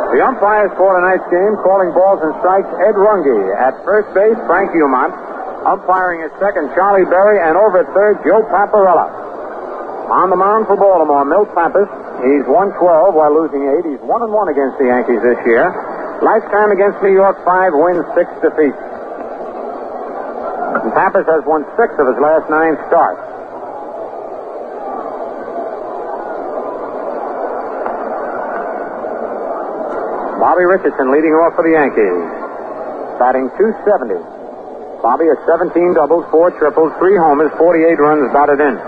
The umpires for tonight's game, calling balls and strikes, Ed Runge. At first base, Frank Humont. Umpiring at second, Charlie Berry. And over at third, Joe Paparella. On the mound for Baltimore, Milt Pappas. He's 112 while losing 8. He's 1-1 against the Yankees this year. Lifetime against New York, 5 wins, 6 defeats. And Pappas has won 6 of his last 9 starts. Bobby Richardson leading off for the Yankees. Batting .270. Bobby has 17 doubles, 4 triples, 3 homers, 48 runs batted in.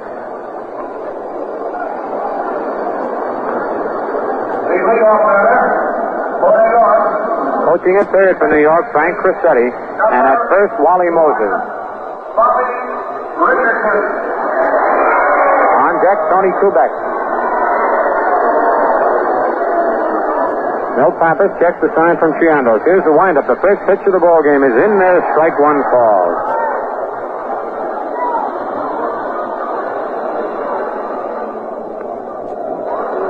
Coaching at third for New York, Frank Crissetti. And at first, Wally Moses. On deck, Tony Kubek. Milt Pappas checks the sign from Chiandos. Here's the windup. The first pitch of the ball game is in there. Strike one called.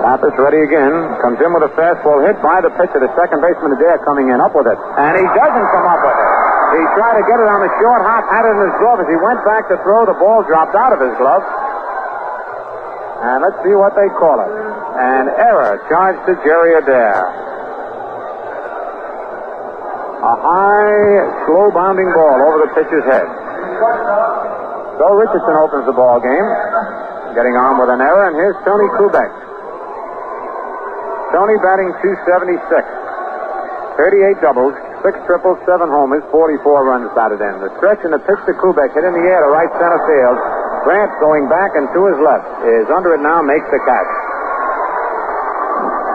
Pappas ready again. Comes in with a fastball hit by the pitcher. The second baseman Adair coming in up with it. And he doesn't come up with it. He tried to get it on the short hop, had it in his glove. As he went back to throw, the ball dropped out of his glove. And let's see what they call it. An error charged to Jerry Adair. A high, slow-bounding ball over the pitcher's head. So Richardson opens the ball game, getting on with an error, and here's Tony Kubek. Tony batting .276. 38 doubles, 6 triples, 7 homers, 44 runs batted in. The stretch and the pitch to Kubek hit in the air to right center field. Grant going back and to his left is under it now, makes the catch.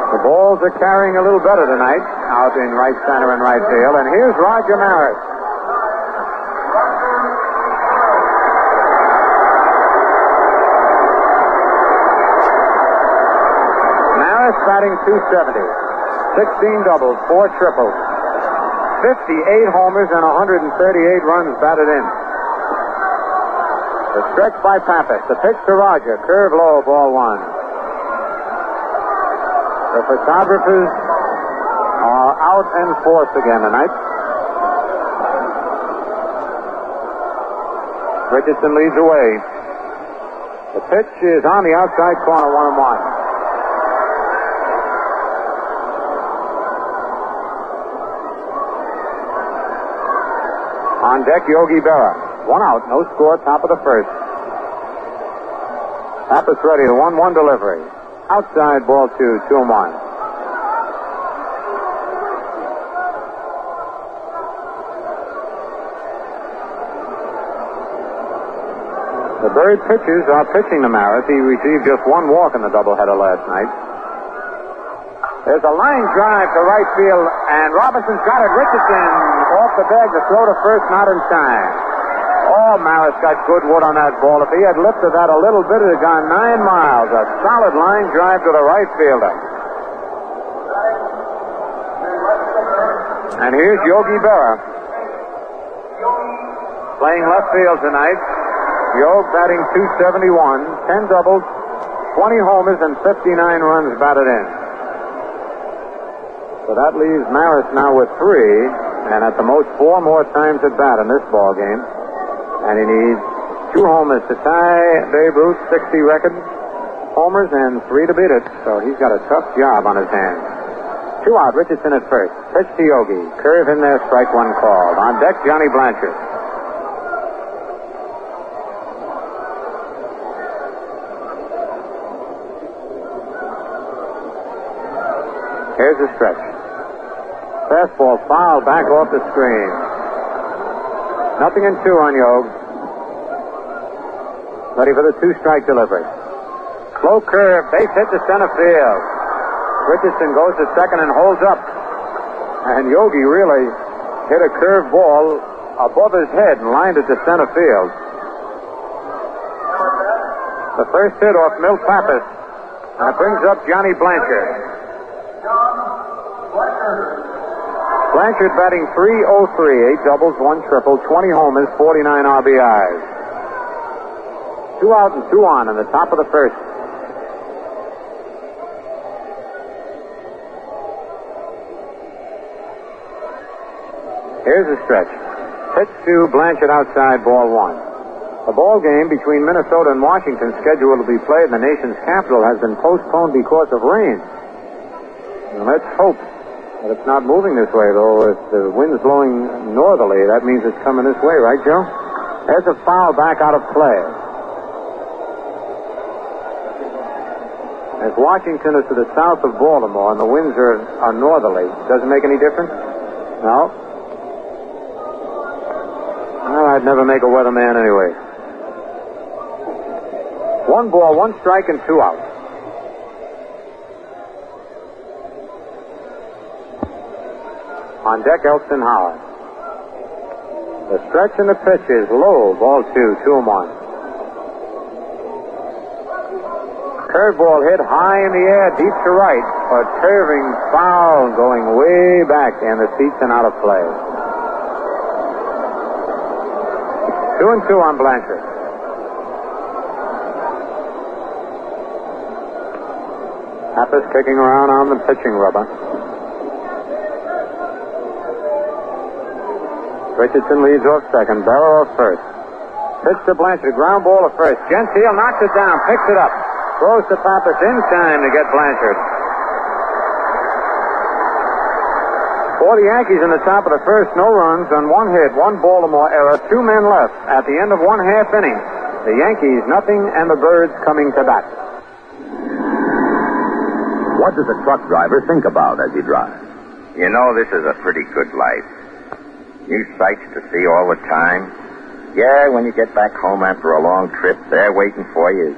The balls are carrying a little better tonight out in right center and right field. And here's Roger Maris. Maris batting .270. 16 doubles, 4 triples, 58 homers, and 138 runs batted in. The stretch by Pappas. The pitch to Roger. Curve low, ball 1. The photographers are out and forth again tonight. Richardson leads away. The pitch is on the outside corner, 1-1. On deck, Yogi Berra. 1 out, no score, top of the first. Pappas ready, the 1-1 delivery. Outside, ball 2, 2-1. The Bird pitchers are pitching to Maris. He received just 1 walk in the doubleheader last night. There's a line drive to right field, and Robinson's got it. Richardson off the bag to throw to first, not in time. Oh, Maris got good wood on that ball. If he had lifted that a little bit, it had gone 9 miles. A solid line drive to the right fielder. And here's Yogi Berra playing left field tonight. Yogi batting .271, 10 doubles, 20 homers, and 59 runs batted in. So that leaves Maris now with 3, and at the most 4 more times at bat in this ball game. And he needs 2 homers to tie Babe Ruth's 60 record. Homers and 3 to beat it. So he's got a tough job on his hands. 2 out, Richardson at first. Pitch to Yogi. Curve in there, strike 1 called. On deck, Johnny Blanchard. Here's the stretch. Fastball foul back off the screen. Nothing in 2 on Yogi. Ready for the 2-strike delivery. Slow curve, base hit to center field. Richardson goes to second and holds up. And Yogi really hit a curved ball above his head and lined it to center field. The first hit off Milt Pappas. And it brings up Johnny Blanchard. Blanchard batting .303, 8 doubles, 1 triple, 20 homers, 49 RBIs. 2 out and 2 on in the top of the first. Here's the stretch. Pitch to Blanchard outside, ball one. The ball game between Minnesota and Washington, scheduled to be played in the nation's capital, has been postponed because of rain. And let's hope that it's not moving this way, though. If the wind's blowing northerly, that means it's coming this way, right, Joe? There's a foul back out of play. As Washington is to the south of Baltimore and the winds are northerly, doesn't make any difference? No? Well, I'd never make a weatherman anyway. 1 ball, 1 strike, and 2 outs. On deck, Elston Howard. The stretch and the pitch is low. Ball 2, 2-1. Curveball hit high in the air, deep to right. A curving foul going way back, and the seats and out of play. 2-2 on Blanchard. Pappas kicking around on the pitching rubber. Richardson leads off second. Barrow off first. Pitch to Blanchard. Ground ball to first. Gentile knocks it down. Picks it up. Throws to Pappas in time to get Blanchard. For the Yankees in the top of the first, no runs on 1 hit, 1 Baltimore error, 2 men left. At the end of 1 half inning, the Yankees nothing and the Birds coming to bat. What does a truck driver think about as he drives? You know, this is a pretty good life. New sights to see all the time. Yeah, when you get back home after a long trip, there waiting for you is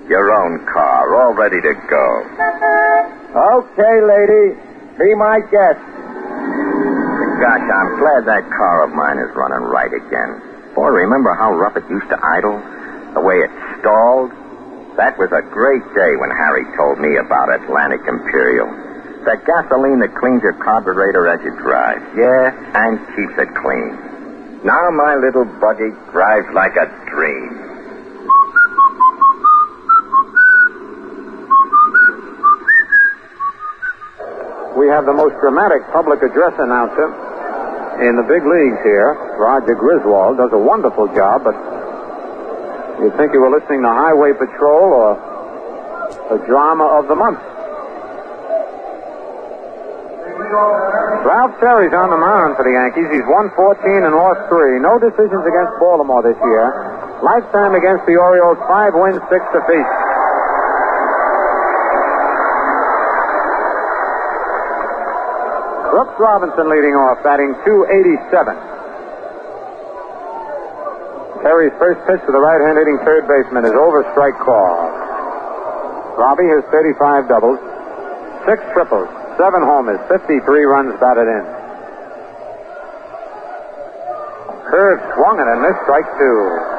your own car, all ready to go. Okay, lady. Be my guest. Gosh, I'm glad that car of mine is running right again. Boy, remember how rough it used to idle? The way it stalled? That was a great day when Harry told me about Atlantic Imperial. The gasoline that cleans your carburetor as you drive. Yeah, and keeps it clean. Now my little buggy drives like a dream. We have the most dramatic public address announcer in the big leagues here. Roger Griswold does a wonderful job, but you'd think you were listening to Highway Patrol or the drama of the month. Ralph Terry's on the mound for the Yankees. He's won 14 and lost 3. No decisions against Baltimore this year. Lifetime against the Orioles, 5 wins, 6 defeats. Brooks Robinson leading off, batting .287. Terry's first pitch to the right-hand hitting third baseman is over, strike call. Robbie has 35 doubles, 6 triples, 7 homers, 53 runs batted in. Curve swung and missed, strike 2.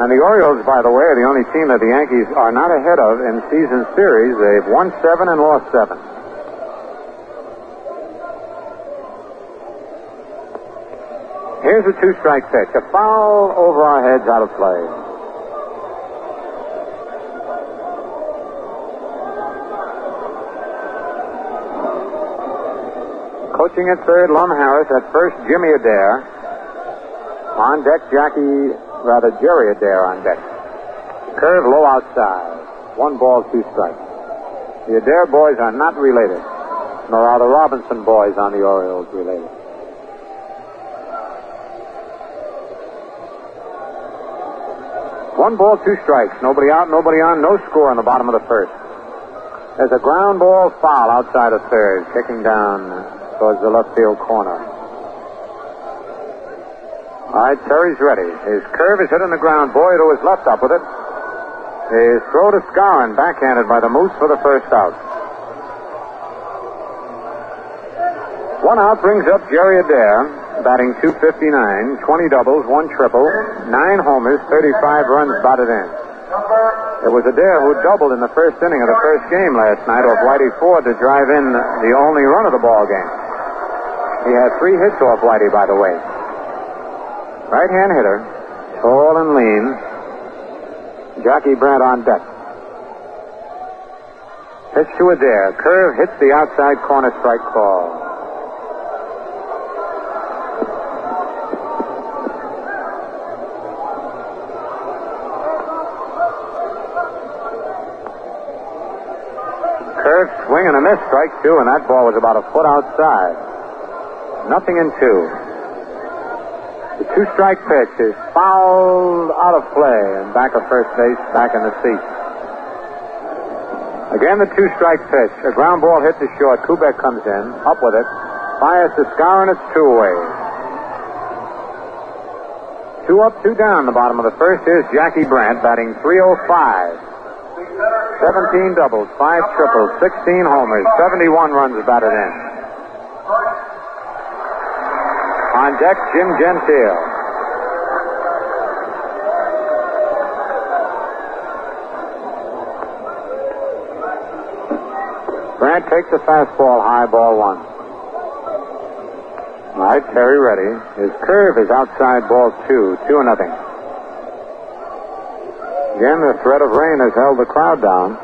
And the Orioles, by the way, are the only team that the Yankees are not ahead of in season series. They've won 7 and lost 7. Here's a 2-strike pitch. A foul over our heads, out of play. Coaching at third, Lum Harris. At first, Jimmy Adair. On deck, Jerry Adair on deck. Curve low outside. 1 ball, 2 strikes. The Adair boys are not related, nor are the Robinson boys on the Orioles related. One ball, 2 strikes. Nobody out, nobody on. No score in the bottom of the first. There's a ground ball foul outside of third, kicking down towards the left field corner. All right, Terry's ready. His curve is hitting the ground. Boyd, who is left up with it. His throw to Skowron, backhanded by the Moose for the first out. 1 out brings up Jerry Adair, batting .259, 20 doubles, 1 triple, 9 homers, 35 runs batted in. It was Adair who doubled in the first inning of the first game last night off Whitey Ford to drive in the only run of the ball game. He had 3 hits off Whitey, by the way. Right-hand hitter, tall and lean. Jockey Brandt on deck. Pitch to Adair. Curve hits the outside corner, strike call. Curve, swing and a miss, strike two, and that ball was about a foot outside. 0-2. The two-strike pitch is fouled out of play, and back of first base, back in the seat. Again, the two-strike pitch. A ground ball hit to short. Kubek comes in, up with it, fires to Skowron. It's two away. 2 up, 2 down. The bottom of the first. Here's Jackie Brandt batting .305. 17 doubles, 5 triples, 16 homers, 71 runs batted in. On deck, Jim Gentile. Brandt takes a fastball high, ball one. All right, Terry ready. His curve is outside, ball two, 2-0. Again, the threat of rain has held the crowd down.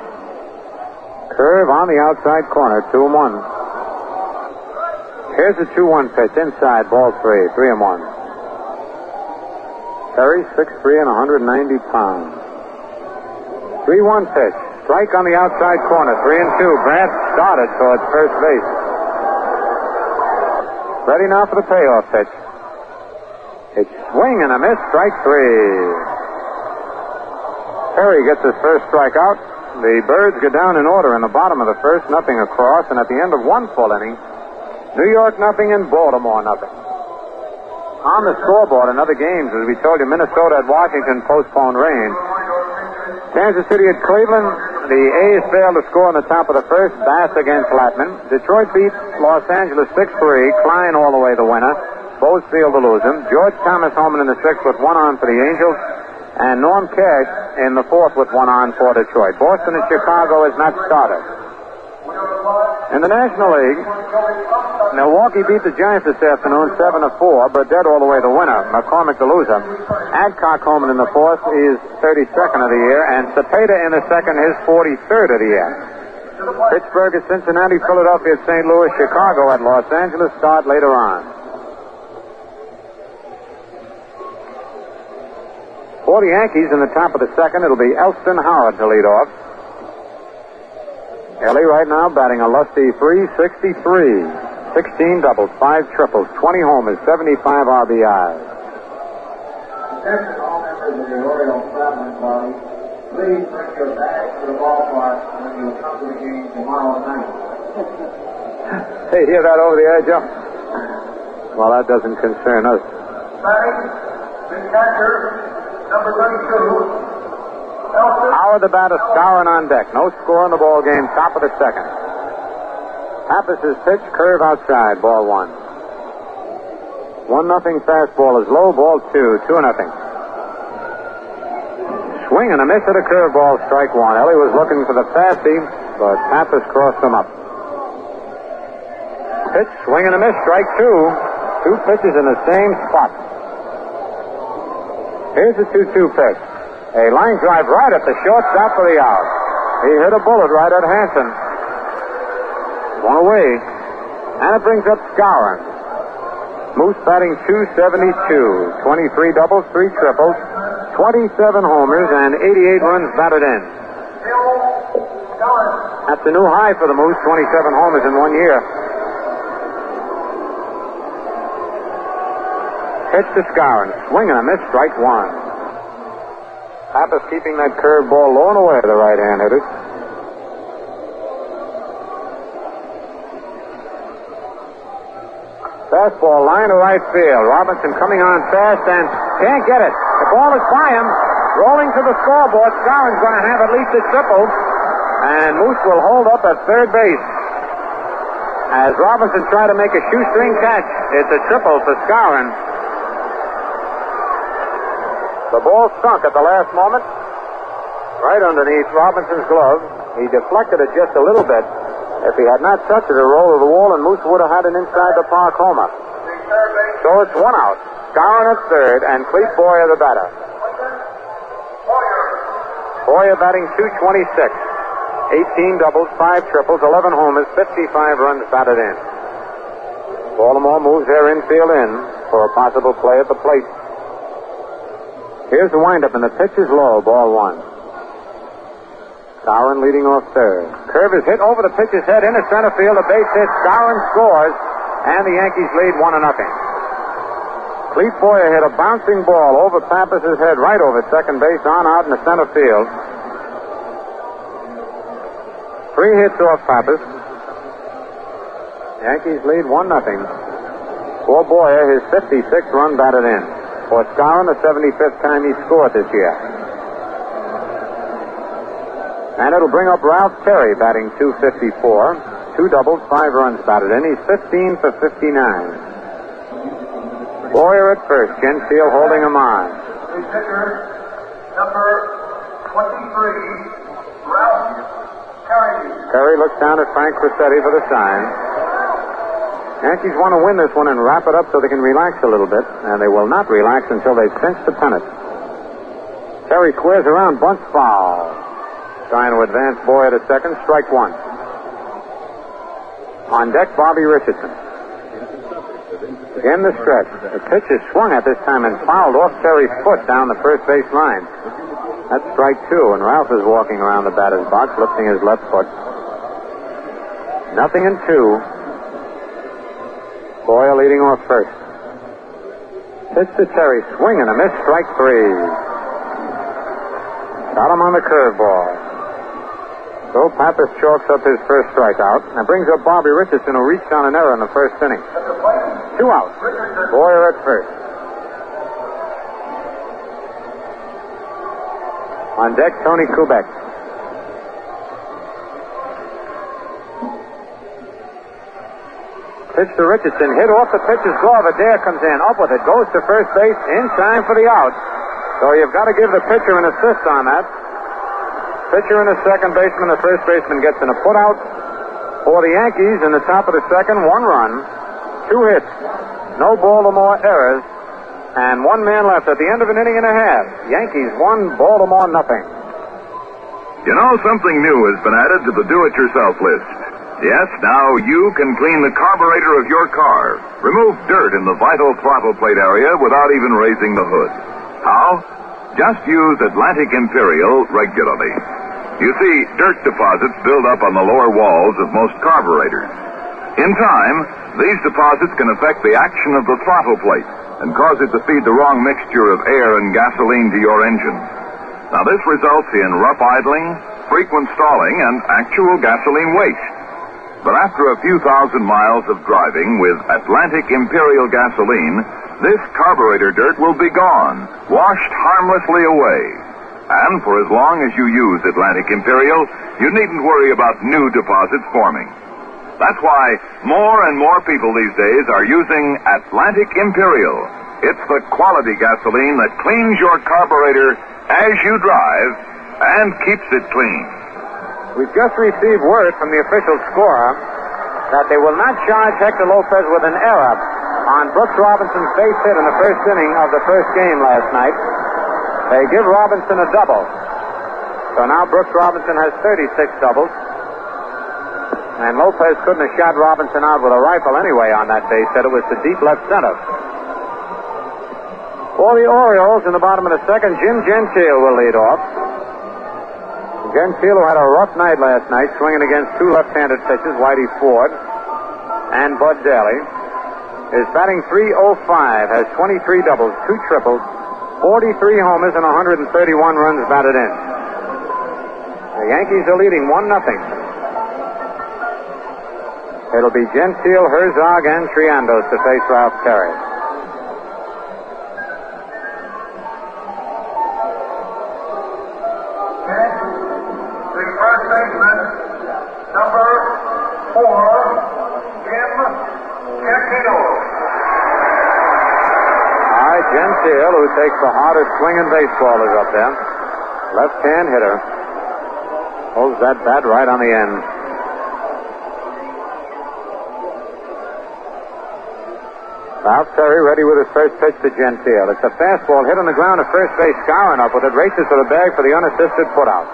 Curve on the outside corner, 2-1. Here's a 2-1 pitch inside, ball three, 3-1. Terry, 6'3" and 190 pounds. 3-1 pitch. Strike on the outside corner, 3-2. Brandt started towards first base. Ready now for the payoff pitch. It's swing and a miss, strike three. Terry gets his first strikeout. The Birds go down in order in the bottom of the first, 0 across, and at the end of one full inning, New York 0 and Baltimore 0. On the scoreboard in other games, as we told you, Minnesota at Washington postponed rain. Kansas City at Cleveland, the A's failed to score in the top of the first. Bass against Latman. Detroit beat Los Angeles 6-3. Klein all the way the winner. Bose Field to lose him. George Thomas home in the sixth with 1 on for the Angels. And Norm Cash in the fourth with 1 on for Detroit. Boston and Chicago is not started. In the National League, Milwaukee beat the Giants this afternoon 7-4. Burdett all the way the winner. McCormick the loser. Adcock home in the fourth is 32nd of the year, and Cepeda in the second his 43rd of the year. Pittsburgh at Cincinnati, Philadelphia at St. Louis, Chicago at Los Angeles start later on. For the Yankees in the top of the second, it'll be Elston Howard to lead off. Ellie right now batting a lusty .363. 16 doubles, 5 triples, 20 homers, 75 RBIs. Attention all members of the Orioles traveling party. Please bring your bags to the ballpark when you come to the game tomorrow night. Hey, hear that over the air, Joe? Well, that doesn't concern us. Batting, the catcher, number 32. Howard the batter, Skowron on deck. No score in the ball game. Top of the second. Pappas' pitch, curve outside, ball one. 1-0 fastball is low, ball two, 2-0. Swing and a miss at a curveball, strike one. Ellie was looking for the fasty, but Pappas crossed him up. Pitch, swing and a miss, strike two. 2 pitches in the same spot. Here's the 2-2 pitch. A line drive right at the shortstop for the out. He hit a bullet right at Hanson. 1 away. And it brings up Skowron. Moose batting .272. 23 doubles, 3 triples, 27 homers, and 88 runs batted in. That's a new high for the Moose, 27 homers in 1 year. Pitch to Skowron. Swing and a miss, strike one. Pappas keeping that curve ball low and away to the right-hand hitters. Fastball line to right field. Robinson coming on fast and can't get it. The ball is by him. Rolling to the scoreboard. Skowron's going to have at least a triple. And Moose will hold up at third base. As Robinson tried to make a shoestring catch, it's a triple for Skowron. The ball stunk at the last moment, right underneath Robinson's glove. He deflected it just a little bit. If he had not touched it, it rolled to the wall, and Moose would have had an inside the park homer. So it's 1 out. Skowron at third, and Clete Boyer the batter. Boyer batting .226. 18 doubles, 5 triples, 11 homers, 55 runs batted in. Baltimore moves their infield in for a possible play at the plate. Here's the windup, and the pitch is low, ball one. Skowron leading off third. Curve is hit over the pitcher's head into center field. A base hit. Skowron scores, and the Yankees lead 1-0. Clete Boyer hit a bouncing ball over Pappas's head, right over second base, on out in the center field. 3 hits off Pappas. Yankees lead 1-0. For Boyer, his 56th run batted in. For Skowron, the 75th time he scored this year. And it'll bring up Ralph Terry, batting .254. 2 doubles, 5 runs batted in. He's 15 for 59. Boyer at first. Gentile holding him on. The pitcher, number 23, Ralph Terry. Terry looks down at Frank Crissetti for the sign. Yankees want to win this one and wrap it up so they can relax a little bit, and they will not relax until they cinch the pennant. Terry squares around, bunts foul. Trying to advance Boyer to second, strike one. On deck, Bobby Richardson. In the stretch. The pitch is swung at this time and fouled off Terry's foot down the first base line. That's strike two, and Ralph is walking around the batter's box, lifting his left foot. 0-2. Boyer leading off first. Pitch to Terry, swing and a miss, strike three. Got him on the curveball. So Pappas chalks up his first strikeout and brings up Bobby Richardson, who reached on an error in the first inning. 2 outs. Boyer at first. On deck, Tony Kubek. Pitch to Richardson, hit off the pitcher's glove. Adair comes in, up with it, goes to first base in time for the out. So you've got to give the pitcher an assist on that. Pitcher and the second baseman, the first baseman gets in a putout. For the Yankees, in the top of the second, 1 run, 2 hits, no Baltimore errors, and 1 man left at the end of an inning and a half. Yankees 1, Baltimore nothing. You know, something new has been added to the do-it-yourself list. Yes, now you can clean the carburetor of your car. Remove dirt in the vital throttle plate area without even raising the hood. How? Just use Atlantic Imperial regularly. You see, dirt deposits build up on the lower walls of most carburetors. In time, these deposits can affect the action of the throttle plate and cause it to feed the wrong mixture of air and gasoline to your engine. Now, this results in rough idling, frequent stalling, and actual gasoline waste. But after a few thousand miles of driving with Atlantic Imperial gasoline, this carburetor dirt will be gone, washed harmlessly away. And for as long as you use Atlantic Imperial, you needn't worry about new deposits forming. That's why more and more people these days are using Atlantic Imperial. It's the quality gasoline that cleans your carburetor as you drive and keeps it clean. We've just received word from the official scorer that they will not charge Hector Lopez with an error on Brooks Robinson's base hit in the first inning of the first game last night. They give Robinson a double. So now Brooks Robinson has 36 doubles. And Lopez couldn't have shot Robinson out with a rifle anyway on that base hit. It was to deep left center. For the Orioles, in the bottom of the second, Jim Gentile will lead off. Gentile, who had a rough night last night, swinging against 2 left-handed pitchers, Whitey Ford and Bud Daly, is batting .305, has 23 doubles, 2 triples, 43 homers, and 131 runs batted in. The Yankees are leading 1-0. It'll be Gentile, Herzog, and Triandos to face Ralph Terry. The first baseman, number 4, Jim Gentile. Gentile, who takes the hardest swing in baseball, is up there. Left-hand hitter. Holds that bat right on the end. Ralph Terry ready with his first pitch to Gentile. It's a fastball hit on the ground at first base. Skowron up with it. Races to the bag for the unassisted putout.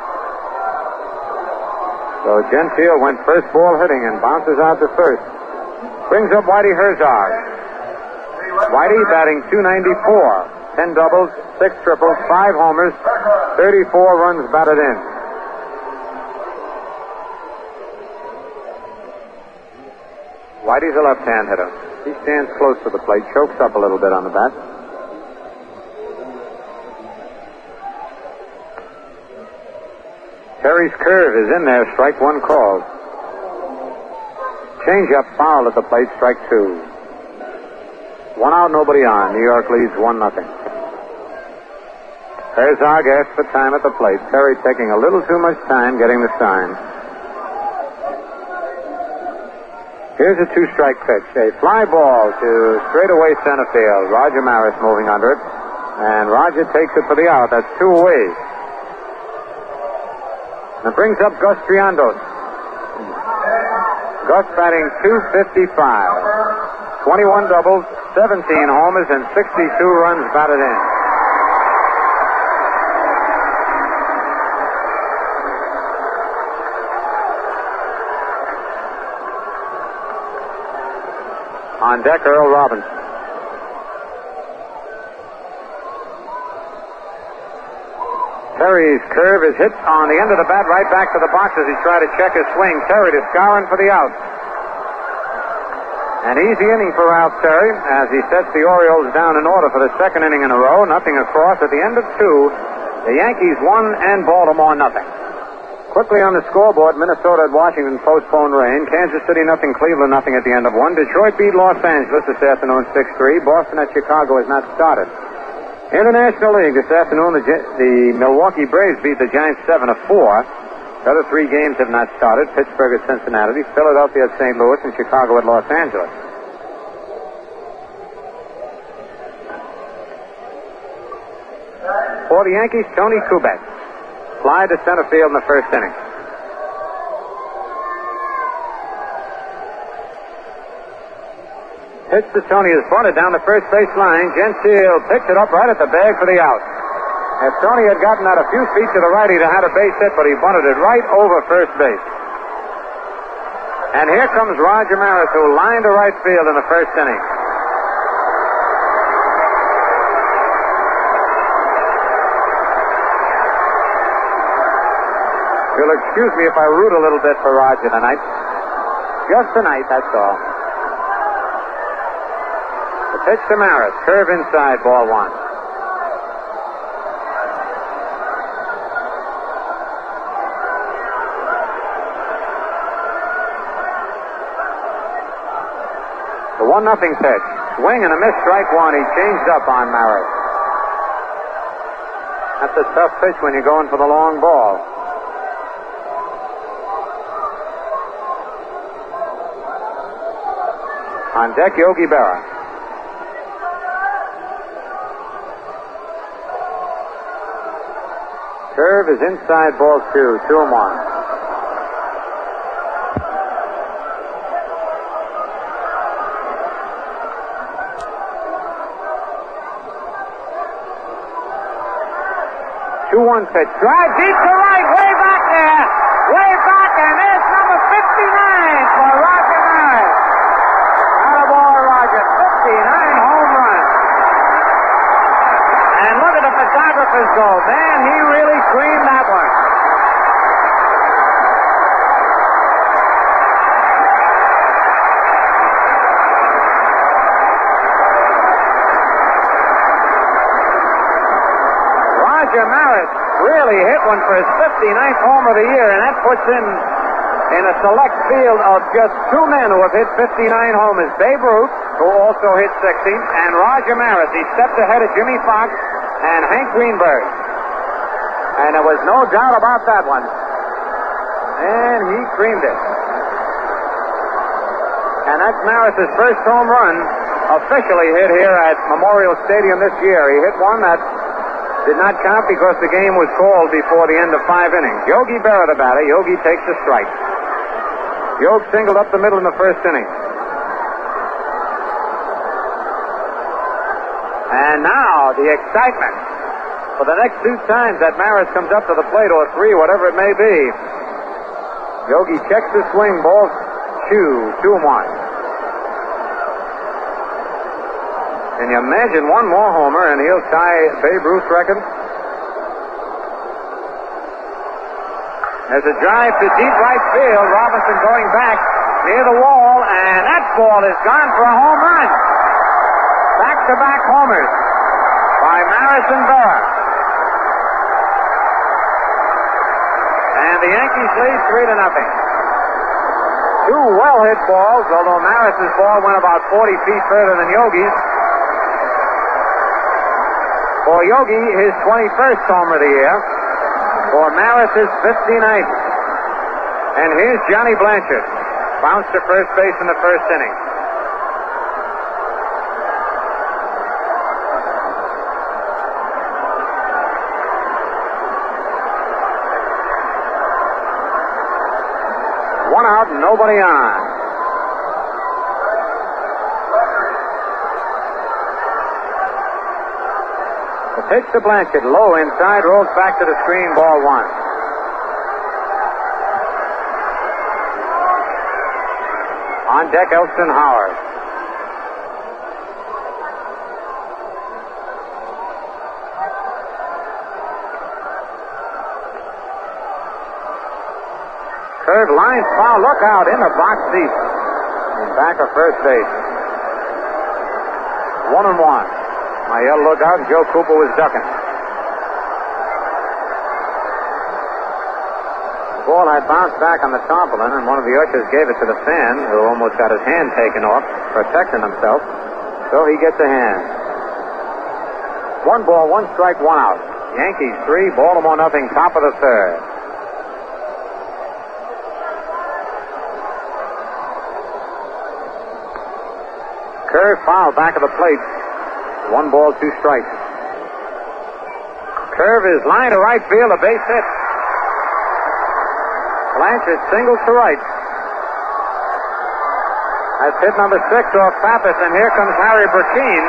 So Gentile went first ball hitting and bounces out to first. Brings up Whitey Herzog. Whitey batting .294. 10 doubles, 6 triples, 5 homers, 34 runs batted in. Whitey's a left-hand hitter. He stands close to the plate, chokes up a little bit on the bat. Terry's curve is in there, strike one called. Change-up foul at the plate, strike two. 1 out, nobody on. New York leads 1-0. Herzog asks for time at the plate. Terry taking a little too much time getting the sign. Here's a 2-strike pitch. A fly ball to straightaway center field. Roger Maris moving under it. And Roger takes it for the out. That's 2 away. And it brings up Gus Triandos. Gus batting .255. 21 doubles, 17 homers, and 62 runs batted in. On deck, Earl Robinson. Terry's curve is hit on the end of the bat right back to the box as he tried to check his swing. Terry to Skowron for the out. An easy inning for Ralph Terry as he sets the Orioles down in order for the second inning in a row. Nothing across. At the end of 2, the Yankees won and Baltimore nothing. Quickly on the scoreboard, Minnesota at Washington postponed rain. Kansas City nothing, Cleveland nothing at the end of 1. Detroit beat Los Angeles this afternoon 6-3. Boston at Chicago has not started. In the National League this afternoon, the Milwaukee Braves beat the Giants 7-4. The other 3 games have not started. Pittsburgh at Cincinnati, Philadelphia at St. Louis, and Chicago at Los Angeles. For the Yankees, Tony Kubek. Fly to center field in the first inning. Pitch to Tony is bunted down the first base line. Gentile picks it up right at the bag for the out. If Tony had gotten that a few feet to the right, he'd have had a base hit, but he bunted it right over first base. And here comes Roger Maris, who lined to right field in the first inning. You'll excuse me if I root a little bit for Roger tonight. Just tonight, that's all. The pitch to Maris. Curve inside, ball 1. The 1-0 pitch. Swing and a miss, strike 1. He changed up on Maris. That's a tough pitch when you're going for the long ball. On deck, Yogi Berra. Curve is inside, ball 2, 2-1. One pitch. Drive deep to right, way back there. Way back, and there's number 59 for Roger Maris. Attaboy, Roger. 59 home runs. And look at the photographers go. Man, he really creamed that one. Roger Maris really hit one for his 59th home of the year, and that puts him in a select field of just 2 men who have hit 59 homers. Babe Ruth, who also hit 60, and Roger Maris. He stepped ahead of Jimmy Fox and Hank Greenberg. And there was no doubt about that one. And he creamed it. And that's Maris' first home run officially hit here at Memorial Stadium this year. He hit one that did not count because the game was called before the end of 5 innings. Yogi Berra the batter. Yogi takes a strike. Yogi singled up the middle in the first inning. And now the excitement for the next 2 times that Maris comes up to the plate, or 3, whatever it may be. Yogi checks the swing. Ball 2-1. Can you imagine one more homer and he'll tie Babe Ruth's record? There's a drive to deep right field. Robinson going back near the wall, and that ball is gone for a home run. Back-to-back homers by Maris and Berra. And the Yankees lead 3-0. Two well-hit balls, although Maris's ball went about 40 feet further than Yogi's. For Yogi, his 21st homer of the year. For Maris, his 59th. And here's Johnny Blanchard. Bounced to first base in the first inning. One out and nobody on. The pitch to Blanchard, low inside, rolls back to the screen, ball 1. On deck, Elston Howard. Curve line foul, look out in the box seat. In back of first base. 1-1. Mayel looked out and Joe Cooper was ducking. The ball had bounced back on the tarpaulin, and one of the ushers gave it to the fan, who almost got his hand taken off, protecting himself. So he gets a hand. 1 ball, 1 strike, 1 out. Yankees 3, Baltimore nothing, top of the third. Curve foul back of the plate. 1 ball, 2 strikes. Curve is line to right field, a base hit. Blanchard singles to right. That's hit number 6 off Pappas, and here comes Harry Burkeen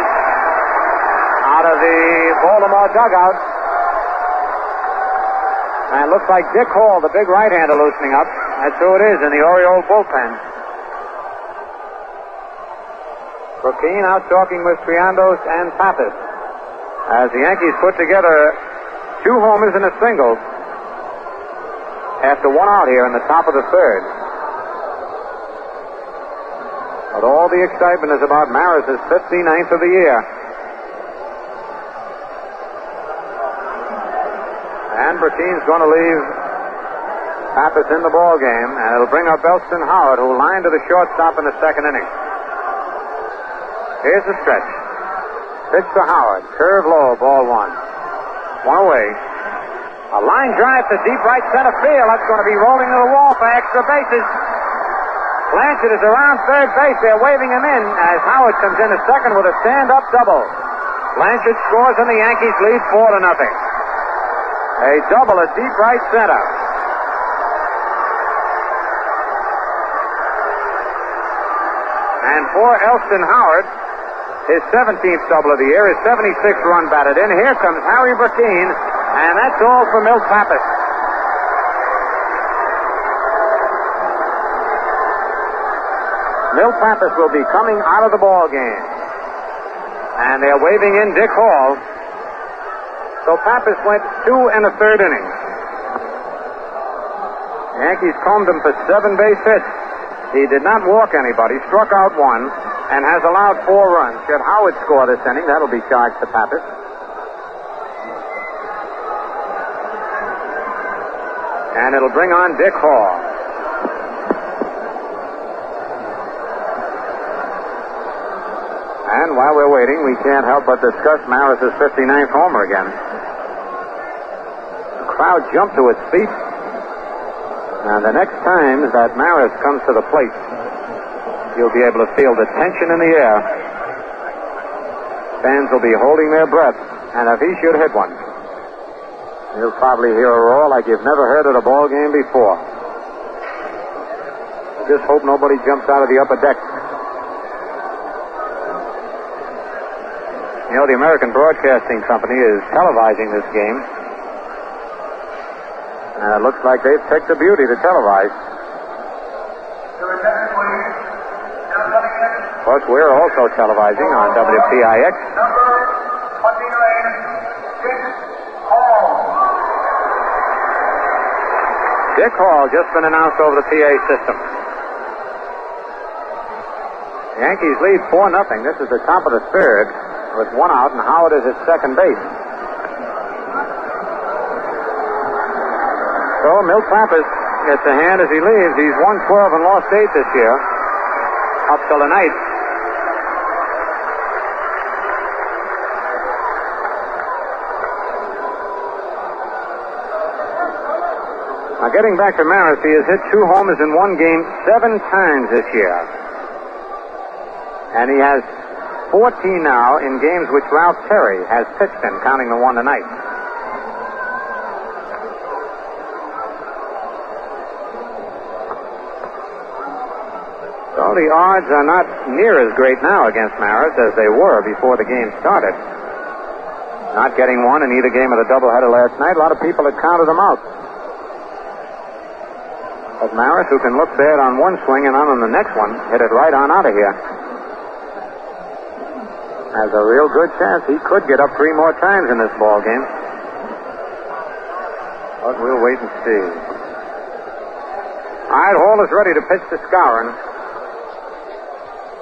out of the Baltimore dugout. And it looks like Dick Hall, the big right-hander, loosening up. That's who it is in the Orioles bullpen. Burkeen out talking with Triandos and Pappas as the Yankees put together 2 homers and a single after 1 out here in the top of the third. But all the excitement is about Maris's 59th of the year. And Burkeen's going to leave Pappas in the ball game, and it'll bring up Elston Howard, who lined to the shortstop in the second inning. Here's the stretch. Pitch to Howard. Curve low, ball 1. 1 away. A line drive to deep right center field. That's going to be rolling to the wall for extra bases. Blanchard is around third base. They're waving him in as Howard comes in a second with a stand-up double. Blanchard scores and the Yankees lead 4-0. A double at deep right center. And for Elston Howard, his 17th double of the year, his 76th run batted in. Here comes Harry Burkeen, and that's all for Milt Pappas. Milt Pappas will be coming out of the ball game. And they're waving in Dick Hall. So Pappas went 2 1/3 innings. The Yankees combed him for 7 base hits. He did not walk anybody, struck out 1, and has allowed 4 runs. Should Howard score this inning, that'll be charged to Pappas. And it'll bring on Dick Hall. And while we're waiting, we can't help but discuss Maris's 59th homer again. The crowd jumped to its feet. Now, the next time that Maris comes to the plate, you'll be able to feel the tension in the air. Fans will be holding their breath, and if he should hit one, you'll probably hear a roar like you've never heard at a ball game before. Just hope nobody jumps out of the upper deck. You know, the American Broadcasting Company is televising this game. And it looks like they've picked a beauty to televise. Of course, we're also televising on WPIX. Dick Hall just been announced over the PA system. The Yankees lead 4-0. This is the top of the third with one out, and Howard is at second base. So Milt Pappas gets a hand as he leaves. He's won 12 and lost 8 this year, up till tonight. Now, getting back to Maris, he has hit 2 homers in one game 7 times this year. And he has 14 now in games which Ralph Terry has pitched in, counting the one tonight. So the odds are not near as great now against Maris as they were before the game started. Not getting one in either game of the doubleheader last night, a lot of people had counted them out. But Maris, who can look bad on one swing and on the next one, hit it right on out of here. Has a real good chance he could get up 3 more times in this ball game. But we'll wait and see. All right, Hall is ready to pitch to Skowron.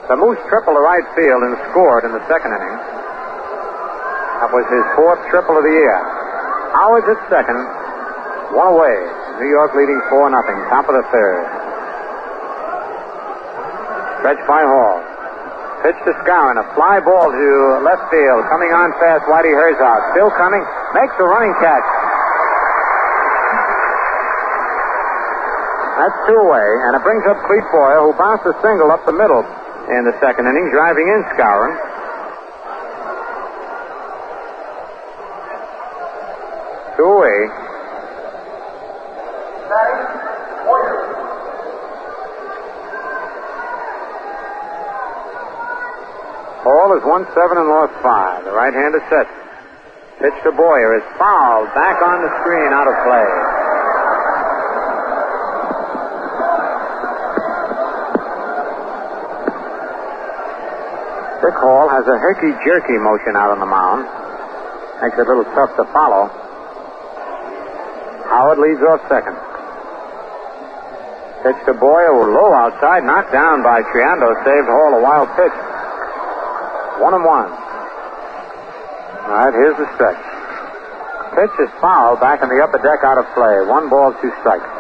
The Moose tripled to right field and scored in the second inning. That was his 4th triple of the year. Howard's at second. One away. New York leading 4-0. Top of the third. Stretch by Hall. Pitch to Skowron. A fly ball to left field. Coming on fast, Whitey Herzog. Still coming. Makes a running catch. That's 2 away. And it brings up Clete Boyer, who bounced a single up the middle in the second inning, driving in Skowron. Two away. Hall has won 7 and lost 5. The right-hander set. Pitch to Boyer is fouled. Back on the screen, out of play. Dick Hall has a herky-jerky motion out on the mound. Makes it a little tough to follow. Howard leads off second. Pitch to Boyer, low outside, knocked down by Triando. Saved Hall a wild pitch. 1-1. All right, here's the stretch. Pitch is fouled back in the upper deck, out of play. 1 ball, 2 strikes.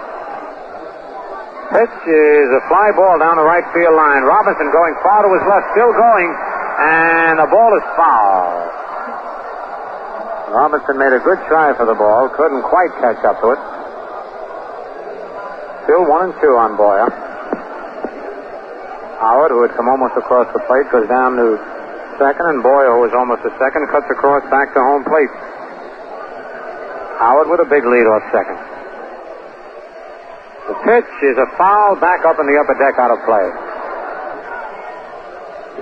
Pitch is a fly ball down the right field line. Robinson going far to his left, still going, and the ball is foul. Robinson made a good try for the ball, couldn't quite catch up to it. Still 1-2 on Boyer. Howard, who had come almost across the plate, goes down to second, and Boyer, who was almost a second, cuts across back to home plate. Howard with a big lead off second. The pitch is a foul back up in the upper deck, out of play.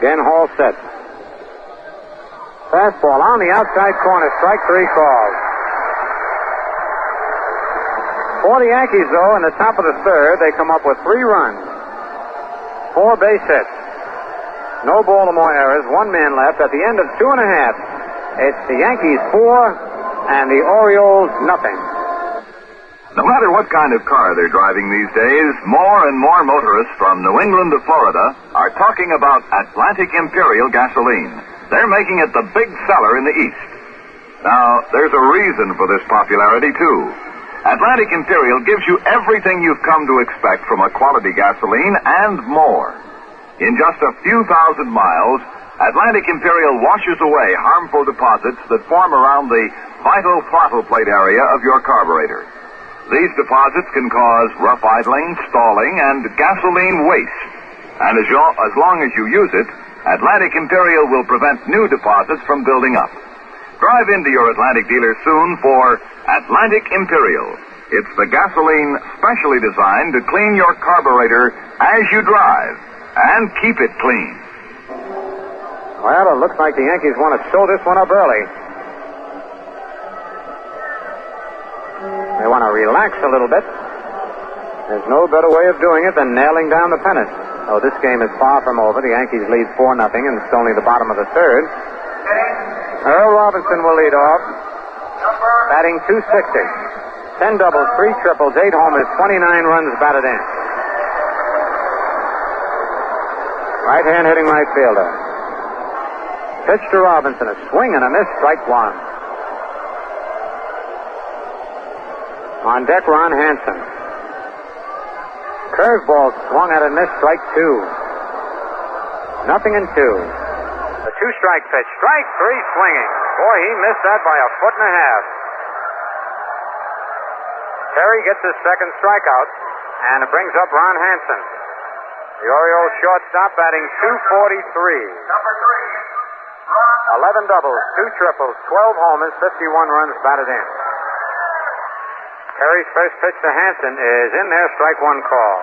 Again, Hall set. Fastball on the outside corner, strike 3 called. For the Yankees, though, in the top of the third, they come up with 3 runs. 4 base hits. No Baltimore errors, 1 man left. At the end of 2 1/2, it's the Yankees 4 and the Orioles nothing. No matter what kind of car they're driving these days, more and more motorists from New England to Florida are talking about Atlantic Imperial gasoline. They're making it the big seller in the East. Now, there's a reason for this popularity, too. Atlantic Imperial gives you everything you've come to expect from a quality gasoline and more. In just a few thousand miles, Atlantic Imperial washes away harmful deposits that form around the vital throttle plate area of your carburetor. These deposits can cause rough idling, stalling, and gasoline waste. And as long as you use it, Atlantic Imperial will prevent new deposits from building up. Drive into your Atlantic dealer soon for Atlantic Imperial. It's the gasoline specially designed to clean your carburetor as you drive and keep it clean. Well, it looks like the Yankees want to sew this one up early. They want to relax a little bit. There's no better way of doing it than nailing down the pennant. Oh, this game is far from over. The Yankees lead 4-0, and it's only the bottom of the third. Earl Robinson will lead off, batting .260. 10 doubles, 3 triples, 8 homers, 29 runs batted in. Right-hand hitting right fielder. Pitch to Robinson, a swing and a miss, strike one. On deck, Ron Hansen. Curveball swung at and missed, strike two. 0-2. The two-strike pitch, strike three, swinging. Boy, he missed that by a foot and a half. Terry gets his second strikeout, and it brings up Ron Hansen. The Orioles shortstop batting .243. Number 3, 11 doubles, 2 triples, 12 homers, 51 runs batted in. Terry's first pitch to Hansen is in there, strike one call.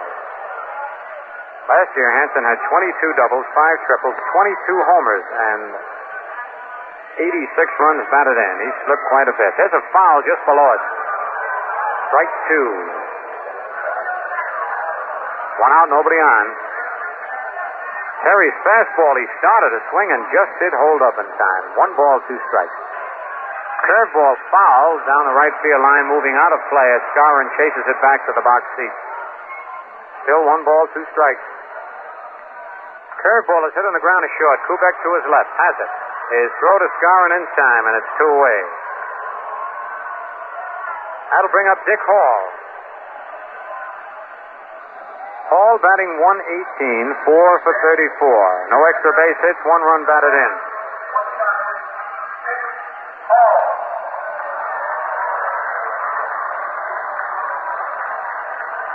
Last year, Hansen had 22 doubles, 5 triples, 22 homers, and 86 runs batted in. He slipped quite a bit. There's a foul just below it. Strike two. One out, nobody on. Terry's fastball, he started a swing and just did hold up in time. 1 ball, 2 strikes. Curveball foul down the right field line, moving out of play as Skowron chases it back to the box seat. Still 1 ball, 2 strikes. Curveball is hit on the ground is short. Kubek to his left, has it. His throw to Skowron in time, and it's 2 away. That'll bring up Dick Hall. Hall batting .118, 4 for 34. No extra base hits, 1 run batted in.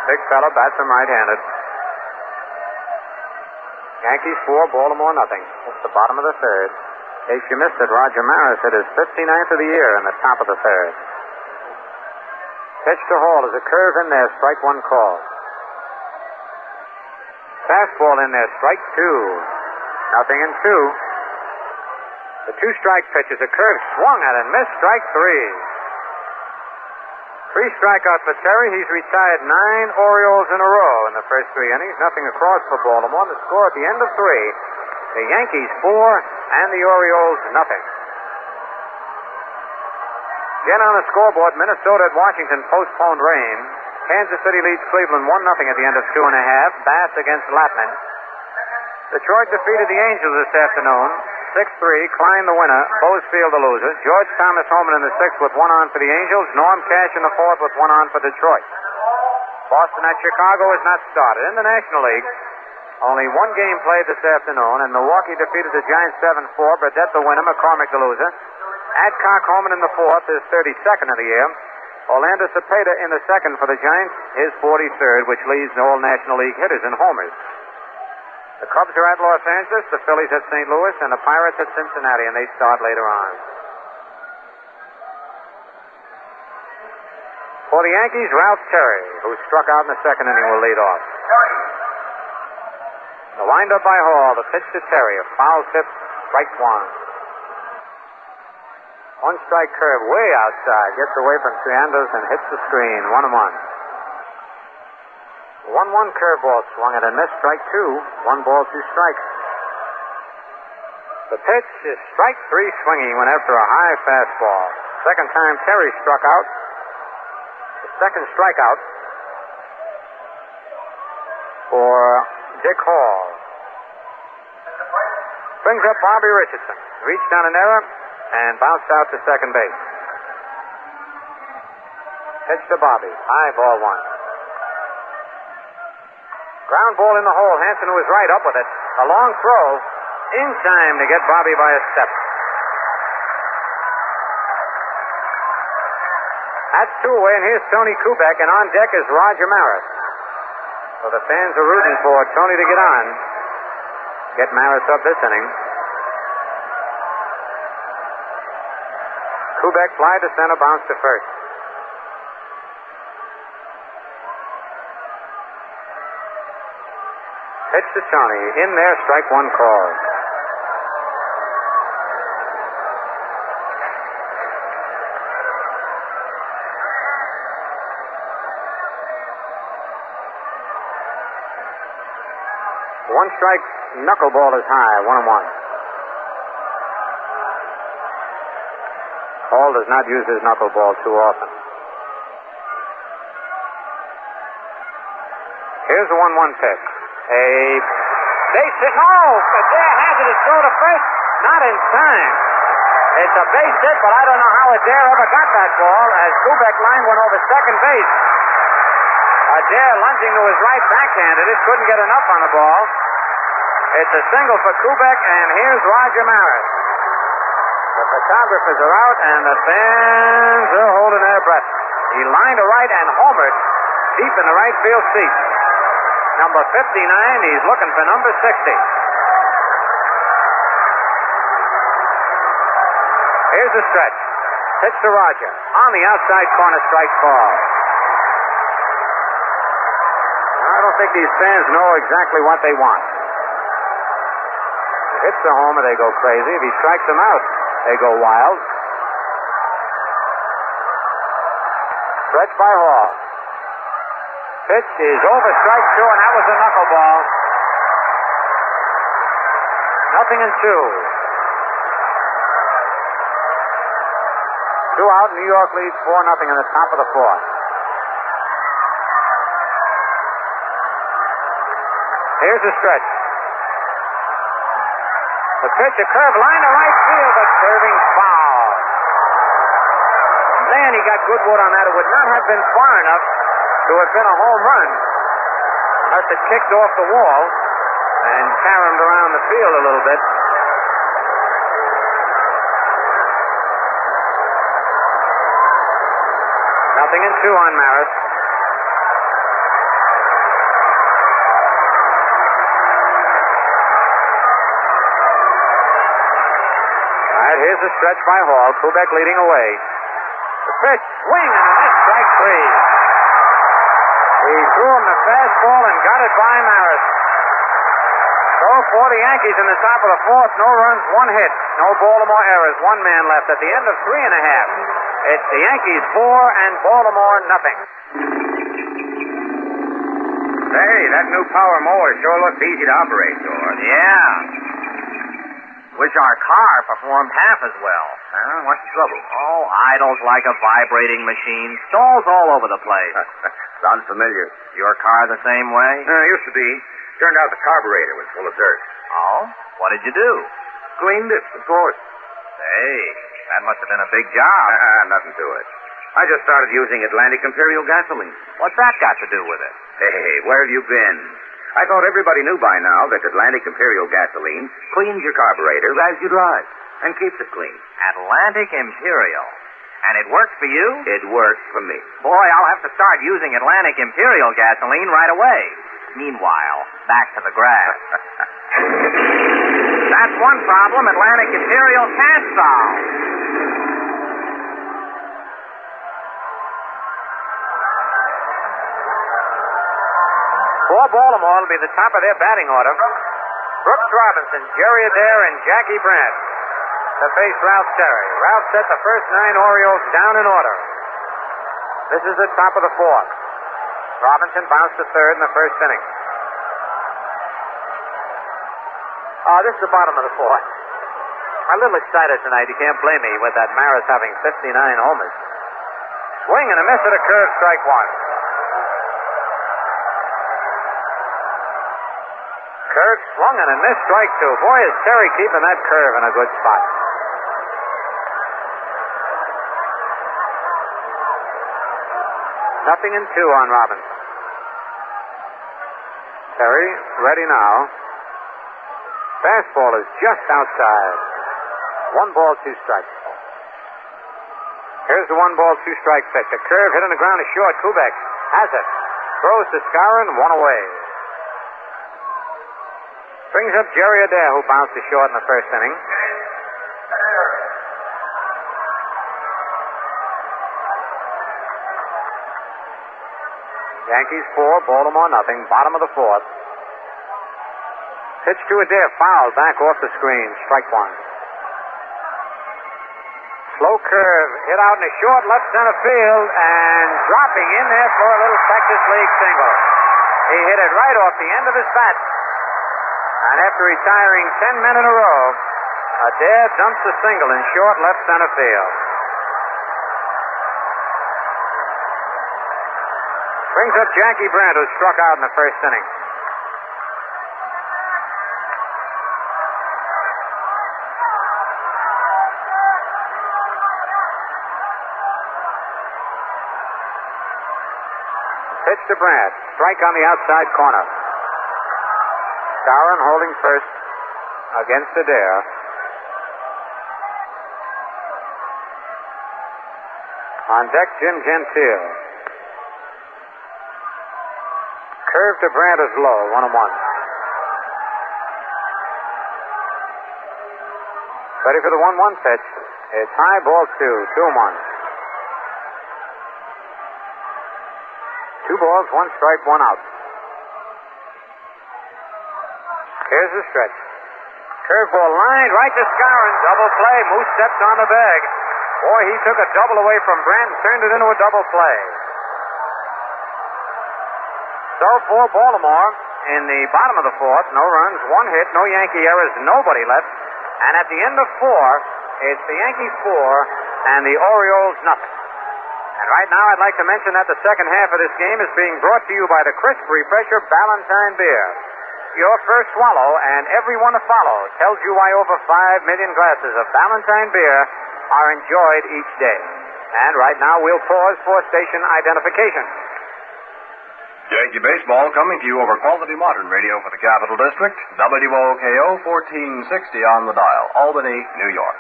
Big fella, bats him right-handed. Yankees 4, Baltimore nothing. It's the bottom of the third. In case you missed it, Roger Maris hit his 59th of the year in the top of the third. Pitch to Hall is a curve in there, strike one call. Fastball in there, strike two. 0-2. The two-strike pitch is a curve swung at and missed, strike three. 3 strikeouts for Terry. He's retired 9 Orioles in a row in the first 3 innings. Nothing across for Baltimore. The score at the end of 3, the Yankees 4 and the Orioles nothing. Again on the scoreboard, Minnesota at Washington postponed rain. Kansas City leads Cleveland 1-0 at the end of 2 1/2. Bass against Latman. Detroit defeated the Angels this afternoon. 6-3. Klein the winner. Bozefield the loser. George Thomas Homan in the 6th with 1 on for the Angels. Norm Cash in the 4th with 1 on for Detroit. Boston at Chicago has not started. In the National League, only 1 game played this afternoon, and Milwaukee defeated the Giants 7-4. Burdette the winner. McCormick the loser. Adcock Homan in the 4th, his 32nd of the year. Orlando Cepeda in the 2nd for the Giants, his 43rd, which leads all National League hitters in homers. The Cubs are at Los Angeles, the Phillies at St. Louis, and the Pirates at Cincinnati, and they start later on. For the Yankees, Ralph Terry, who struck out in the 2nd inning, will lead off. The windup by Hall, the pitch to Terry, a foul tip, strike one. 1-strike curve way outside, gets away from Triandos and hits the screen, 1-1. 1-1 curveball swung at a missed, strike two. 1 ball, 2 strikes. The pitch is strike 3 swinging, went after a high fastball. Second time Terry struck out. The second strikeout for Dick Hall. Brings up Bobby Richardson. Reached on an error and bounced out to second base. Pitch to Bobby. High, ball 1. Ground ball in the hole. Hansen, who was right, up with it. A long throw. In time to get Bobby by a step. That's 2 away, and here's Tony Kubek, and on deck is Roger Maris. So the fans are rooting for Tony to get on. Get Maris up this inning. Kubek fly to center, bounce to first. Pitch to Tony. In there, strike one call. One strike knuckleball is high, 1-1. Hall does not use his knuckleball too often. Here's the 1-1 pitch. A base hit. No! Adair has it. It's throw to first. Not in time. It's a base hit, but I don't know how Adair ever got that ball as Kubek line went over second base. Adair lunging to his right, backhanded it. Couldn't get enough on the ball. It's a single for Kubek, and here's Roger Maris. The photographers are out, and the fans are holding their breath. He lined to right and homered deep in the right field seat. Number 59, he's looking for number 60. Here's the stretch. Pitch to Roger. On the outside corner, strike ball. I don't think these fans know exactly what they want. If he hits the homer, they go crazy. If he strikes them out, they go wild. Stretch by Hall. Pitch is over, strike two, and that was a knuckleball. 0-2. 2 out. New York leads 4-0 in the top of the fourth. Here's the stretch. The pitch, a curve, line to right field, but serving foul. Man, he got good wood on that. It would not have been far enough to have been a home run unless it kicked off the wall and caromed around the field a little bit. Nothing in 2 on Maris. All right, here's the stretch by Hall. Kubek leading away. The pitch, swing, and a nice strike 3. He threw him the fastball and got it by Maris. So for the Yankees in the top of the fourth, no runs, 1 hit. No Baltimore errors, 1 man left at the end of 3.5. It's the Yankees 4 and Baltimore 0. Say, that new power mower sure looks easy to operate, George. Yeah. Wish our car performed half as well. What's the trouble? Oh, idles like a vibrating machine. Stalls all over the place. Sounds familiar. Your car the same way? Used to be. Turned out the carburetor was full of dirt. Oh? What did you do? Cleaned it, of course. Hey, that must have been a big job. Nothing to it. I just started using Atlantic Imperial gasoline. What's that got to do with it? Hey, where have you been? I thought everybody knew by now that Atlantic Imperial gasoline cleans your carburetor as you drive and keeps it clean. Atlantic Imperial. And it works for you? It works for me. Boy, I'll have to start using Atlantic Imperial gasoline right away. Meanwhile, back to the grass. That's one problem Atlantic Imperial can't solve. For Baltimore, it'll be the top of their batting order. Brooks Robinson, Jerry Adair, and Jackie Brandt to face Ralph Terry. Ralph set the first 9 Orioles down in order. This is the top of the fourth. Robinson bounced to third in the first inning. This is the bottom of the fourth. I'm a little excited tonight. You can't blame me with that Maris having 59 homers. Swing and a miss at a curve, strike 1. Curve swung and a miss, strike 2. Boy, is Terry keeping that curve in a good spot. Nothing in 2 on Robinson. Terry, ready now. Fastball is just outside. 1 ball, 2 strikes. Here's the 1 ball, 2 strike pitch. A curve hit on the ground is short. Kubek has it. Throws to Skowron, 1 away. Brings up Jerry Adair, who bounced to short in the first inning. Yankees 4, Baltimore 0. Bottom of the fourth. Pitch to Adair, foul, back off the screen, strike 1. Slow curve, hit out in a short left center field, and dropping in there for a little Texas League single. He hit it right off the end of his bat. And after retiring 10 men in a row, Adair dumps a single in short left center field. Brings up Jackie Brandt, who struck out in the first inning. Pitch to Brandt. Strike on the outside corner. Skowron holding first against Adair. On deck, Jim Gentile. Curve to Brandt is low, 1-1. Ready for the 1-1 pitch. It's high, ball 2, 2-1. 2 balls, 1 strike, 1 out. Here's the stretch. Curveball lined right to Skowron. Double play. Moose steps on the bag. Boy, he took a double away from Brandt and turned it into a double play. So for Baltimore, in the bottom of the fourth, no runs, 1 hit, no Yankee errors, nobody left. And at the end of 4, it's the Yankees 4 and the Orioles nothing. And right now I'd like to mention that the second half of this game is being brought to you by the crisp refresher Ballantine beer. Your first swallow and every one to follow tells you why over 5 million glasses of Ballantine beer are enjoyed each day. And right now we'll pause for station identification. Yankee baseball coming to you over quality modern radio for the Capital District. WOKO 1460 on the dial. Albany, New York.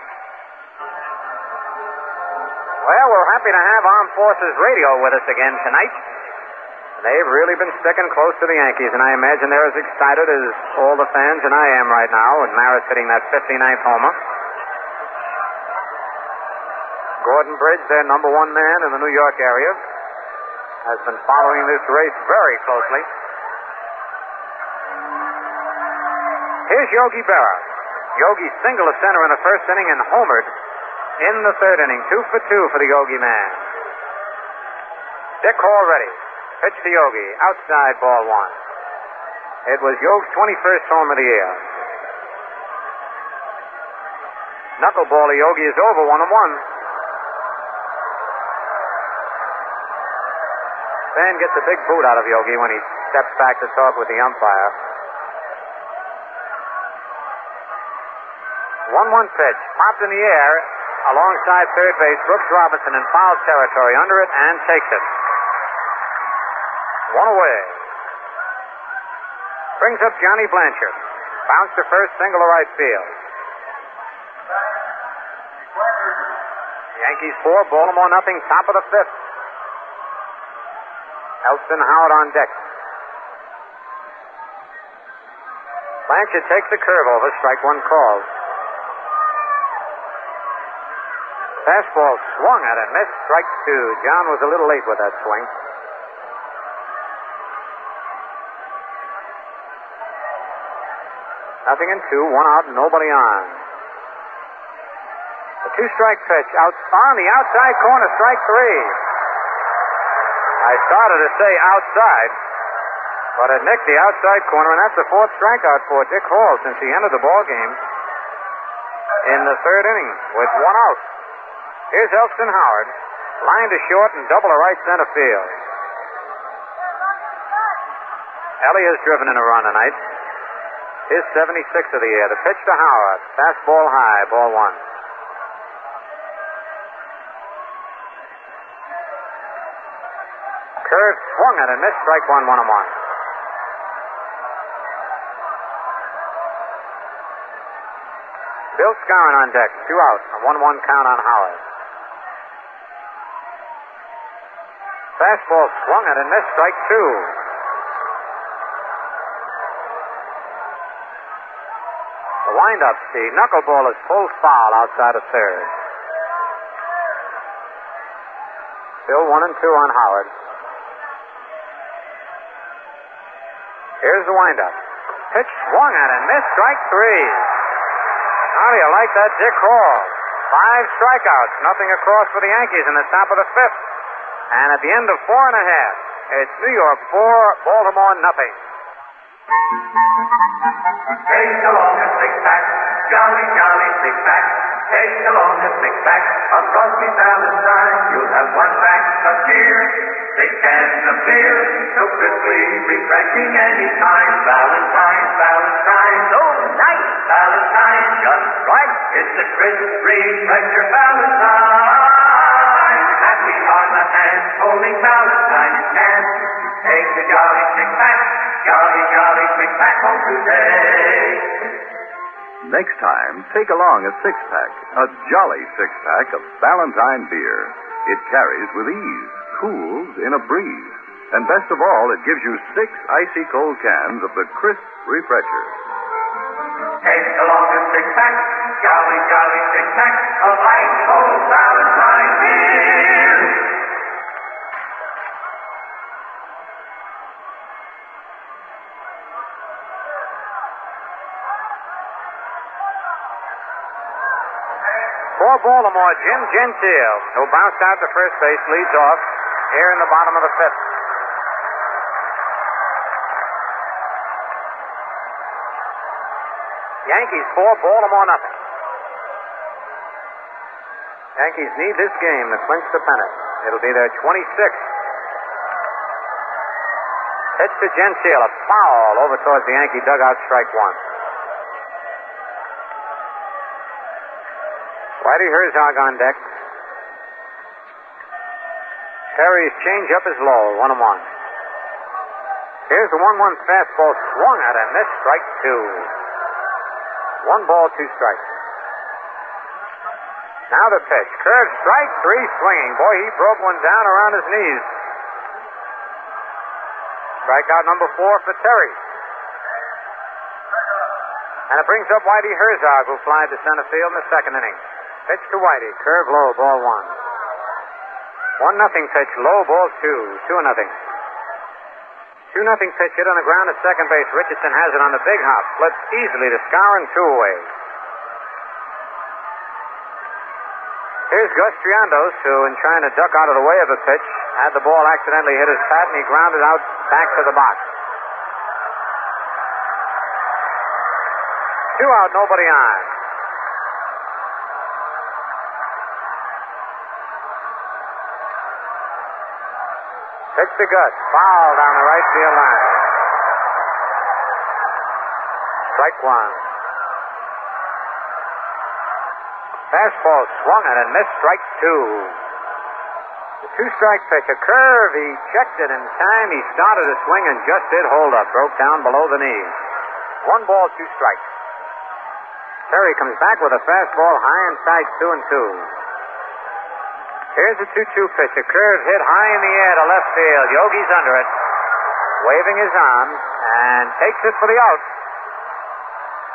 Well, we're happy to have Armed Forces Radio with us again tonight. They've really been sticking close to the Yankees, and I imagine they're as excited as all the fans and I am right now, with Maris hitting that 59th homer. Gordon Bridge, their number 1 man in the New York area, has been following this race very closely. Here's Yogi Berra. Yogi singled a center in the first inning and homered in the third inning. 2 for 2 for the Yogi man. Dick Hall ready. Pitch to Yogi. Outside, ball 1. It was Yogi's 21st home of the year. Knuckleball to Yogi is over, 1-1. Fan gets a big boot out of Yogi when he steps back to talk with the umpire. 1-1 pitch. Popped in the air alongside third base. Brooks Robinson in foul territory under it and takes it. 1 away. Brings up Johnny Blanchard. Bounce to first, single to right field. Yankees 4, Baltimore nothing, top of the 5th. Elston Howard on deck. Blanchard takes the curve over, strike 1 called. Fastball swung at and missed, strike 2. John was a little late with that swing. Nothing in 2, 1 out, nobody on. The 2-strike pitch out on the outside corner, strike 3. I started to say outside, but it nicked the outside corner, and that's the 4th strikeout for Dick Hall since he entered the ball game in the third inning with 1 out. Here's Elston Howard, line to short and double to right center field. Ellie has driven in a run tonight. His 76th of the year. The pitch to Howard. Fastball high, ball 1. Curve swung at and missed, strike 1, 1-1. Bill Skowron on deck, 2 out, a 1-1 count on Howard. Fastball swung at and missed, strike 2. The windup, the knuckleball is full foul outside of third. Still 1 and 2 on Howard. Here's the windup. Pitch swung at and missed, strike 3. How do you like that, Dick Hall? 5 strikeouts, nothing across for the Yankees in the top of the 5th. And at the end of 4 1/2, it's New York 4, Baltimore nothing. Take along a six-pack, jolly, jolly six-pack. Take along a six-pack of Frosty Valentine. You'll have one pack of cheer, 6 cans of beer, so crisply refreshing anytime. Valentine, Valentine, so nice. Valentine, just right. It's a crisp, refresher Valentine. Happy are the hands holding Valentine in hand. Take the jolly six-pack, jolly, jolly six-pack home today. Next time, take along a six-pack, a jolly six-pack of Valentine beer. It carries with ease, cools in a breeze. And best of all, it gives you 6 icy cold cans of the crisp refresher. Take along a six-pack, jolly, jolly six-pack of ice cold Valentine beer. For Baltimore, Jim Gentile, who bounced out to first base, leads off here in the bottom of the 5th. Yankees 4, Baltimore nothing. Yankees need this game to clinch the pennant. It'll be their 26th. Pitch to Gentile, a foul over towards the Yankee dugout, strike 1. Whitey Herzog on deck. Perry's changeup is low, 1-1. Here's the 1-1 fastball swung at and missed, strike 2. 1 ball, 2 strikes. Now the pitch. Curve, strike 3, swinging. Boy, he broke one down around his knees. Strikeout number 4 for Terry. And it brings up Whitey Herzog, who flied to center field in the 2nd inning. Pitch to Whitey. Curve low, ball 1. 1-0 pitch, low, ball 2. 2-0. 2-0 pitch hit on the ground at second base. Richardson has it on the big hop. Flips easily to Skowron, 2 away. Here's Gus Triandos, who, in trying to duck out of the way of the pitch, had the ball accidentally hit his bat, and he grounded out back to the box. 2 out, nobody on. Pitch to Gus. Foul down the right field line. Strike 1. Fastball swung at and missed, strike 2. The 2-strike pitch, a curve. He checked it in time. He started to swing and just did hold up. Broke down below the knee. 1 ball, 2 strikes. Terry comes back with a fastball high inside 2-2. Here's the 2-2 pitch. A curve hit high in the air to left field. Yogi's under it, waving his arms, and takes it for the out.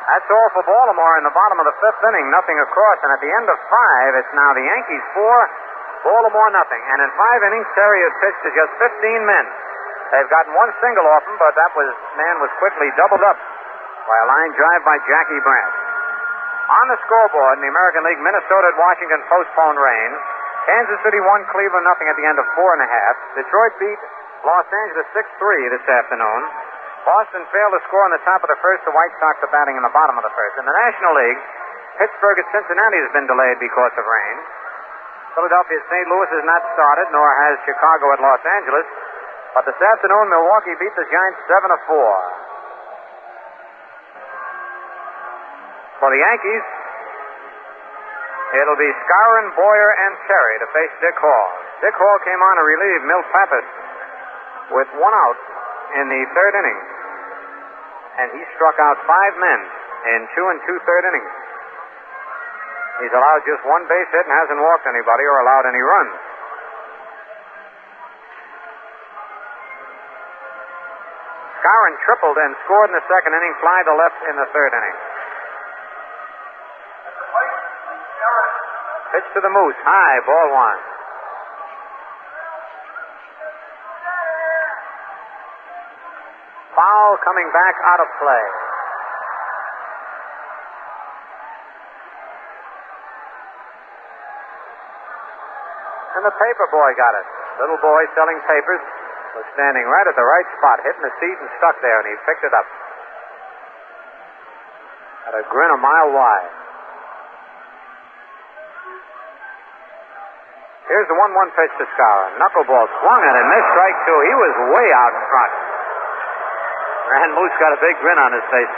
That's all for Baltimore in the bottom of the 5th inning. Nothing across, and at the end of 5, it's now the Yankees 4, Baltimore nothing. And in 5 innings, Terry has pitched to just 15 men. They've gotten 1 single off him, but that man was quickly doubled up by a line drive by Jackie Brandt. On the scoreboard in the American League, Minnesota at Washington postponed rain. Kansas City won Cleveland nothing at the end of 4.5. Detroit beat Los Angeles 6-3 this afternoon. Boston failed to score in the top of the 1st. The White Sox are batting in the bottom of the 1st. In the National League, Pittsburgh at Cincinnati has been delayed because of rain. Philadelphia at St. Louis has not started, nor has Chicago at Los Angeles. But this afternoon, Milwaukee beat the Giants 7-4. For the Yankees, it'll be Skowron, Boyer, and Terry to face Dick Hall. Dick Hall came on to relieve Milt Pappas with 1 out in the 3rd inning. And he struck out 5 men in 2 2/3 innings. He's allowed just 1 base hit and hasn't walked anybody or allowed any runs. Skowron tripled and scored in the 2nd inning, fly to left in the 3rd inning. Pitch to the Moose, high, ball 1. Foul coming back out of play. And the paper boy got it. Little boy selling papers was standing right at the right spot, hitting the seat and stuck there, and he picked it up. Had a grin a mile wide. Here's the 1-1 pitch to Skowron. Knuckleball swung at it, missed strike two. He was way out in front. Ranul got a big grin on his face.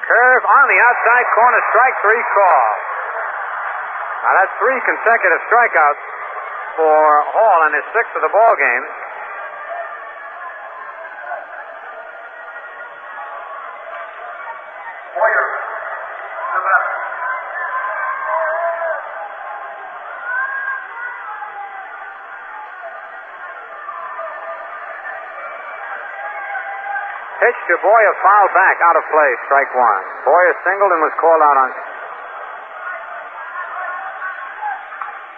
Curve on the outside corner, strike three call. Now that's 3 consecutive strikeouts for Hall in his 6th of the ball game. Pitch to Boyer, foul back, out of play, strike one. Boyer singled and was called out on.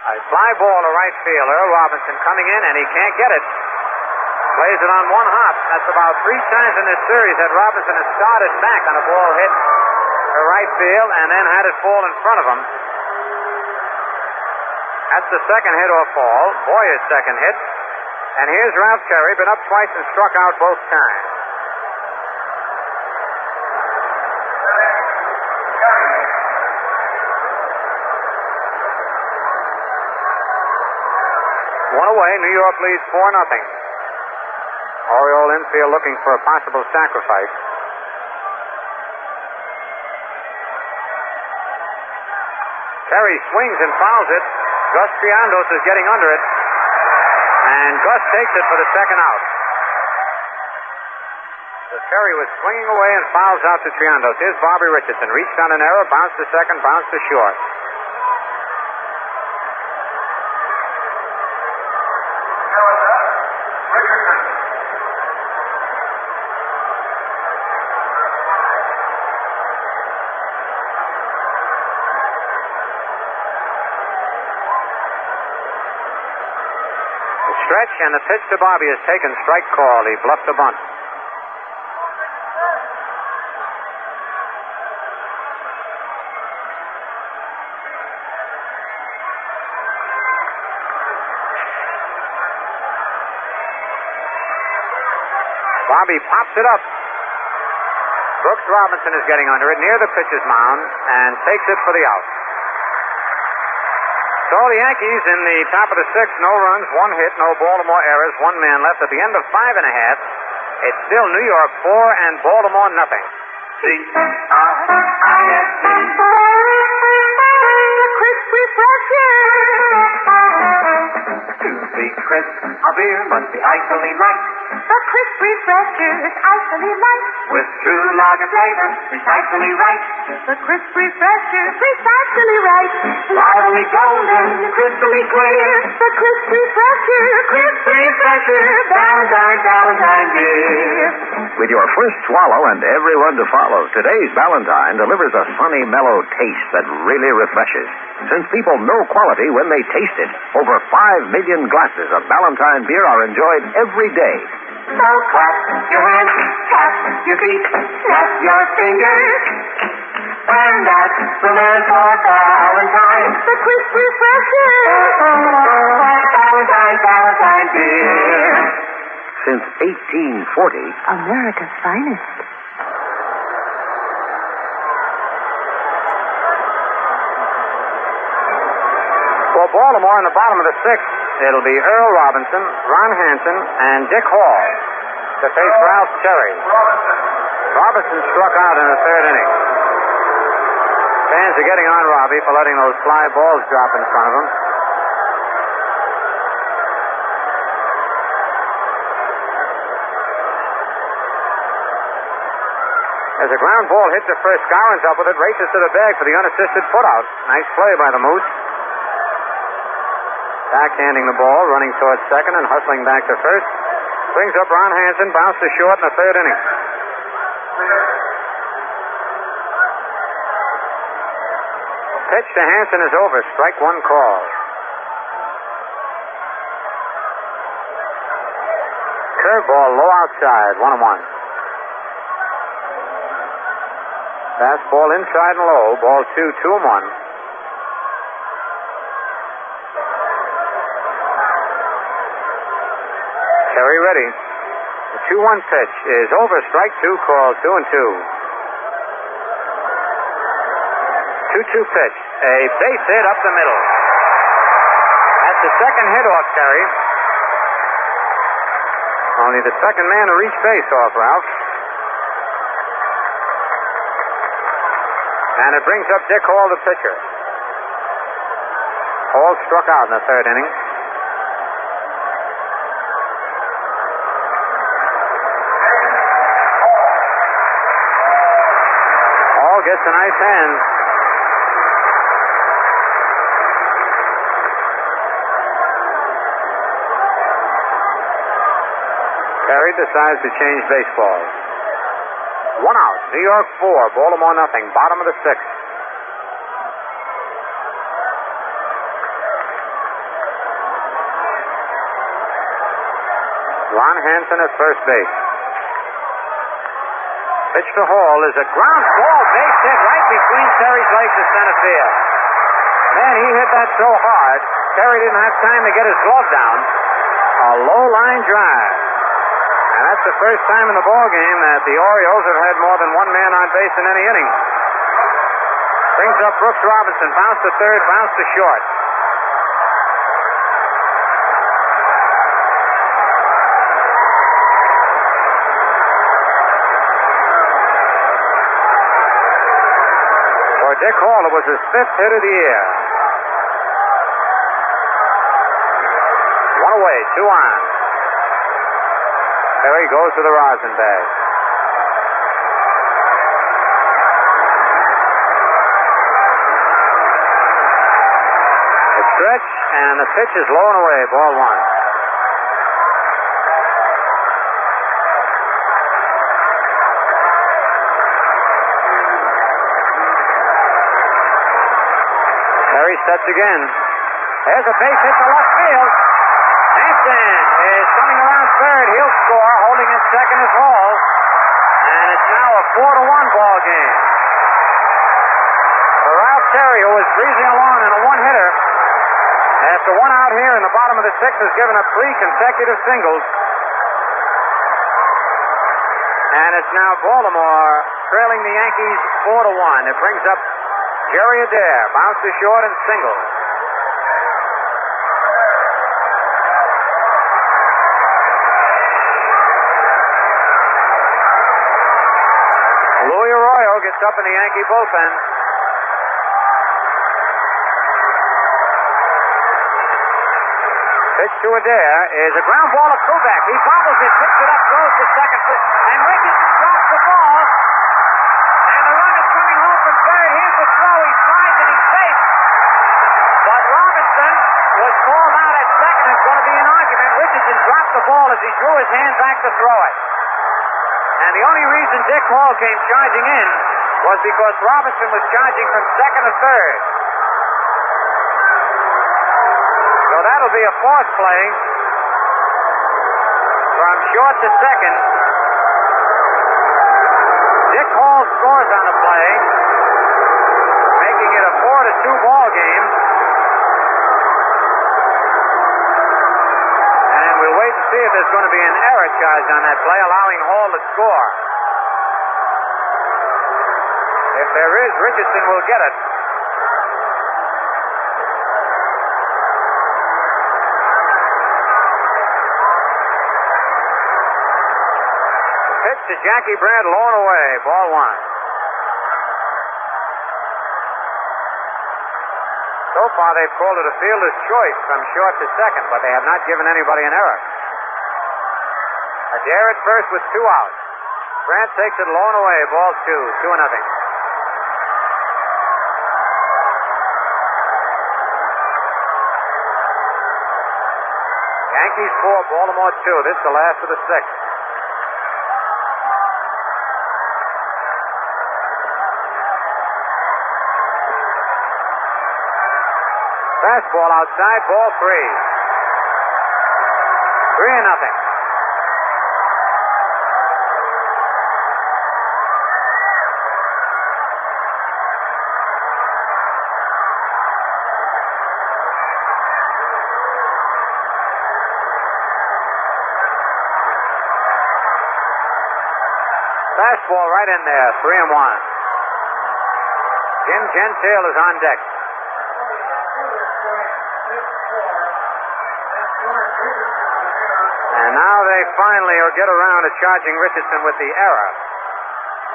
A fly ball to right field. Earl Robinson coming in, and he can't get it. Plays it on one hop. That's about 3 times in this series that Robinson has started back on a ball hit to right field and then had it fall in front of him. That's the second hit off Hall. Boyer's second hit. And here's Ralph Terry, been up twice and struck out both times. One away, New York leads 4-0. Oriole infield looking for a possible sacrifice. Terry swings and fouls it. Gus Triandos is getting under it. And Gus takes it for the second out. So Terry was swinging away and fouls out to Triandos. Here's Bobby Richardson. Reached on an error, bounced to second, bounced to short. Stretch, and the pitch to Bobby is taken. Strike call. He bluffed the bunt. Bobby pops it up. Brooks Robinson is getting under it near the pitcher's mound and takes it for the out. So the Yankees in the top of the 6th, no runs, 1 hit, no Baltimore errors, 1 man left at the end of 5 1/2. It's still New York 4 and Baltimore nothing. C-R-I-S-C. Crisp refresher. To be crisp, a beer must be icily light. The crisp refresher is icily light. With true lager flavor, precisely right. The crisp refresher, precisely right. Lively golden, crystally clear. The crisp refresher, Valentine beer. With your first swallow and everyone to follow, today's Valentine delivers a funny, mellow taste that really refreshes. Since people know quality when they taste it, over 5 million glasses of Valentine beer are enjoyed every day. So clap your hands, tap your feet, snap your fingers. And that's the man for Valentine. The crisp refresher. Valentine beer. Since 1840, America's finest. For Baltimore in the bottom of the 6th, it'll be Earl Robinson, Ron Hansen, and Dick Hall to face Ralph Terry. Robinson struck out in the 3rd inning. Fans are getting on Robbie for letting those fly balls drop in front of him. There's a ground ball hit to first. Skowron's up with it, races to the bag for the unassisted putout. Nice play by the Moose. Backhanding the ball, running towards second and hustling back to first. Brings up Ron Hansen, bounced to short in the 3rd inning. Pitch to Hansen is over. Strike one call. Curveball low outside. 1-1. Fastball inside and low. Ball 2, 2-1. Terry ready. The 2-1 pitch is over. Strike 2 called. 2-2. 2-2 pitch. A base hit up the middle. That's the second hit off Terry. Only the second man to reach base off Ralph. And it brings up Dick Hall, the pitcher. Hall struck out in the third inning. Hall gets a nice hand. Terry decides to change baseballs. 1 out. New York 4, Baltimore nothing. Bottom of the 6th. Ron Hansen at first base. Pitch to Hall is a ground ball, base hit right between Terry's legs to center field. Man, he hit that so hard, Terry didn't have time to get his glove down. A low line drive. And that's the first time in the ball game that the Orioles have had more than one man on base in any inning. Brings up Brooks Robinson. Bounce to third, bounce to short. For Dick Hall, it was his 5th hit of the year. 1 away, 2 on. Terry goes to the rosin bag. The stretch, and the pitch is low and away. Ball 1. Terry sets again. There's a base hit to left field. Hansen is coming around third. He'll score. Holding in second is Hall. And it's now a 4-1 ball game. For Ralph Terry, who is breezing along in a one-hitter, after 1 out here in the bottom of the 6th, has given up 3 consecutive singles. And it's now Baltimore trailing the Yankees 4-1. It brings up Jerry Adair. Bounce to short and single. Louis Arroyo gets up in the Yankee bullpen. Pitch to Adair is a ground ball to Kubek. He bobbles it, picks it up, throws to second, and Richardson drops the ball. And the run is coming home from third. Here's the throw. He slides and he's safe. But Robinson was called out at second. It's going to be an argument. Richardson dropped the ball as he drew his hand back to throw it. And the only reason Dick Hall came charging in was because Robinson was charging from second to third. So that'll be a force play from short to second. Dick Hall scores on the play, making it a 4-2 ball game. And we'll wait and see if there's going to be an error charged on that play, allowing Hall to score. If there is, Richardson will get it. The pitch to Jackie Brandt, low and away. Ball 1. So far, they've called it a fielder's choice from short to second, but they have not given anybody an error. Adair at first with 2 outs. Brandt takes it low and away. Ball 2, 2-0. Yankees 4, Baltimore 2. This is the last of the 6th. Fastball outside, ball 3. 3-0. Fastball right in there, 3-1. Jim Gentile is on deck. And now they finally will get around to charging Richardson with the error.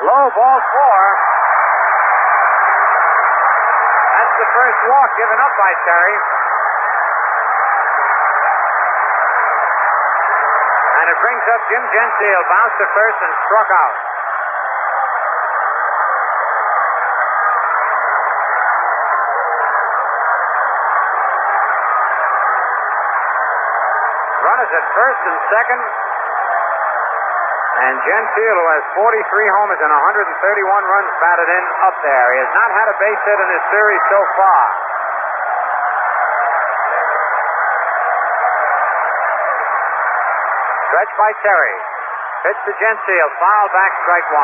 Low, ball 4. That's the first walk given up by Terry. And it brings up Jim Gentile, bounced to first and struck out. Runners at first and second. And Gentile, who has 43 homers and 131 runs batted in, up there. He has not had a base hit in this series so far. Stretch by Terry. Pitch to Gentile. Foul back, strike 1.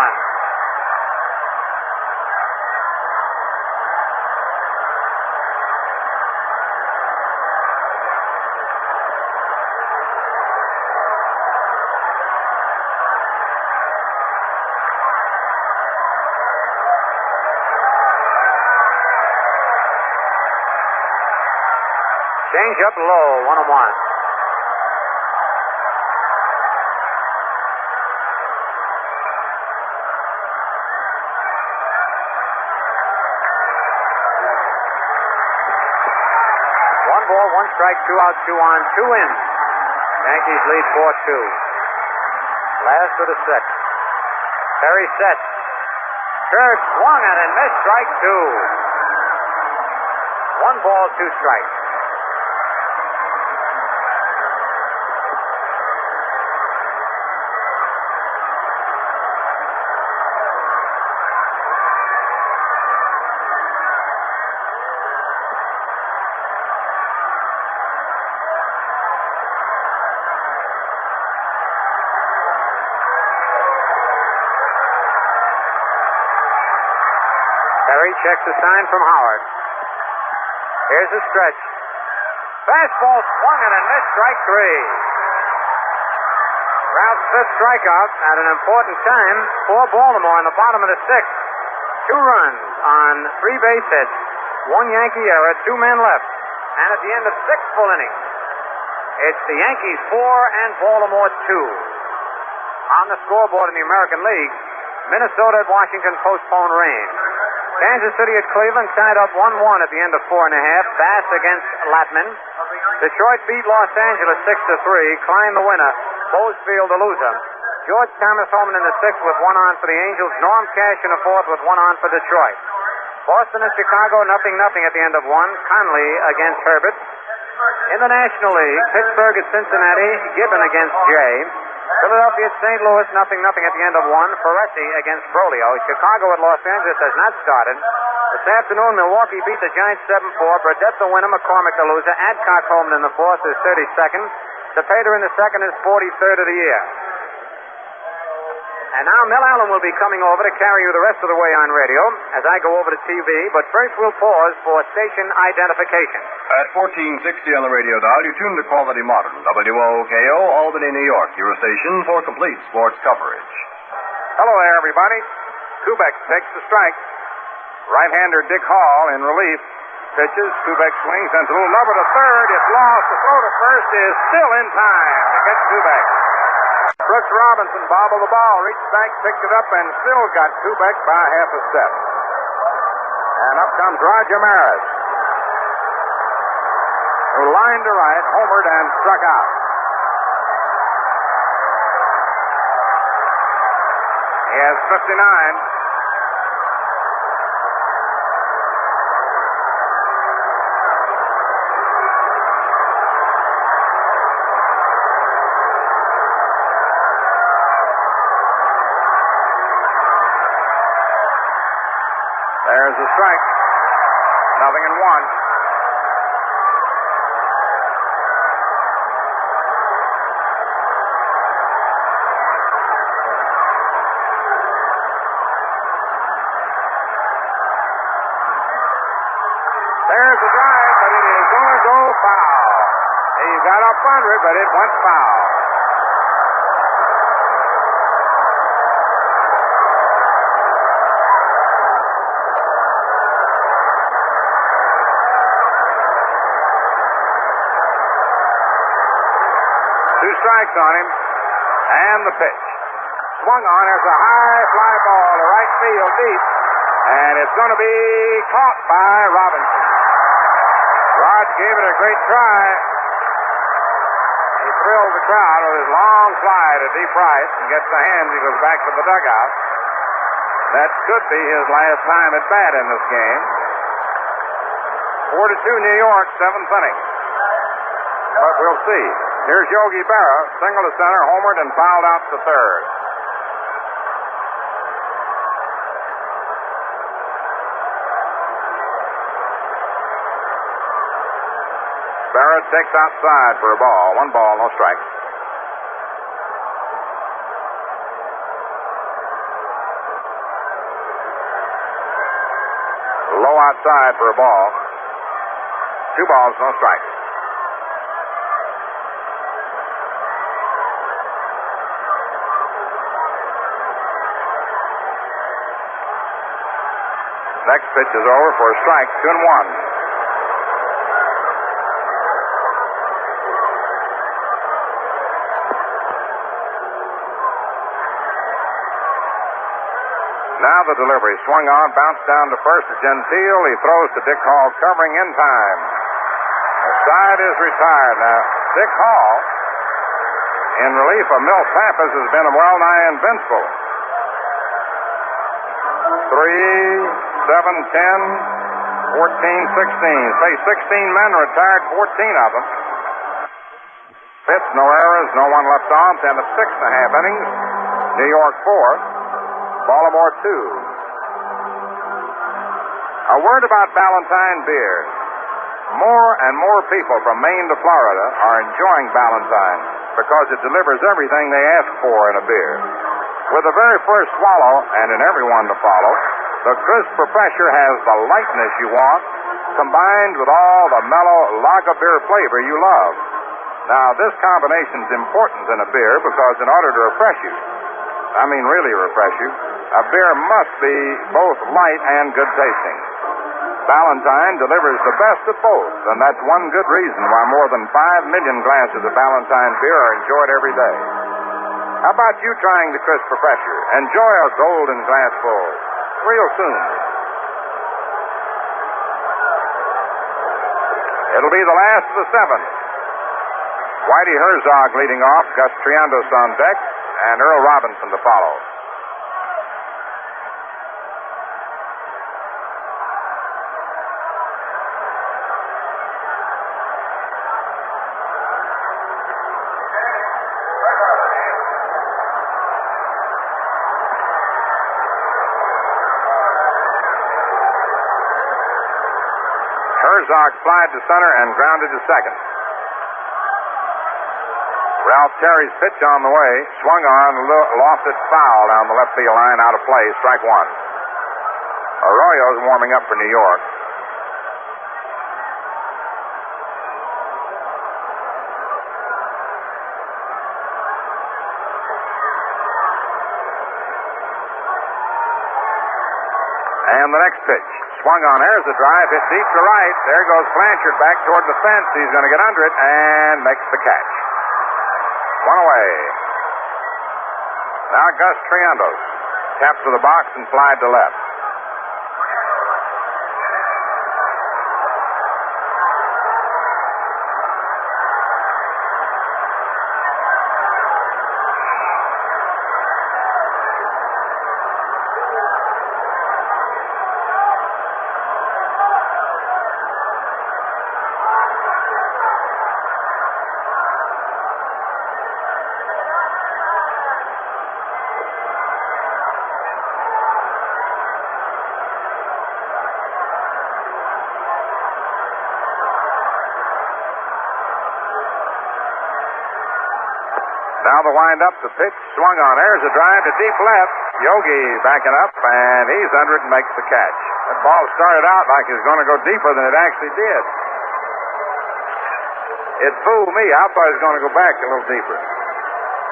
Change up low, 1-1. One ball, 1 strike, 2 out, 2 on, 2 in. Yankees lead 4-2. Last of the sixth. Perry set. Curve swung at and missed, strike 2. 1 ball, 2 strikes. Perry checks the sign from Howard. Here's the stretch. Fastball swung and a missed, strike 3. Ralph's 5th strikeout at an important time for Baltimore in the bottom of the 6th. 2 runs on 3 base hits. 1 Yankee error, 2 men left. And at the end of 6 full innings, it's the Yankees 4 and Baltimore 2. On the scoreboard in the American League, Minnesota at Washington postponed rain. Kansas City at Cleveland tied up 1-1 at the end of 4 1/2. Bass against Latman. Detroit beat Los Angeles 6-3. Klein the winner. Bozefield the loser. George Thomas Holman in the 6th with 1 on for the Angels. Norm Cash in the 4th with 1 on for Detroit. Boston and Chicago 0-0 at the end of 1. Conley against Herbert. In the National League, Pittsburgh at Cincinnati. Gibbon against Jay. Philadelphia at St. Louis, 0-0 at the end of 1. Ferretti against Brolio. Chicago at Los Angeles has not started. This afternoon, Milwaukee beat the Giants 7-4. Burdette the winner, McCormick the loser. Adcock home in the 4th is 32nd. Cepeda in the 2nd is 43rd of the year. And now Mel Allen will be coming over to carry you the rest of the way on radio as I go over to TV. But first we'll pause for station identification. At 1460 on the radio dial, you tune to Quality Modern, WOKO, Albany, New York, your station for complete sports coverage. Hello there, everybody. Kubek takes the strike. Right-hander Dick Hall in relief. Pitches. Kubek swings, sends a little number to third. It's lost. The throw to first is still in time to get Kubek. Brooks Robinson bobbled the ball, reached back, picked it up, and still got Kubek by half a step. And up comes Roger Maris, who lined to right, homered, and struck out. He has 59. There's a strike. 0-1. There's a drive, but it is going to go foul. He got up under it, but it went foul. strikes on him. And the pitch. Swung on. There's a high fly ball to right field deep. And it's going to be caught by Robinson. Rod gave it a great try. He thrilled the crowd with his long fly to deep right and gets the hands. He goes back to the dugout. That could be his last time at bat in this game. 4-2 New York, 7th inning. But we'll see. Here's Yogi Berra, single to center, homered, and fouled out to third. Berra takes outside for a ball. 1 ball, no strikes. Low outside for a ball. 2 balls, no strikes. Next pitch is over for a strike, 2-1. Now the delivery. Swung on, bounced down to first to Gentile. He throws to Dick Hall, covering in time. The side is retired. Now, Dick Hall, in relief of Milt Pappas, has been well-nigh invincible. 3, 7, 10, 14, 16. Say 16 men retired, 14 of them. Fifth, no errors, no one left on. 10 of 6.5 innings. New York 4. Baltimore 2. A word about Ballantine beer. More and more people from Maine to Florida are enjoying Ballantine because it delivers everything they ask for in a beer. With the very first swallow, and in every one to follow, the crisp refresher has the lightness you want, combined with all the mellow lager beer flavor you love. Now, this combination is important in a beer because in order to refresh you, I mean really refresh you, a beer must be both light and good tasting. Ballantine delivers the best of both, and that's one good reason why more than 5 million glasses of Ballantine beer are enjoyed every day. How about you trying the crisp refresher? Enjoy a golden glass full real soon. It'll be the last of the 7th. Whitey Herzog leading off, Gus Triandos on deck, and Earl Robinson to follow. Herzog flied to center and grounded to second. Ralph Terry's pitch on the way, swung on, lofted foul down the left field line, out of play, strike 1. Arroyo's warming up for New York. And the next pitch. Swung on. There's the drive. Hit deep to right. There goes Blanchard back toward the fence. He's going to get under it and makes the catch. 1 away. Now Gus Triandos. Tapped to the box and flied to left. Now the wind-up, the pitch, swung on. There's a drive to deep left. Yogi backing up, and he's under it and makes the catch. That ball started out like it was going to go deeper than it actually did. It fooled me. I thought it was going to go back a little deeper.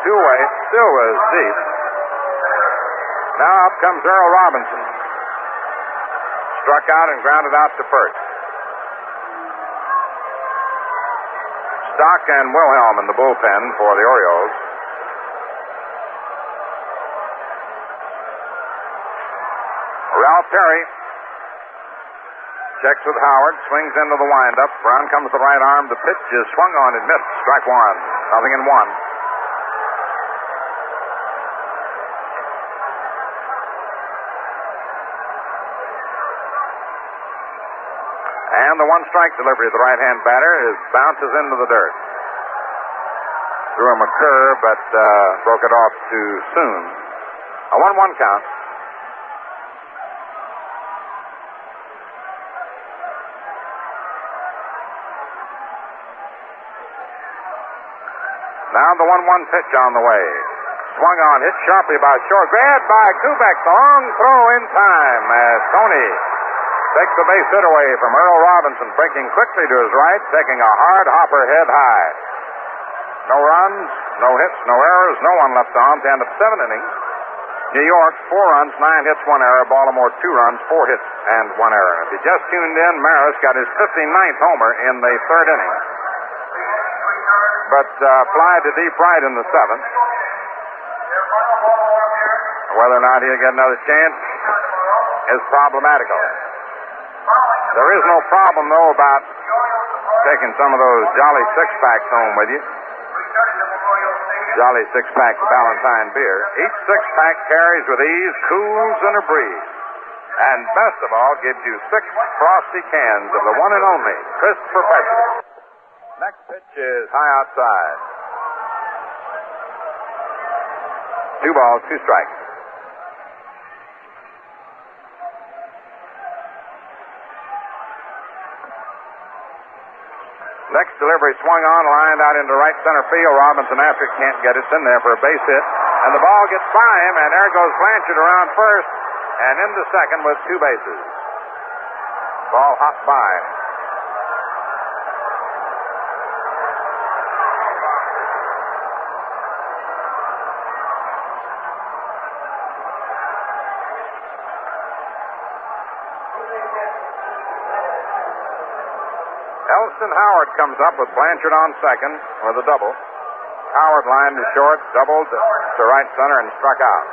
2-way, still was deep. Now up comes Earl Robinson. Struck out and grounded out to first. Stock and Wilhelm in the bullpen for the Orioles. Ralph Perry checks with Howard, swings into the windup. Brown comes to the right arm. The pitch is swung on and missed. Strike one. 0-1. And the one-strike delivery of the right-hand batter bounces into the dirt. Threw him a curve, but broke it off too soon. A 1-1 count. Now the 1-1 pitch on the way. Swung on, hit sharply by short. Grabbed by Kubek. Long throw in time as Tony takes the base hit away from Earl Robinson, breaking quickly to his right, taking a hard hopper head high. No runs, no hits, no errors, no one left on to end of 7 innings. New York, 4 runs, 9 hits, 1 error. Baltimore, 2 runs, 4 hits, and 1 error. If you just tuned in, Maris got his 59th homer in the 3rd inning, but flied to deep right in the 7th. Whether or not he'll get another chance is problematical. There is no problem, though, about taking some of those Jolly six-packs home with you. Jolly six-pack Valentine beer. Each six-pack carries with ease, cools, and a breeze. And best of all, gives you 6 frosty cans of the one and only Crisp Professional. Next pitch is high outside. 2 balls, 2 strikes. Next delivery swung on, lined out into right center field. Robinson, after it, can't get it. It's in there for a base hit. And the ball gets by him, and there goes Blanchard around first and into second with 2 bases. Ball hopped by. Elston Howard comes up with Blanchard on second with a double. Howard lined to short, doubled to right center, and struck out.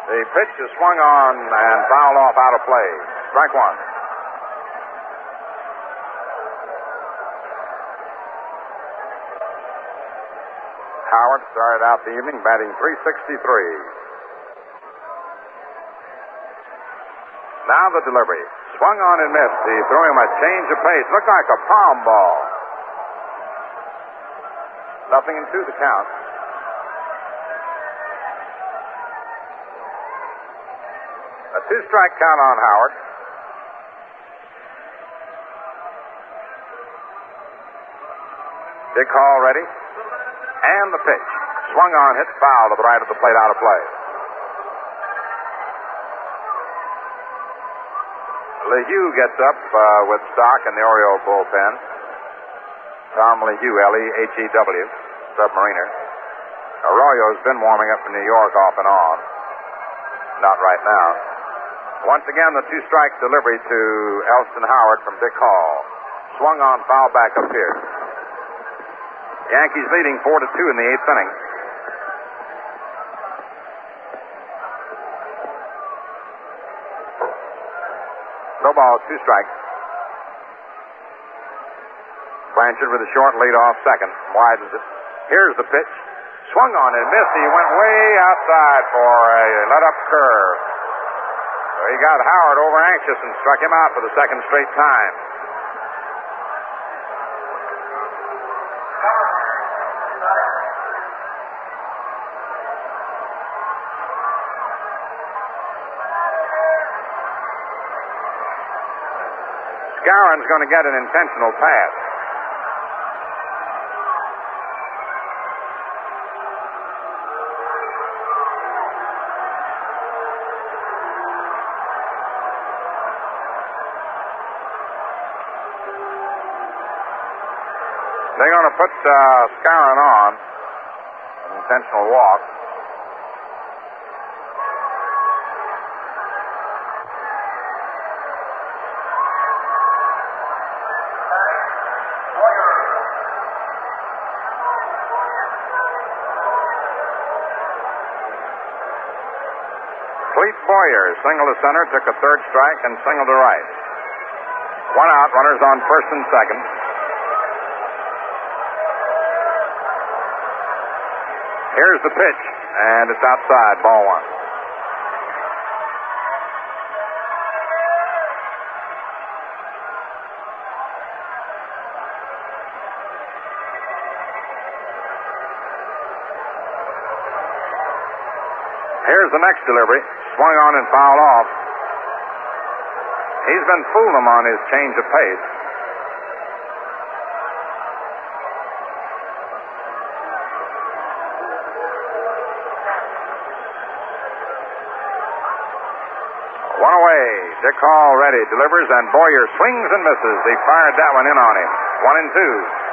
The pitch is swung on and fouled off out of play. Strike one. Howard started out the evening batting .363. Now the delivery. Swung on and missed. He threw him a change of pace. Looked like a palm ball. 0-2 the count. A 2-strike count on Howard. Dick Hall ready. And the pitch. Swung on, hit foul to the right of the plate, out of play. LeHue gets up with Stock in the Oriole bullpen. Tom LeHue, L-E-H-E-W, submariner. Arroyo's been warming up in New York off and on. Not right now. Once again, the 2-strike delivery to Elston Howard from Dick Hall. Swung on, foul back up here. Yankees leading 4-2 in the 8th inning. No balls, 2 strikes. Blanchard with a short lead off second. Widens it. Here's the pitch. Swung on and missed. He went way outside for a let-up curve. So he got Howard over anxious and struck him out for the second straight time. Skowron's going to get an intentional pass. They're going to put Skowron on an intentional walk. Clete Boyer singled to center, took a third strike, and singled to right. One out, runners on first and second. Here's the pitch, and it's outside, ball one. Here's the next delivery. Swung on and fouled off. He's been fooling them on his change of pace. One away. Dick Hall ready. Delivers, and Boyer swings and misses. He fired that one in on him. 1-2.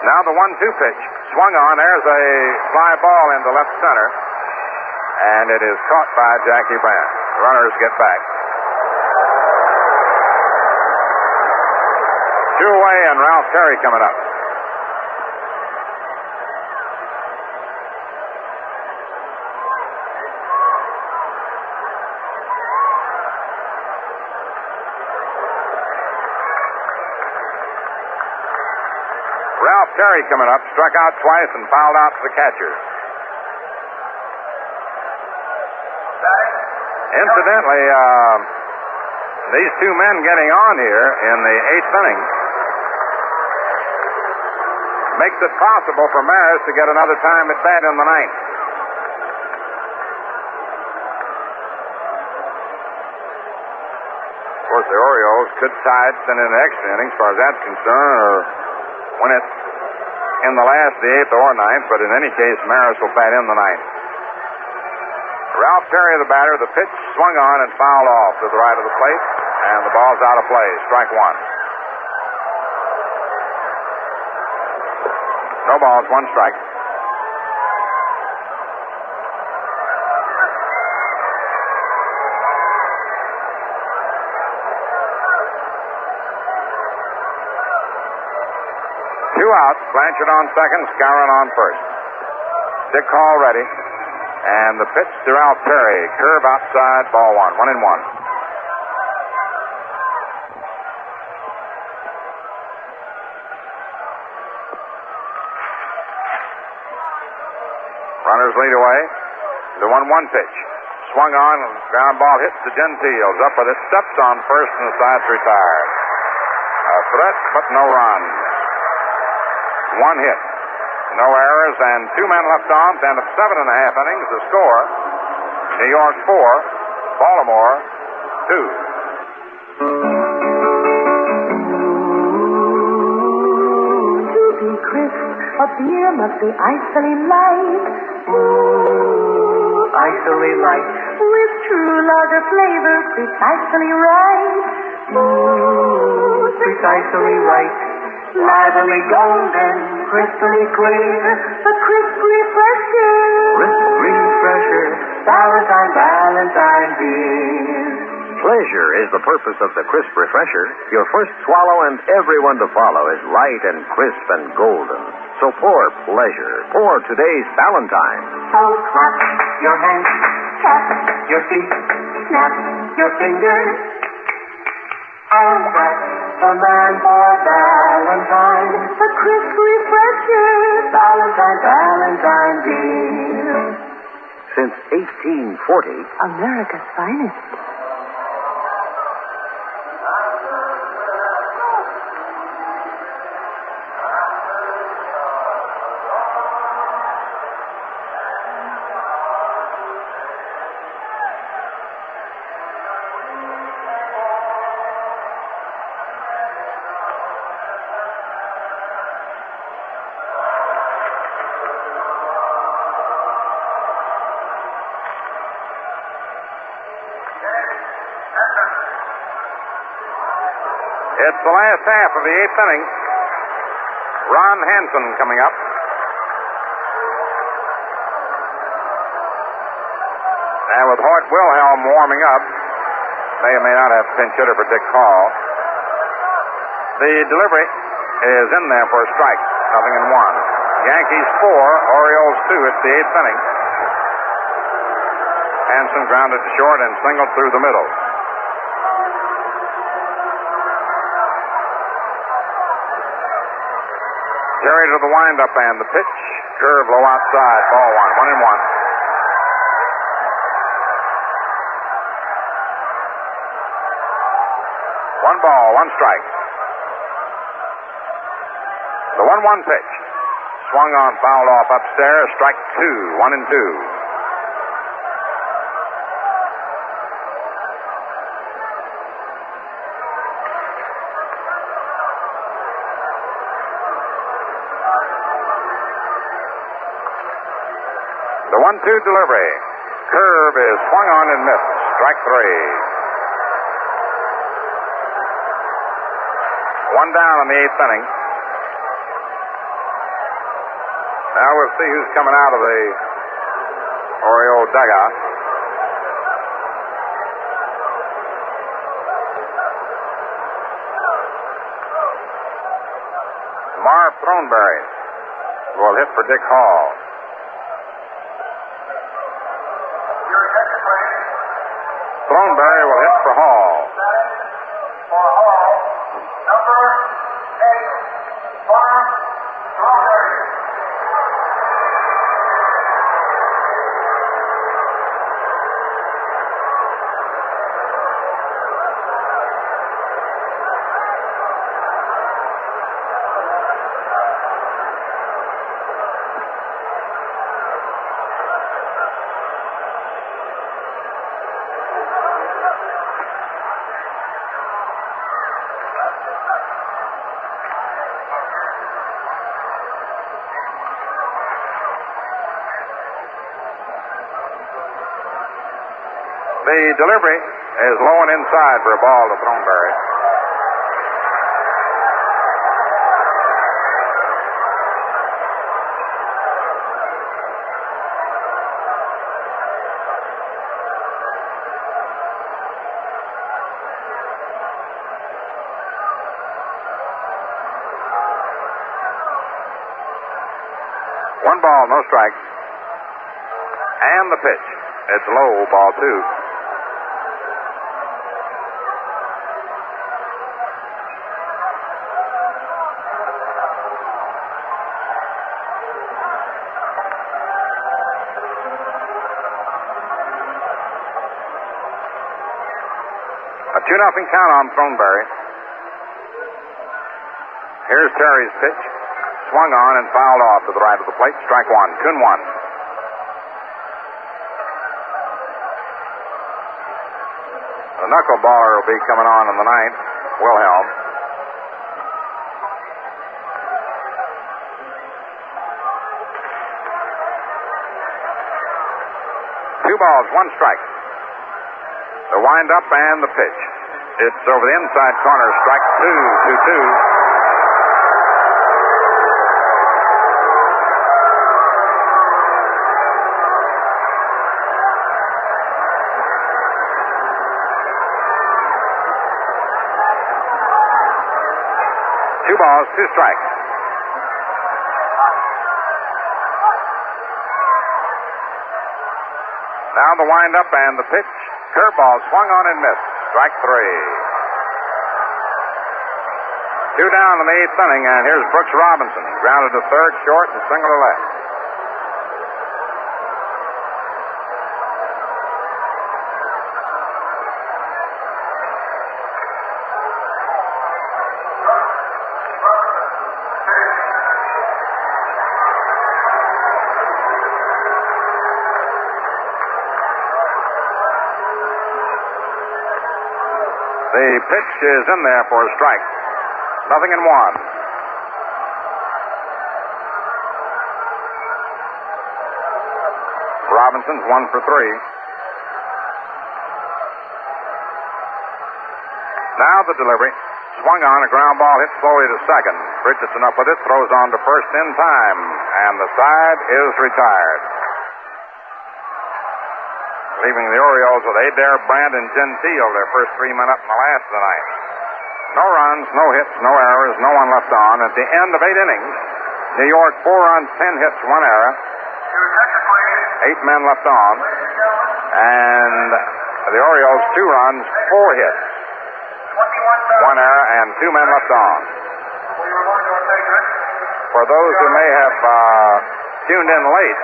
Now the 1-2 pitch. Swung on. There's a fly ball into left center. And it is caught by Jackie Brandt. Runners get back. 2 away, and Ralph Terry coming up. Ralph Terry coming up, struck out twice and fouled out to the catcher. Incidentally, these two men getting on here in the 8th inning makes it possible for Maris to get another time at bat in the 9th. Of course, the Orioles could tie it, send in an extra inning as far as that's concerned, or win it in the last, the 8th or 9th, but in any case, Maris will bat in the 9th. Ralph Terry, the batter, the pitch swung on and fouled off to the right of the plate, and the ball's out of play. Strike one. No balls, 1 strike. Two outs, Blanchard on second, Skowron on first. Dick Hall ready. And the pitch to Ralph Terry. Curve outside, ball one. 1-1. Runners lead away. The 1-1 pitch. Swung on, ground ball hits to Gentiles. Up with it, steps on first, and the side's retired. A threat, but no run. 1 hit. No errors, and 2 men left on to end of 7.5 innings. The score, New York 4, Baltimore 2. To be crisp, a beer must be icily light. Ooh, icily light. With true lager flavor, precisely right. Ooh, precisely right. Lively golden, crystally clear, the crisp refresher. Crisp refresher, Valentine beer. Pleasure is the purpose of the crisp refresher. Your first swallow and everyone to follow is light and crisp and golden. So pour pleasure. Pour today's Valentine. So clap your hands, tap your feet, snap your fingers. And that's the man for Valentine. The crisp refresher, Valentine beer. Since 1840, America's finest. It's the last half of the 8th inning. Ron Hansen coming up. And with Hoyt Wilhelm warming up, may or may not have pinch hitter for Dick Hall. The delivery is in there for a strike. 0-1. Yankees 4, Orioles 2. It's the 8th inning. Hanson grounded to short and singled through the middle. Terry to the windup and the pitch. Curve low outside. Ball 1. 1-1. One ball, one strike. The 1-1 pitch. Swung on, fouled off upstairs. Strike 2, 1-2. The 1-2 delivery. Curve is swung on and missed. Strike 3. One down in the 8th inning. Now we'll see who's coming out of the Oriole dugout. Marv Throneberry will hit for Dick Hall. Throneberry will hit for Hall. The delivery is low and inside for a ball to Throneberry. One ball, no strikes. And the pitch. It's low, ball 2. A 2-0 count on Throneberry. Here's Terry's pitch. Swung on and fouled off to the right of the plate. Strike 1. 2-1. The knuckleballer will be coming on in the 9th. Wilhelm. Two balls, one strike. The wind-up and the pitch. It's over the inside corner. Strike 2, 2-2. Two balls, two strikes. Now the wind-up and the pitch. Curveball swung on and missed. Strike 3. Two down in the 8th inning, and here's Brooks Robinson. Grounded to third, short, and single to left. The pitch is in there for a strike. 0-1. Robinson's 1 for 3. Now the delivery. Swung on, a ground ball hit slowly to second. Richardson up with it, throws on to first in time, and the side is retired. leaving the Orioles with Adair, Brandt, and Gentile, their first 3 men up in the last of the ninth. No runs, no hits, no errors, no one left on. At the end of 8 innings, New York 4 runs, 10 hits, 1 error. 8 men left on. And the Orioles 2 runs, 4 hits, 1 error, and 2 men left on. For those who may have tuned in late,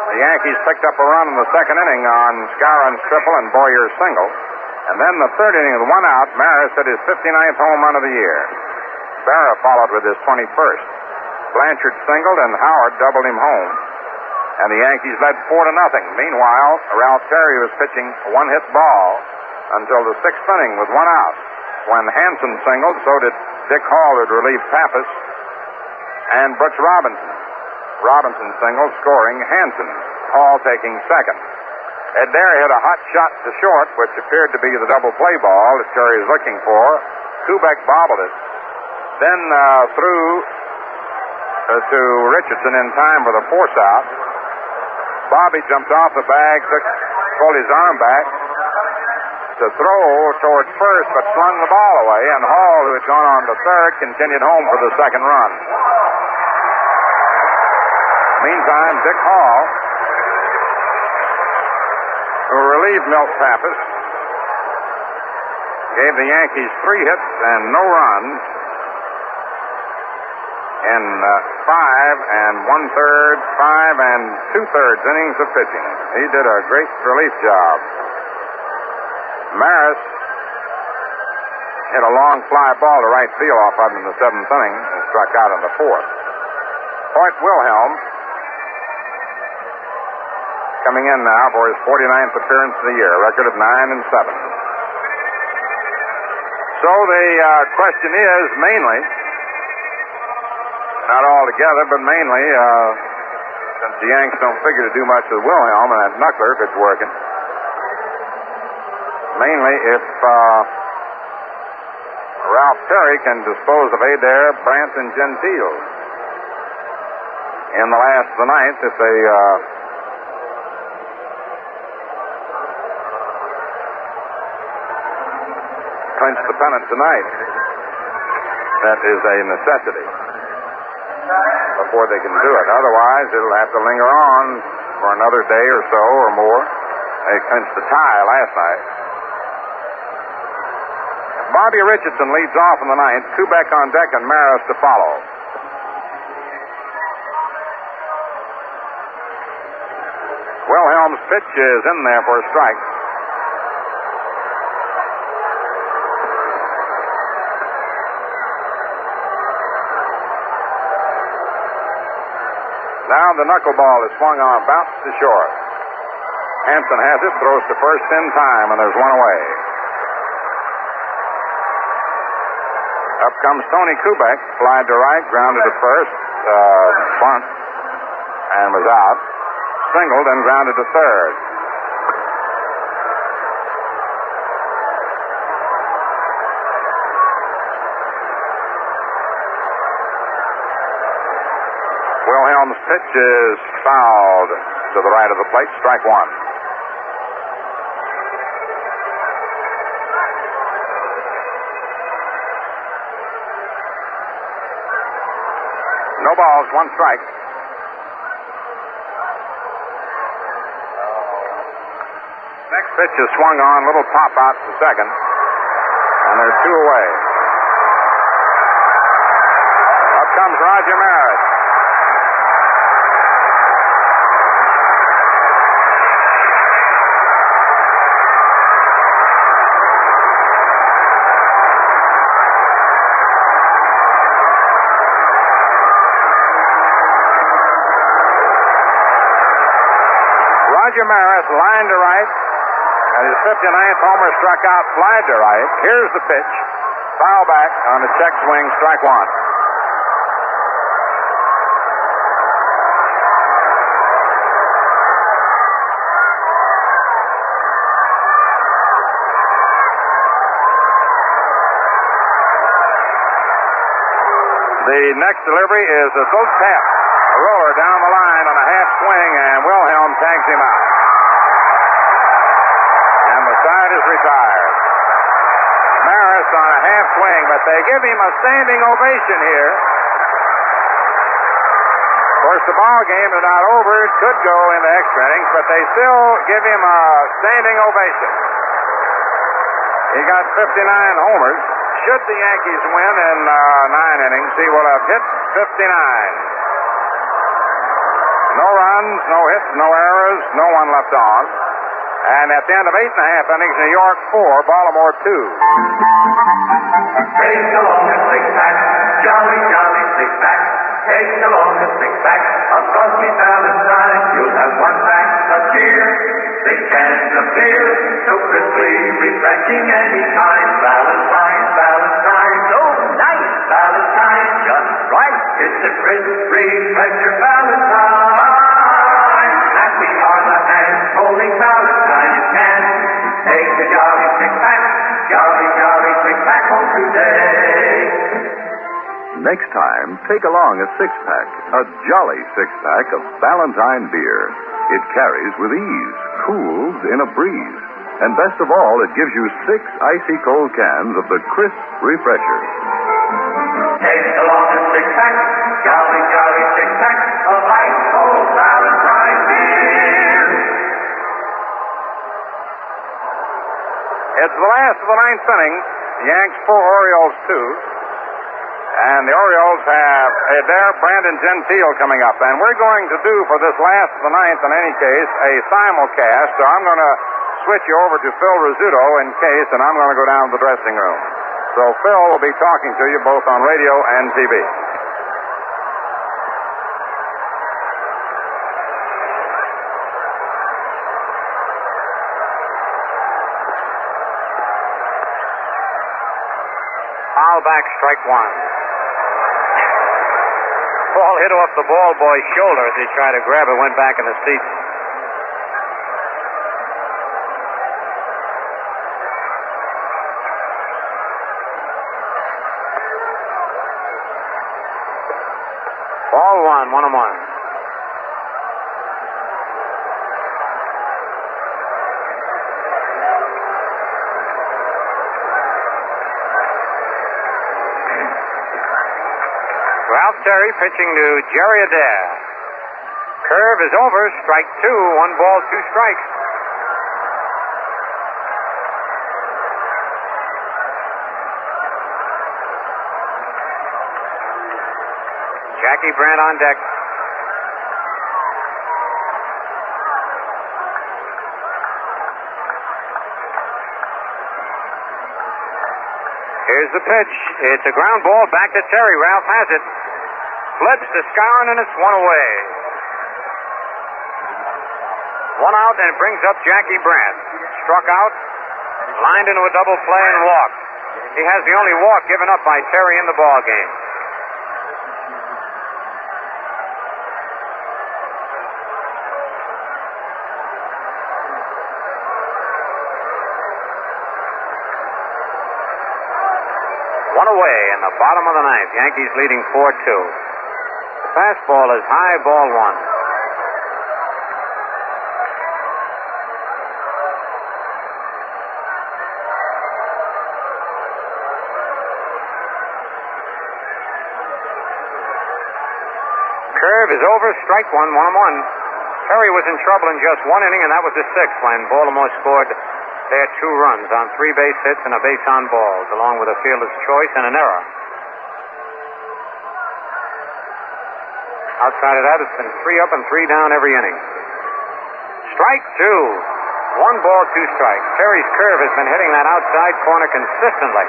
the Yankees picked up a run in the second inning on Skowron's triple and Boyer's single. And then the third inning with 1 out, Maris hit his 59th home run of the year. Berra followed with his 21st. Blanchard singled and Howard doubled him home. And the Yankees led 4-0. Meanwhile, Ralph Terry was pitching a 1-hit ball until the 6th inning with 1 out. When Hansen singled, so did Dick Hall, who'd relieved Pappas, and Brooks Robinson. Robinson singled, scoring Hansen. Hall taking second. Adair hit a hot shot to short, which appeared to be the double play ball that Terry is looking for. Kubek bobbled it. Then threw to Richardson in time for the force out. Bobby jumped off the bag, pulled his arm back to throw towards first, but flung the ball away, and Hall, who had gone on to third, continued home for the second run. Meantime, Dick Hall, who relieved Milt Pappas, gave the Yankees 3 hits and no runs in 5 and 2/3 innings of pitching. He did a great relief job. Maris hit a long fly ball to right field off of him in the 7th inning and struck out in the 4th. Hoyt Wilhelm coming in now for his 49th appearance of the year, a record of 9-7. So the question is mainly, not all together, but mainly, since the Yanks don't figure to do much with Wilhelm and that knuckler if it's working, mainly if Ralph Terry can dispose of Adair, Brandt, and Gentile in the last of the ninth, if they clinch the pennant tonight. That is a necessity before they can do it. Otherwise, it'll have to linger on for another day or so or more. They clinched the tie last night. Bobby Richardson leads off in the ninth. Kubek on deck and Maris to follow. Wilhelm's pitch is in there for a strike. Now the knuckleball is swung on, bounced to short. Hansen has it, throws to first in time, and there's one away. Up comes Tony Kubek, flied to right, grounded to first, bunt, and was out. Singled and grounded to third. Wilhelm's pitch is fouled to the right of the plate, strike one. No balls, one strike. Next pitch is swung on, little pop out to second, and they're 2 away. Up comes Roger Maris. Roger Maris lined to right, and his 59th homer struck out, flied to right. Here's the pitch. Foul back on a check swing, strike one. The next delivery is a little tap. A roller down the line on a half swing, and Wilhelm tags him out. side is retired. Maris on a half swing, but they give him a standing ovation here. Of course, the ball game is not over. It could go into extra innings, but they still give him a standing ovation. He got 59 homers. Should the Yankees win in 9 innings, he will have hit 59. No runs, no hits, no errors, no one left on. And at the end of 8.5 innings, New York 4, Baltimore 2. Take along a six-pack, jolly, jolly six-pack. Take along a six-pack of Frosty Valentine. You'll have one pack of cheer, 6 cans of beer, so crisply refreshing any time. Valentine, Valentine, so nice. Valentine, just right. It's a crisp, refresher Valentine. Happy are the hands holding Valentine in can. Take the jolly six-pack, jolly, jolly six-pack home today. Next time, take along a six-pack, a jolly six-pack of Valentine beer. It carries with ease, cools in a breeze. And best of all, it gives you 6 icy cold cans of the crisp refresher. Take along a six-pack, jolly, jolly six-pack of ice cold Valentine beer. It's the last of the 9th inning. Yanks 4, Orioles 2. And the Orioles have their Brandon Gentile coming up. And we're going to do for this last of the 9th, in any case, a simulcast. So I'm going to switch you over to Phil Rizzuto in case, and I'm going to go down to the dressing room. So Phil will be talking to you both on radio and TV. Foul back, strike one. Ball hit off the ball boy's shoulder as he tried to grab it, went back in the seats. Ball one, 1-1. Ralph Terry pitching to Jerry Adair. Curve is over, strike 2, 1 ball, 2 strikes. Jackie Brandt on deck. Here's the pitch. It's a ground ball back to Terry. Ralph has it. Flips to Skowron, and it's 1 away. 1 out, and it brings up Jackie Brandt. Struck out, lined into a double play, and walked. He has the only walk given up by Terry in the ball game. One away in the bottom of the 9th. Yankees leading 4-2. The fastball is high, ball 1. Curve is over, strike 1, 1-1. Terry was in trouble in just 1 inning, and that was the 6th when Baltimore scored their 2 runs on 3 base hits and a base on balls, along with a fielder's choice and an error. Outside of that, it's been 3 up and 3 down every inning. Strike 2. 1 ball, 2 strikes. Terry's curve has been hitting that outside corner consistently.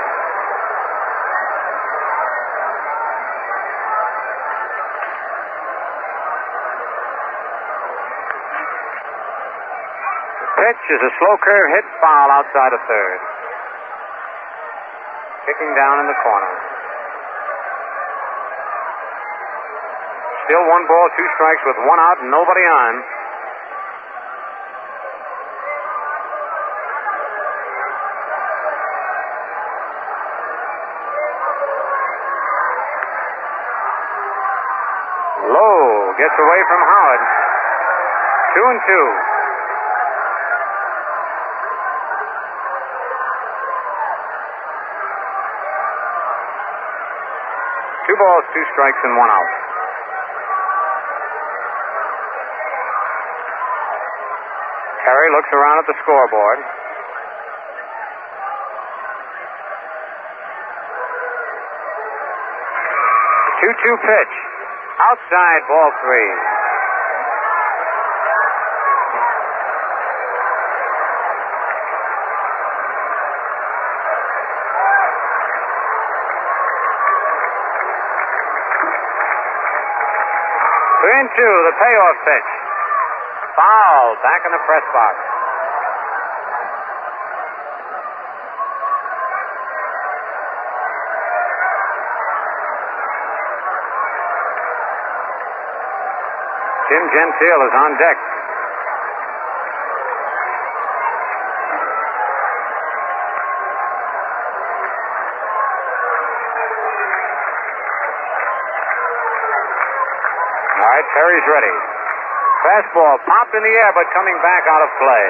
The pitch is a slow curve hit, foul outside of third. Kicking down in the corner. Still 1 ball, 2 strikes with 1 out and nobody on. Low gets away from Howard. 2-2. balls, 2 strikes, and 1 out. Terry looks around at the scoreboard. The 2-2 pitch. Outside, ball 3. Three and 2, the payoff pitch. Foul, back in the press box. Jim Gentile is on deck. All right, Terry's ready. Fastball popped in the air, but coming back out of play.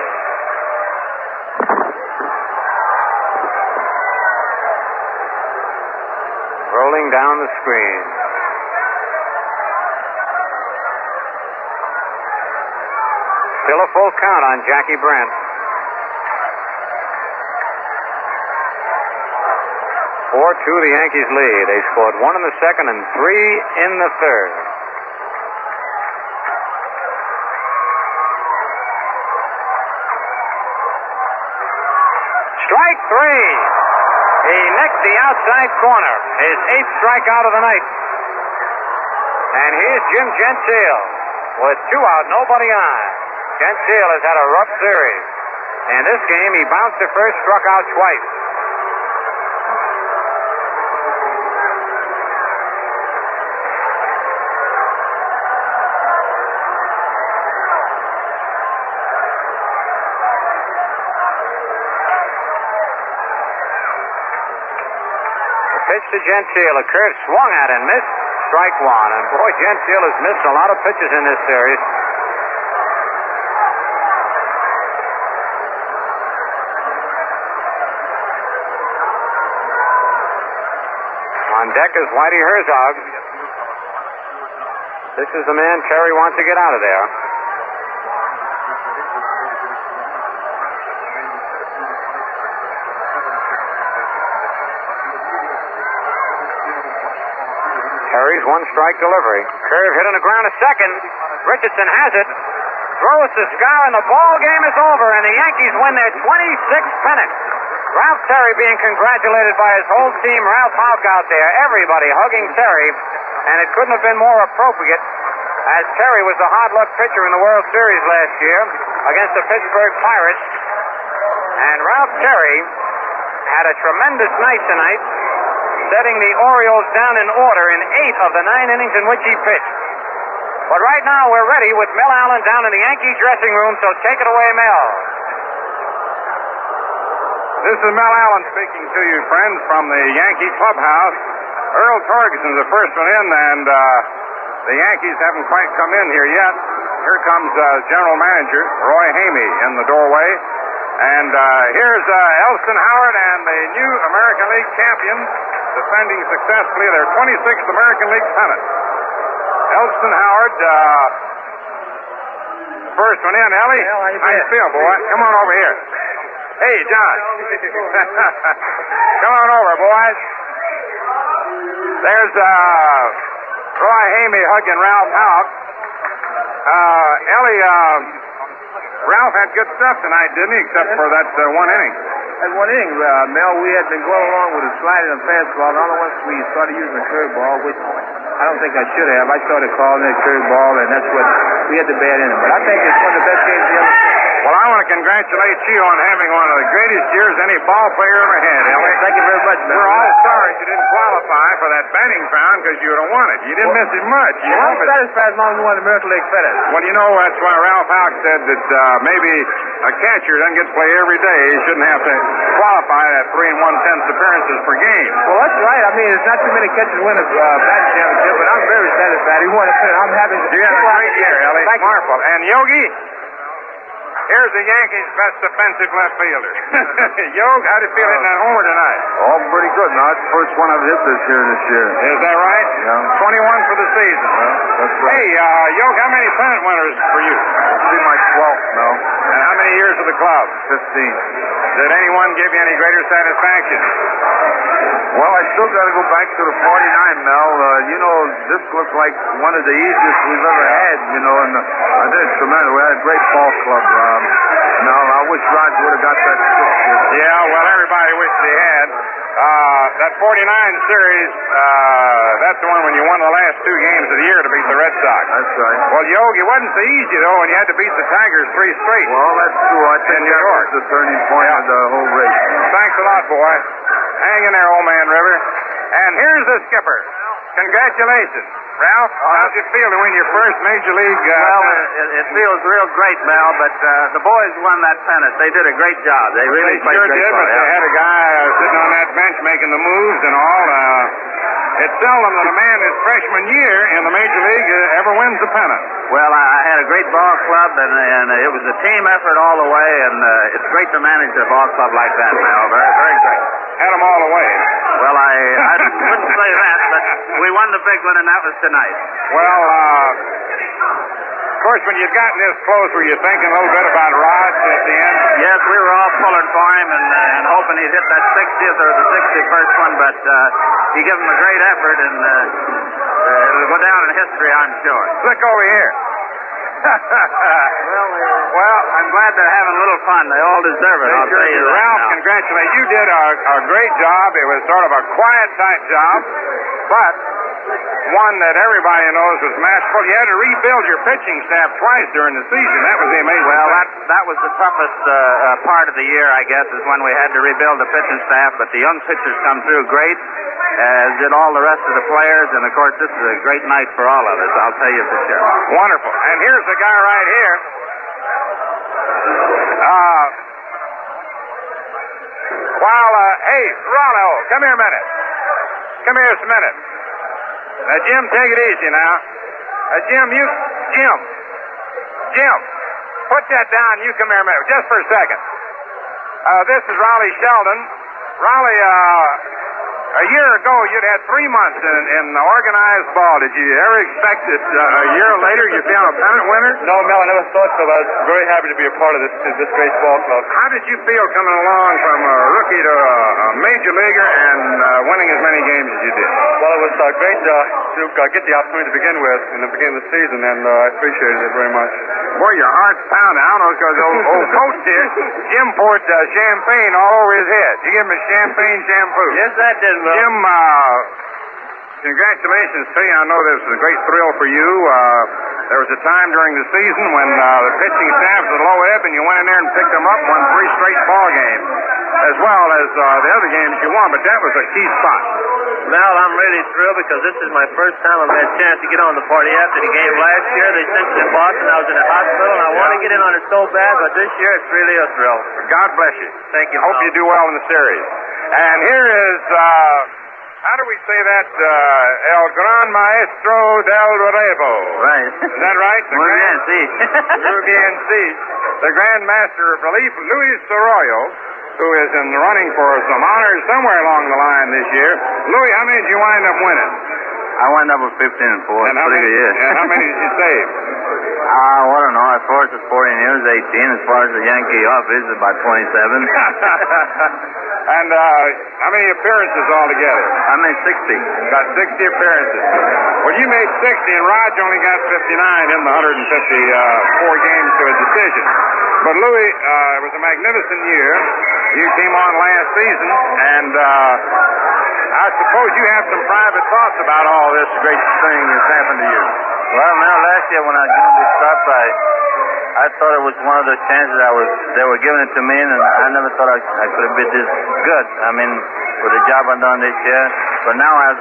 Rolling down the screen. Still a full count on Jackie Brent. 4-2, the Yankees lead. They scored 1 in the second and 3 in the third. Strike 3. He nicked the outside corner. His 8th strikeout of the night. And here's Jim Gentile with 2 out, nobody on. Gentile has had a rough series. In this game, he bounced to first, struck out twice. Pitch to Gentile. A curve swung at and missed. Strike 1. And boy, Gentile has missed a lot of pitches in this series. On deck is Whitey Herzog. This is the man Terry wants to get out of there. Terry's 1-strike delivery. Curve hit on the ground to second. Richardson has it. Throws to Scar, and the ball game is over, and the Yankees win their 26th pennant. Ralph Terry being congratulated by his whole team. Ralph Houck out there, everybody hugging Terry, and it couldn't have been more appropriate, as Terry was the hard-luck pitcher in the World Series last year against the Pittsburgh Pirates. And Ralph Terry had a tremendous night tonight, setting the Orioles down in order in 8 of the 9 innings in which he pitched. But right now we're ready with Mel Allen down in the Yankee dressing room, so take it away, Mel. This is Mel Allen speaking to you, friends, from the Yankee clubhouse. Earl Torgerson's the first one in, and the Yankees haven't quite come in here yet. Here comes General Manager Roy Hamey in the doorway. And here's Elston Howard and the new American League champions defending successfully their 26th American League pennant. Elston Howard, first one in. Ellie, how you feel, boy? Come on over here. Hey, John. Come on over, boys. There's Roy Hamey hugging Ralph Houck. Ellie, Ralph had good stuff tonight, didn't he? Except for that 1 inning. That 1 inning, Mel, we had been going along with a slider and fastball. And all at once we started using the curveball, which I don't think I should have. I started calling it curveball, and that's what we had the bad inning. But I think it's one of the best games we ever seen. Well, I want to congratulate you on having one of the greatest years any ball player ever had, Ellie. Thank you very much, Mel. We're all sorry you didn't qualify for that batting crown because you would have won it. You didn't miss it much. I'm satisfied as long as we won the American League pennant. Well, you know, that's why Ralph Houck said that maybe a catcher doesn't get to play every day. He shouldn't have to qualify at 3 1/10 appearances per game. Well, that's right. I mean, it's not too many catchers win a batting championship, but I'm very satisfied. He won a pennant. I'm happy. You had a great year, Ellie. Thank you. Marvel. And Yogi? Here's the Yankees' best defensive left fielder. Yoke, how do you feel hitting that homer tonight? Oh, pretty good. Now, it's the first one I've hit this year. Is that right? Yeah. 21 for the season. That's right. Hey, Yoke, how many pennant winners for you? This will be my 12th now. And how many years with the club? 15. Did anyone give you any greater satisfaction? Well, I still got to go back to the 49 now. This looks like one of the easiest we've ever had, and I did tremendous. We had a great ball club. Now, I wish Roger would have got that 6 years. Yeah, well, everybody wished he had. That 49 series, that's the one when you won the last 2 games of the year to beat the Red Sox. That's right. Well, Yogi, it wasn't so easy, though, when you had to beat the Tigers 3 straight. Well, that's true. I think that was the turning point of the whole race. Thanks a lot, boy. Hang in there, old man River. And here's the skipper. Congratulations. Ralph, how's it feel to win your first Major League? It feels real great, Mel, but the boys won that pennant. They did a great job. They really played sure great did, ball. But they had a guy sitting on that bench making the moves and all. It's seldom that a man his freshman year in the Major League ever wins a pennant. Well, I had a great ball club, and it was a team effort all the way, and it's great to manage a ball club like that, Mel. Very, very great. Had them all the way. Well, I wouldn't say that, but we won the big one, and that was tonight. Well, of course, when you'd gotten this close, were you thinking a little bit about Rod at the end? Yes, we were all pulling for him and hoping he'd hit that 60th or the 61st one, but he gave him a great effort, and it'll go down in history, I'm sure. Look over here. Well, I'm glad they're having a little fun. They all deserve it, I'll tell you that. Ralph, congratulate you. Did a great job. It was sort of a quiet type job, but one that everybody knows was masterful. You had to rebuild your pitching staff twice during the season. That was the amazing Well, thing. that was the toughest part of the year, I guess, is when we had to rebuild the pitching staff, but the young pitchers come through great, as did all the rest of the players, and of course this is a great night for all of us, I'll tell you for sure. Wonderful. And here's the guy right here. Hey, Ranul, come here a minute. Come here just a minute. Now, Jim, take it easy now. Jim, put that down. You come here a minute, just for a second. This is Raleigh Sheldon. Raleigh, a year ago, you'd had 3 months in organized ball. Did you ever expect that a year later you'd be on a pennant winner? No, Mel, I never thought so. I was very happy to be a part of this great ball club. How did you feel coming along from a rookie to a major leaguer and winning as many games as you did? Well, it was great to get the opportunity to begin with in the beginning of the season, and I appreciated it very much. Boy, your heart's pounding. I don't know, because old coach here, Jim poured champagne all over his head. You give him a champagne shampoo. Yes, I did, Mel. Jim, congratulations to you. I know this was a great thrill for you. There was a time during the season when the pitching staff was low ebb, and you went in there and picked them up, won 3 straight ball games, as well as the other games you won, but that was a key spot. Mel, I'm really thrilled because this is my first time I've had a chance to get on the party after the game last year. They sent me to Boston. I was in the hospital, and I want to get in on it so bad, but this year it's really a thrill. God bless you. Thank you, Hope Mel. you do well in the series. And here is, how do we say that? El Gran Maestro del Relevo. Right. Is that right? Muy bien, sí. Muy bien, sí. The Grand Master of Relief, Luis Arroyo, who is in the running for some honors somewhere along the line this year. Louis, how many did you wind up winning? I wound up with 15 and 4. And how many did you save? I don't know. As far as the sporting news, 18. As far as the Yankee office, about 27. And how many appearances altogether? I made 60. Got 60 appearances. Well, you made 60, and Raj only got 59 in the 154 games to a decision. But Louis, it was a magnificent year. You came on last season, and I suppose you have some private thoughts about all this great thing that's happened to you. Well, Mel, last year when I joined this club, I thought it was one of those chances they were giving it to me, and I never thought I could have been this good. I mean, with the job I've done this year. But now I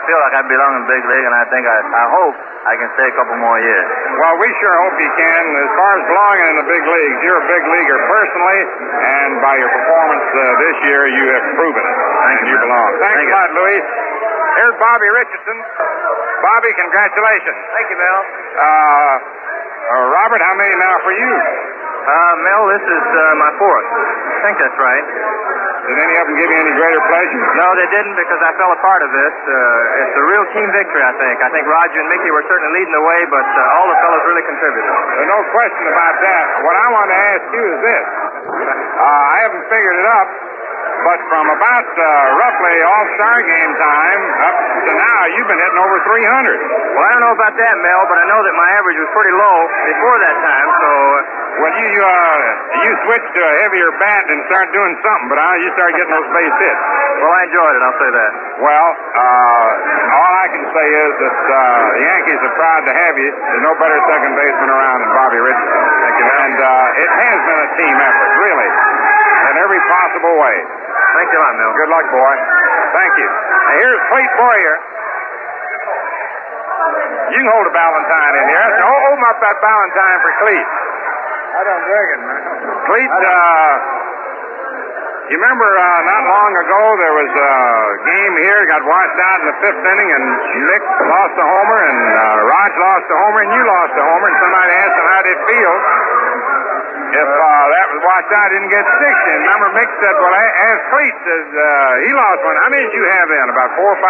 feel like I belong in big league, and I think I hope I can stay a couple more years. Well, we sure hope you can. As far as belonging in the big leagues, you're a big leaguer personally, and by your performance this year, you have proven it. Thank you, belong. Thanks a lot, Louis. Here's Bobby Richardson. Bobby, congratulations. Thank you, Mel. Robert, how many now for you? Mel, this is my fourth. I think that's right. Did any of them give you any greater pleasure? No, they didn't because I fell a part of this. It's a real team victory, I think. I think Roger and Mickey were certainly leading the way, but all the fellows really contributed. There's no question about that. What I want to ask you is this. I haven't figured it up, but from about roughly All-Star game time up to now, you've been hitting over 300. Well, I don't know about that, Mel, but I know that my average was pretty low before that time, so... Well, you switched to a heavier bat and started doing something, but you started getting those base hits. Well, I enjoyed it, I'll say that. Well, all I can say is that the Yankees are proud to have you. There's no better second baseman around than Bobby Richardson. Thank you. And it has been a team effort, really, in every possible way. Thank you a lot, Mel. Good luck, boy. Thank you. Now, here's Cleet Boyer. You can hold a Valentine in here. Open up that Valentine for Cleet. I don't drink it, man. Cleet, you remember not long ago there was a game here, got washed out in the fifth inning, and Mick lost a homer, and Raj lost a homer, and you lost a homer, and somebody asked him how they'd feel if that was washed out, didn't get six. And remember Mick said, well, ask Cleet, says he lost one. How many did you have then, about 4 or 5?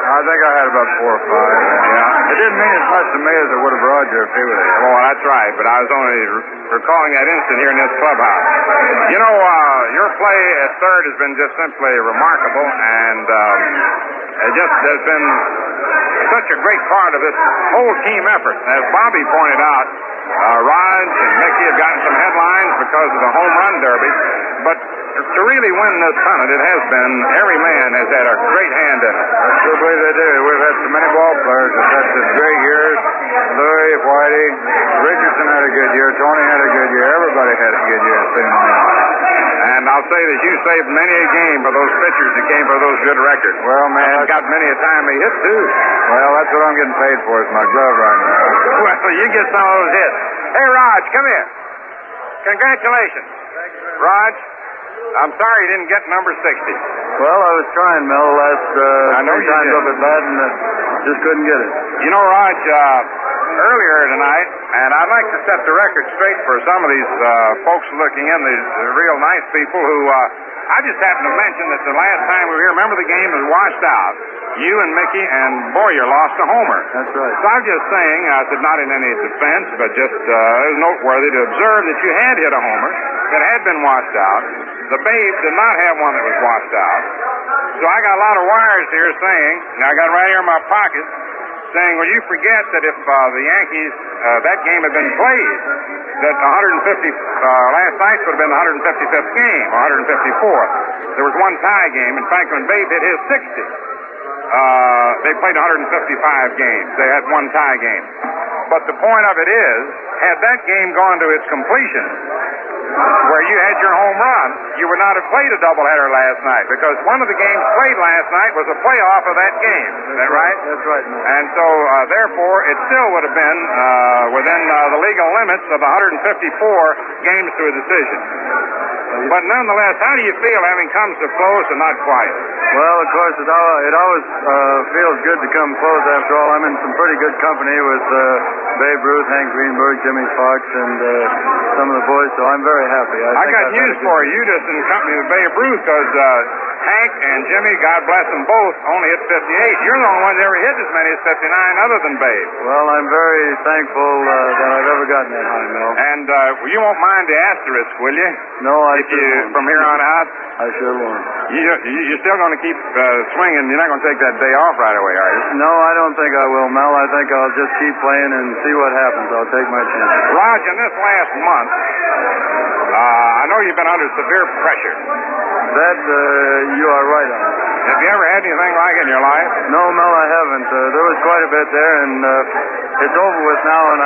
I think I had about 4 or 5. Yeah. It didn't mean as much to me as it would have Roger if he would have. Oh, that's right, but I was only recalling that instant here in this clubhouse. You know, your play at third has been just simply remarkable, and it just has been such a great part of this whole team effort. As Bobby pointed out, Raj and Mickey have gotten some headlines because of the home run derby, but to really win this pennant, it has been, every man has had a great hand in it. I sure believe they do. We've had so many ball players that had some great years. Louis, Whitey, Richardson had a good year. Tony had a good year. Everybody had a good year. And I'll say that you saved many a game for those pitchers that came for those good records. Well, man, and got many a time they hit, too. Well, that's what I'm getting paid for is my glove right now. Well, you get some of those hits. Hey, Raj, come here. Congratulations. Raj, I'm sorry you didn't get number 60. Well, I was trying, Mel, last three times up at bat, and just couldn't get it. You know, Raj, earlier tonight, and I'd like to set the record straight for some of these folks looking in, these real nice people who, I just happened to mention that the last time we were here, remember the game was washed out. You and Mickey and Boyer lost a homer. That's right. So I'm just saying, I said not in any defense, but just it was noteworthy to observe that you had hit a homer that had been washed out. The Babe did not have one that was washed out. So I got a lot of wires here saying, and I got right here in my pocket, saying, well, you forget that if the Yankees, that game had been played, that 150, last night would have been the 155th game, or 154th. There was one tie game. In fact, when Babe hit his 60, they played 155 games. They had one tie game. But the point of it is, had that game gone to its completion, where you had your home run, you would not have played a doubleheader last night, because one of the games played last night was a playoff of that game. Is that right? That's right. And so, therefore, it still would have been within the legal limits of 154 games to a decision. But nonetheless, how do you feel having come so close and not quite? Well, of course, it always feels good to come close. After all, I'm in some pretty good company with Babe Ruth, Hank Greenberg, Jimmy Fox, and some of the boys, so I'm very happy. I got news for you. You just in company with Babe Ruth, because Hank and Jimmy, God bless them both, only hit 58. You're the only one that ever hit as many as 59 other than Babe. Well, I'm very thankful that I've ever gotten that high, Mel. And you won't mind the asterisk, will you? No, I if you from here on out? I sure won't. You're still going to keep swinging. You're not going to take that day off right away, are you? No, I don't think I will, Mel. I think I'll just keep playing and see what happens. I'll take my chance. Raj, in this last month, I know you've been under severe pressure. That you are right on. Have you ever had anything like it in your life? No, Mel, I haven't. There was quite a bit there, and it's over with now, and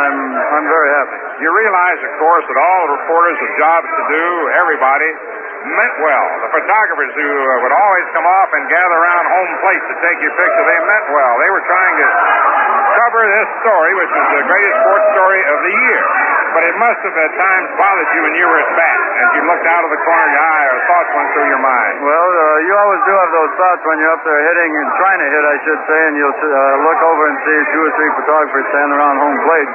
I'm very happy. You realize, of course, that all the reporters with jobs to do, everybody, meant well. The photographers who would always come off and gather around home plate to take your picture, they meant well. They were trying to cover this story, which was the greatest sports story of the year. But it must have at times bothered you when you were at bat, as you looked out of the corner of your eye, or thoughts went through your mind. Well, you always do have those thoughts when you're up there hitting and trying to hit, I should say, and you'll look over and see 2 or 3 photographers standing around home plate.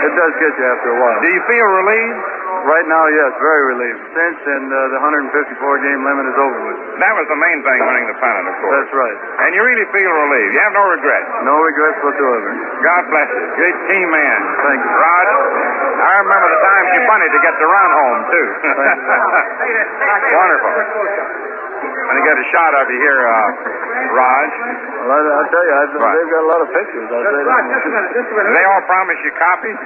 It does get you after a while. Do you feel relieved? Right now, yes, very relieved. Cinch and the 154-game limit is over with. That was the main thing, winning the pennant, of course. That's right. And you really feel relieved. You have no regrets. No regrets whatsoever. God bless you. Great team man. Thank you. Rod, I remember the times you bunted to get the run home, too. Wonderful. I'm going to get a shot of you here, Raj. Well, I'll tell you, they've got a lot of pictures. I'll say that. Do they all promise you copies?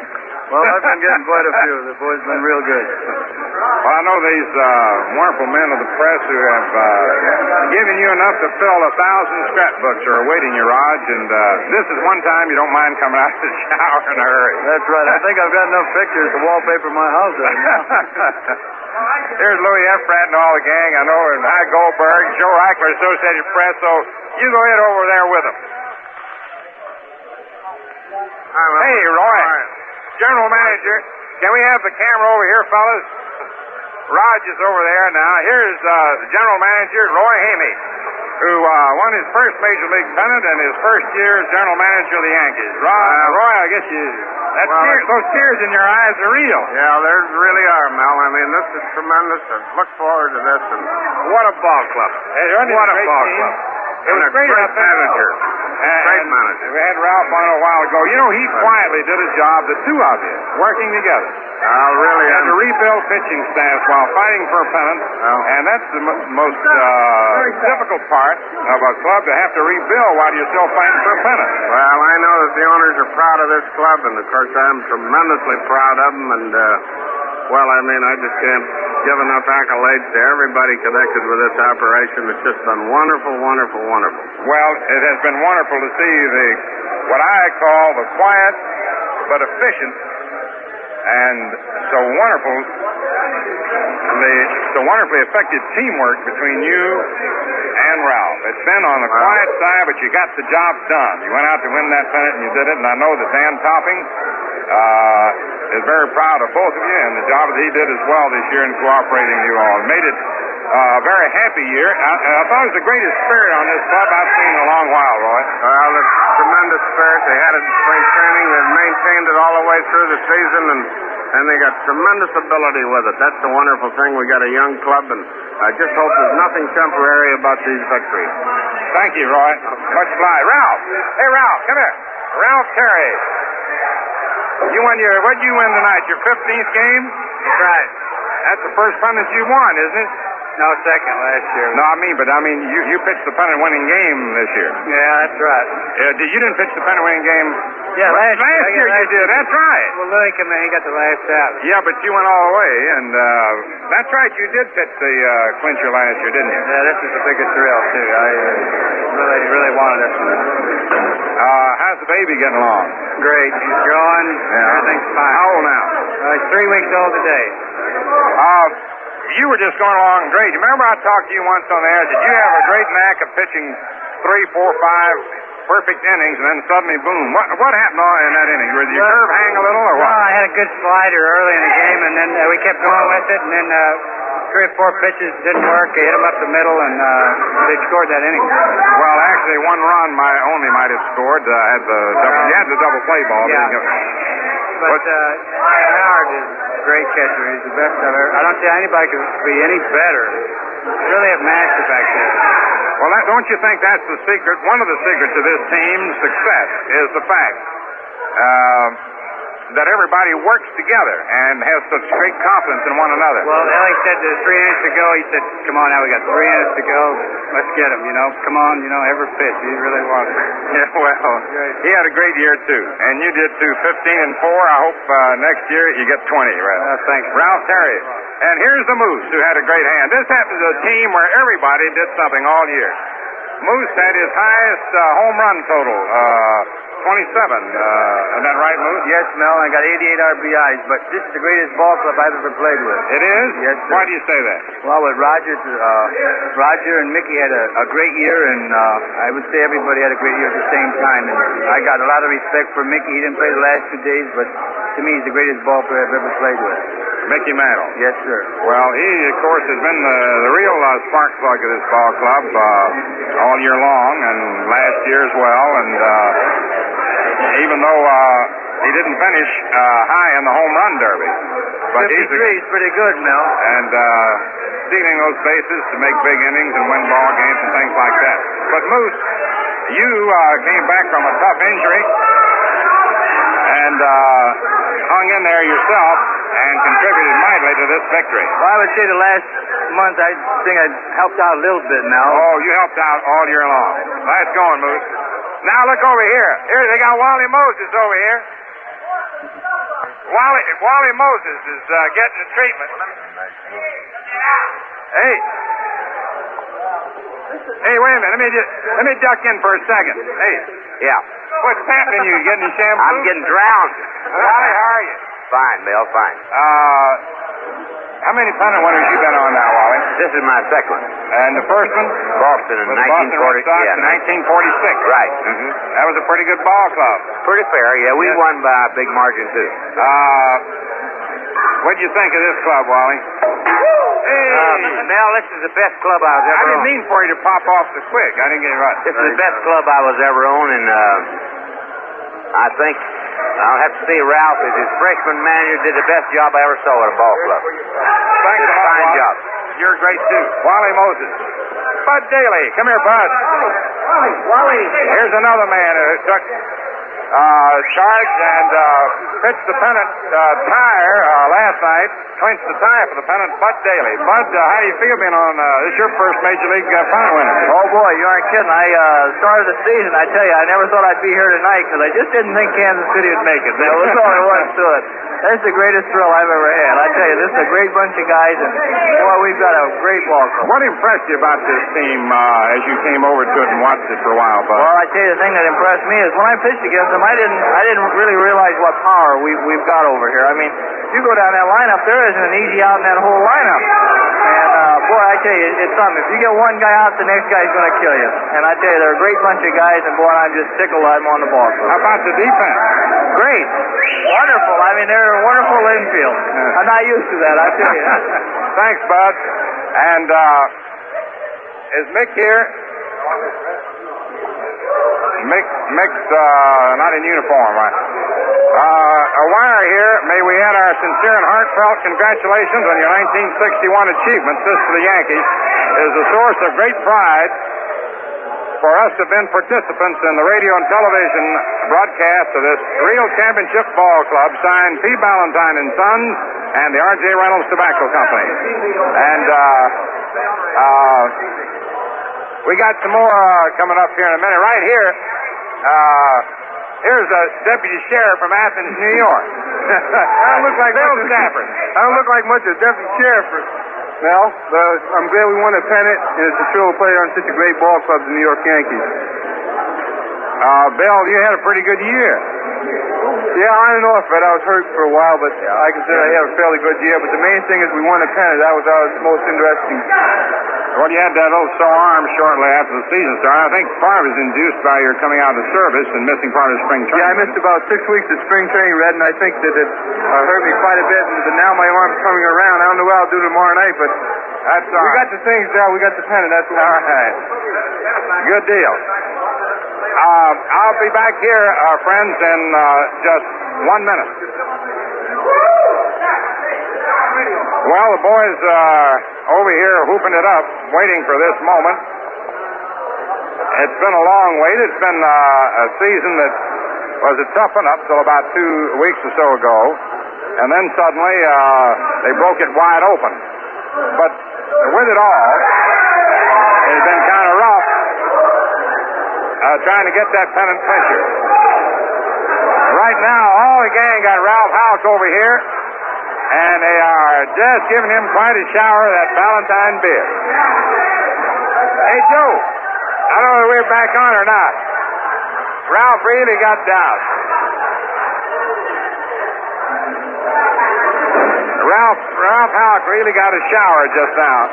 Well, I've been getting quite a few. The boys have been real good. Well, I know these wonderful men of the press who have given you enough to fill 1,000 scrapbooks are awaiting you, Raj, and this is one time you don't mind coming out of the shower in a hurry. That's right. I think I've got enough pictures to wallpaper my house right now. Here's Louis Efrat and all the gang, I know, and Hi Goldberg, Joe Eichler, Associated Press, so you go ahead over there with them. Hey, Roy. General Manager, can we have the camera over here, fellas? Raj is over there now. Here's the General Manager, Roy Hamey, who won his first Major League pennant and his first year as General Manager of the Yankees. Roy, I guess those tears in your eyes are real. Yeah, they really are, Mel. I mean, this is tremendous. I look forward to this. And what a ball club. What a ball club. It was great manager. Great manager. We had Ralph on a while ago. You know, he quietly did a job, the two of you, working together. Really. And to rebuild pitching staffs while fighting for a pennant. And that's the most difficult part of a club, to have to rebuild while you're still fighting for a pennant. Well, I know that the owners are proud of this club, and of course I'm tremendously proud of them. And well, I mean, I just can't give enough accolades to everybody connected with this operation. It's just been wonderful, wonderful, wonderful. Well, it has been wonderful to see what I call the quiet but efficient and so wonderfully effective teamwork between you and Ralph. It's been on the quiet side, but you got the job done. You went out to win that pennant, and you did it, and I know that Dan Topping is very proud of both of you and the job that he did as well this year in cooperating with you all. It made it a very happy year. I thought it was the greatest spirit on this club I've seen in a long while, Roy. Well, it's tremendous spirit. They had it in spring training. They've maintained it all the way through the season, and they got tremendous ability with it. That's the wonderful thing. We got a young club, and I just hope there's nothing temporary about these victories. Thank you, Roy. Much obliged. Ralph. Hey, Ralph, come here. Ralph Terry. What'd you win tonight? Your 15th game? That's right. That's the first pennant you won, isn't it? No, second last year. No, you pitched the pennant-winning game this year. Yeah, that's right. You didn't pitch the pennant-winning game. Yeah, last year you did. That's right. Well, Louis came in, he got the last out. Yeah, but you went all the way, and that's right. You did pitch the clincher last year, didn't you? Yeah, this is the biggest thrill too. I really wanted this one. How's the baby getting along? Great. He's growing. Yeah. Everything's fine. How old now? He's 3 weeks old today. You were just going along great. Remember I talked to you once on the air that you have a great knack of pitching 3, 4, 5 perfect innings, and then suddenly, boom. What happened in that inning? Did your curve hang a little, or what? No, I had a good slider early in the game, and then we kept going with it, and then 3 or 4 pitches didn't work. I hit them up the middle, and they scored that inning. Well, actually, 1 run might have scored. You had the double play ball. Yeah. But Howard is a great catcher. He's the best I've ever. I don't see anybody could be any better. He's really a master back there. Well, don't you think that's the secret? One of the secrets of this team's success is the fact that everybody works together and has such great confidence in one another. Well, Ellie said 3 innings to go. He said, come on now, we got 3 innings to go. Let's get him, Come on, every pitch. He really wanted it. Yeah, well, he had a great year, too. And you did, too. 15 and 4. I hope next year you get 20, right? Thanks. Ralph Terry. And here's the Moose, who had a great hand. This happens to a team where everybody did something all year. Moose had his highest home run total, 27. Isn't that right, Moose? Yes, Mel. I got 88 RBIs, but this is the greatest ball club I've ever played with. It is? Yes, sir. Why do you say that? Well, with Roger and Mickey had a great year, and I would say everybody had a great year at the same time. And I got a lot of respect for Mickey. He didn't play the last 2 days, but to me, he's the greatest ball player I've ever played with. Mickey Mantle. Yes, sir. Well, he, of course, has been the real spark plug of this ball club all year long, and last year as well. And even though he didn't finish high in the home run derby. But 53 is pretty good, Mel. And stealing those bases to make big innings and win ball games and things like that. But Moose, you came back from a tough injury and hung in there yourself and contributed mightily to this victory. Well, I would say the last month I think I helped out a little bit now. Oh, you helped out all year long. Nice going, Moose. Now look over here. Here, they got Wally Moses over here. Wally Moses is getting the treatment. Hey. Hey, wait a minute. Let me duck in for a second. Hey. Yeah. What's happening? You getting shampoo? I'm getting drowned. Wally, how are you? Fine, Bill, fine. How many pennant winners you been on now, Wally? This is my second one. And the first one? Boston in Was the Boston Red 1940. Sox Yeah, in 1946. Right. That was a pretty good ball club. Pretty fair, yeah. We won by a big margin, too. What'd you think of this club, Wally? Mel, this is the best club I was ever I didn't on. mean for you to pop off so quick. I didn't get it right. This is the best club I was ever on, and I think I'll have to say Ralph, as his freshman manager, did the best job I ever saw at a ball club. Thanks Did a a lot, fine Wally. job. You're great, too. Wally Moses. Bud Daly. Come here, Bud. Wally. Here's another man who took charge and pitched the pennant tire last night. Clinched the tie for the pennant, Bud Daly. Bud, how do you feel being on this is your first Major League pennant winner? Oh, boy, you aren't kidding. I started the season, I tell you, I never thought I'd be here tonight because I just didn't think Kansas City would make it. That was all there was to it. That's the greatest thrill I've ever had. I tell you, this is a great bunch of guys, and, boy, we've got a great ball club. What impressed you about this team as you came over to it and watched it for a while, Bud? Well, I tell you, the thing that impressed me is when I pitched against them, I didn't really realize what power we've got over here. I mean, you go down that lineup, there isn't an easy out in that whole lineup. And, boy, I tell you, it's something. If you get one guy out, the next guy's going to kill you. And I tell you, they're a great bunch of guys, and, boy, I'm just tickled I'm on the ball club. How about the defense? Great. Wonderful. I mean, they're a wonderful infield. I'm not used to that, I tell you. Thanks, Bud. And is Mick here? Mick's not in uniform, right? A wire here. May we add our sincere and heartfelt congratulations on your 1961 achievements. This to the Yankees is a source of great pride for us to have been participants in the radio and television broadcast of this real championship ball club, signed P. Ballantyne and Sons and the R.J. Reynolds Tobacco Company. And we got some more coming up here in a minute. Right here, here's a deputy sheriff from Athens, New York. I don't look like Bill Stafford. I don't look like much of a deputy sheriff. Mel, I'm glad we won a pennant, and it's a thrill to play on such a great ball club, the New York Yankees. Bill, you had a pretty good year. Yeah, on and off, but I was hurt for a while, but I consider I had a fairly good year. But the main thing is we won a pennant. That was our most interesting. Well, you had that little sore arm shortly after the season started. I think part of it is induced by your coming out of the service and missing part of spring training. Yeah, I missed about 6 weeks of spring training, Red, and I think that it hurt me quite a bit. But now my arm's coming around. I don't know what I'll do tomorrow night, but that's all right. We got the things there. We got the pennant. That's what all right. Good deal. I'll be back here, friends, in just 1 minute. Well, the boys over here hooping it up, waiting for this moment. It's been a long wait. It's been a season that was a tough one up till about 2 weeks or so ago. And then suddenly they broke it wide open. But with it all, it's been kind of rough trying to get that pennant clincher. Right now, all the gang got Ralph House over here. And they are just giving him quite a shower of that Valentine beer. Hey, Joe, I don't know if we're back on or not. Ralph really got down. Ralph Houck really got a shower just now.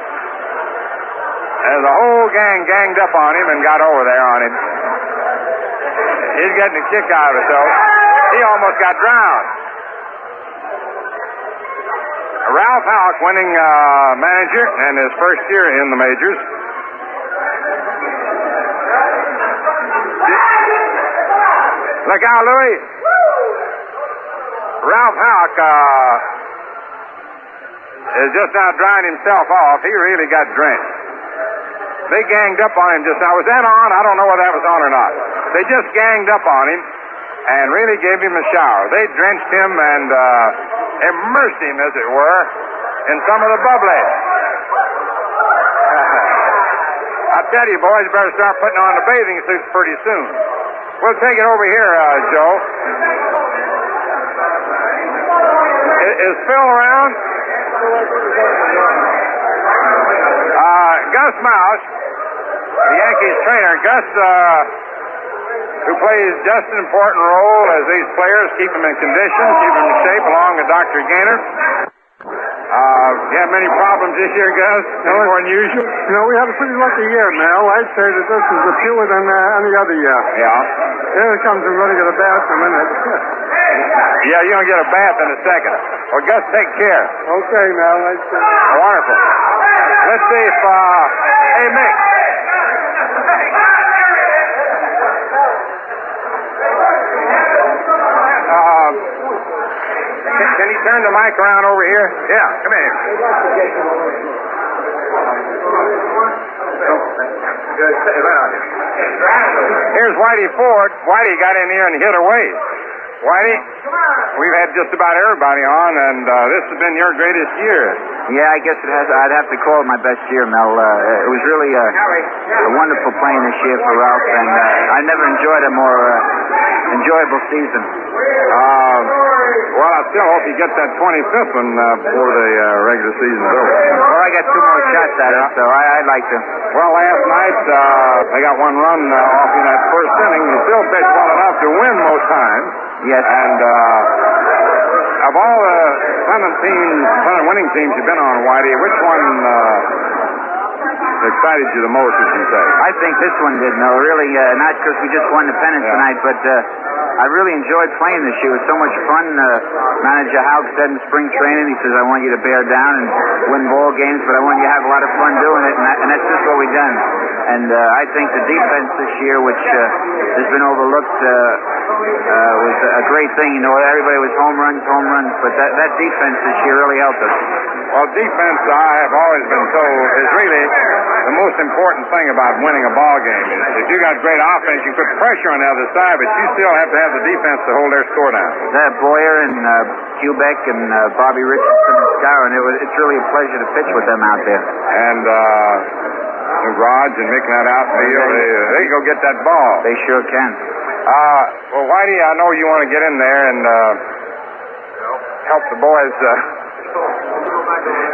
And the whole gang ganged up on him and got over there on him. He's getting a kick out of it, though. He almost got drowned. Ralph Houck, winning manager and his first year in the majors. Look out, Louie. Ralph Houck is just now drying himself off. He really got drenched. They ganged up on him just now. Was that on? I don't know whether that was on or not. They just ganged up on him and really gave him a shower. They drenched him and immersed him, as it were, in some of the bubbly. I tell you, boys, you better start putting on the bathing suits pretty soon. We'll take it over here, Joe. Is Phil around? Gus Mauch, the Yankees trainer. Gus, who plays just an important role as these players keep them in condition, keep them in shape, along with Dr. Gaynor. You have many problems this year, Gus? Any more unusual? No, we had a pretty lucky year, Mel. I'd say that this is fewer than any other year. Yeah. Here it comes. I'm going to get a bath in a minute. Yeah, you're going to get a bath in a second. Well, Gus, take care. Okay, Mel. Wonderful. Let's see if, hey, Mick. Can you turn the mic around over here? Yeah, come in here. Here's Whitey Ford. Whitey got in here and hit away. Whitey, we've had just about everybody on, and this has been your greatest year. Yeah, I guess it has. I'd have to call it my best year, Mel. It was really a wonderful playing this year for Ralph, and I never enjoyed a more enjoyable season. Well, I still hope you get that 25th one before the regular season is over. Well, I got 2 more shots at it, so I'd like to. Well, last night they got 1 run off in that first inning. They still pitched well enough to win most times. Yes. And of all the winning teams you've been on, Whitey, which one excited you the most, as you say? I think this one did, Mel. Really, not because we just won the pennant tonight, but I really enjoyed playing this year. It was so much fun. Manager Houck said in spring training, he says, I want you to bear down and win ball games, but I want you to have a lot of fun doing it, and that's just what we've done. And I think the defense this year, which has been overlooked, was a great thing. You know, everybody was home runs, but that defense this year really helped us. Well, defense, I have always been told, is really the most important thing about winning a ball game. If you got great offense, you put pressure on the other side, but you still have to have the defense to hold their score down. Boyer and Kubeck and Bobby Richardson and Skowron, it's really a pleasure to pitch with them out there. And Raj and Mick in that outfield, they go get that ball. They sure can. Well, Whitey, I know you want to get in there and help the boys.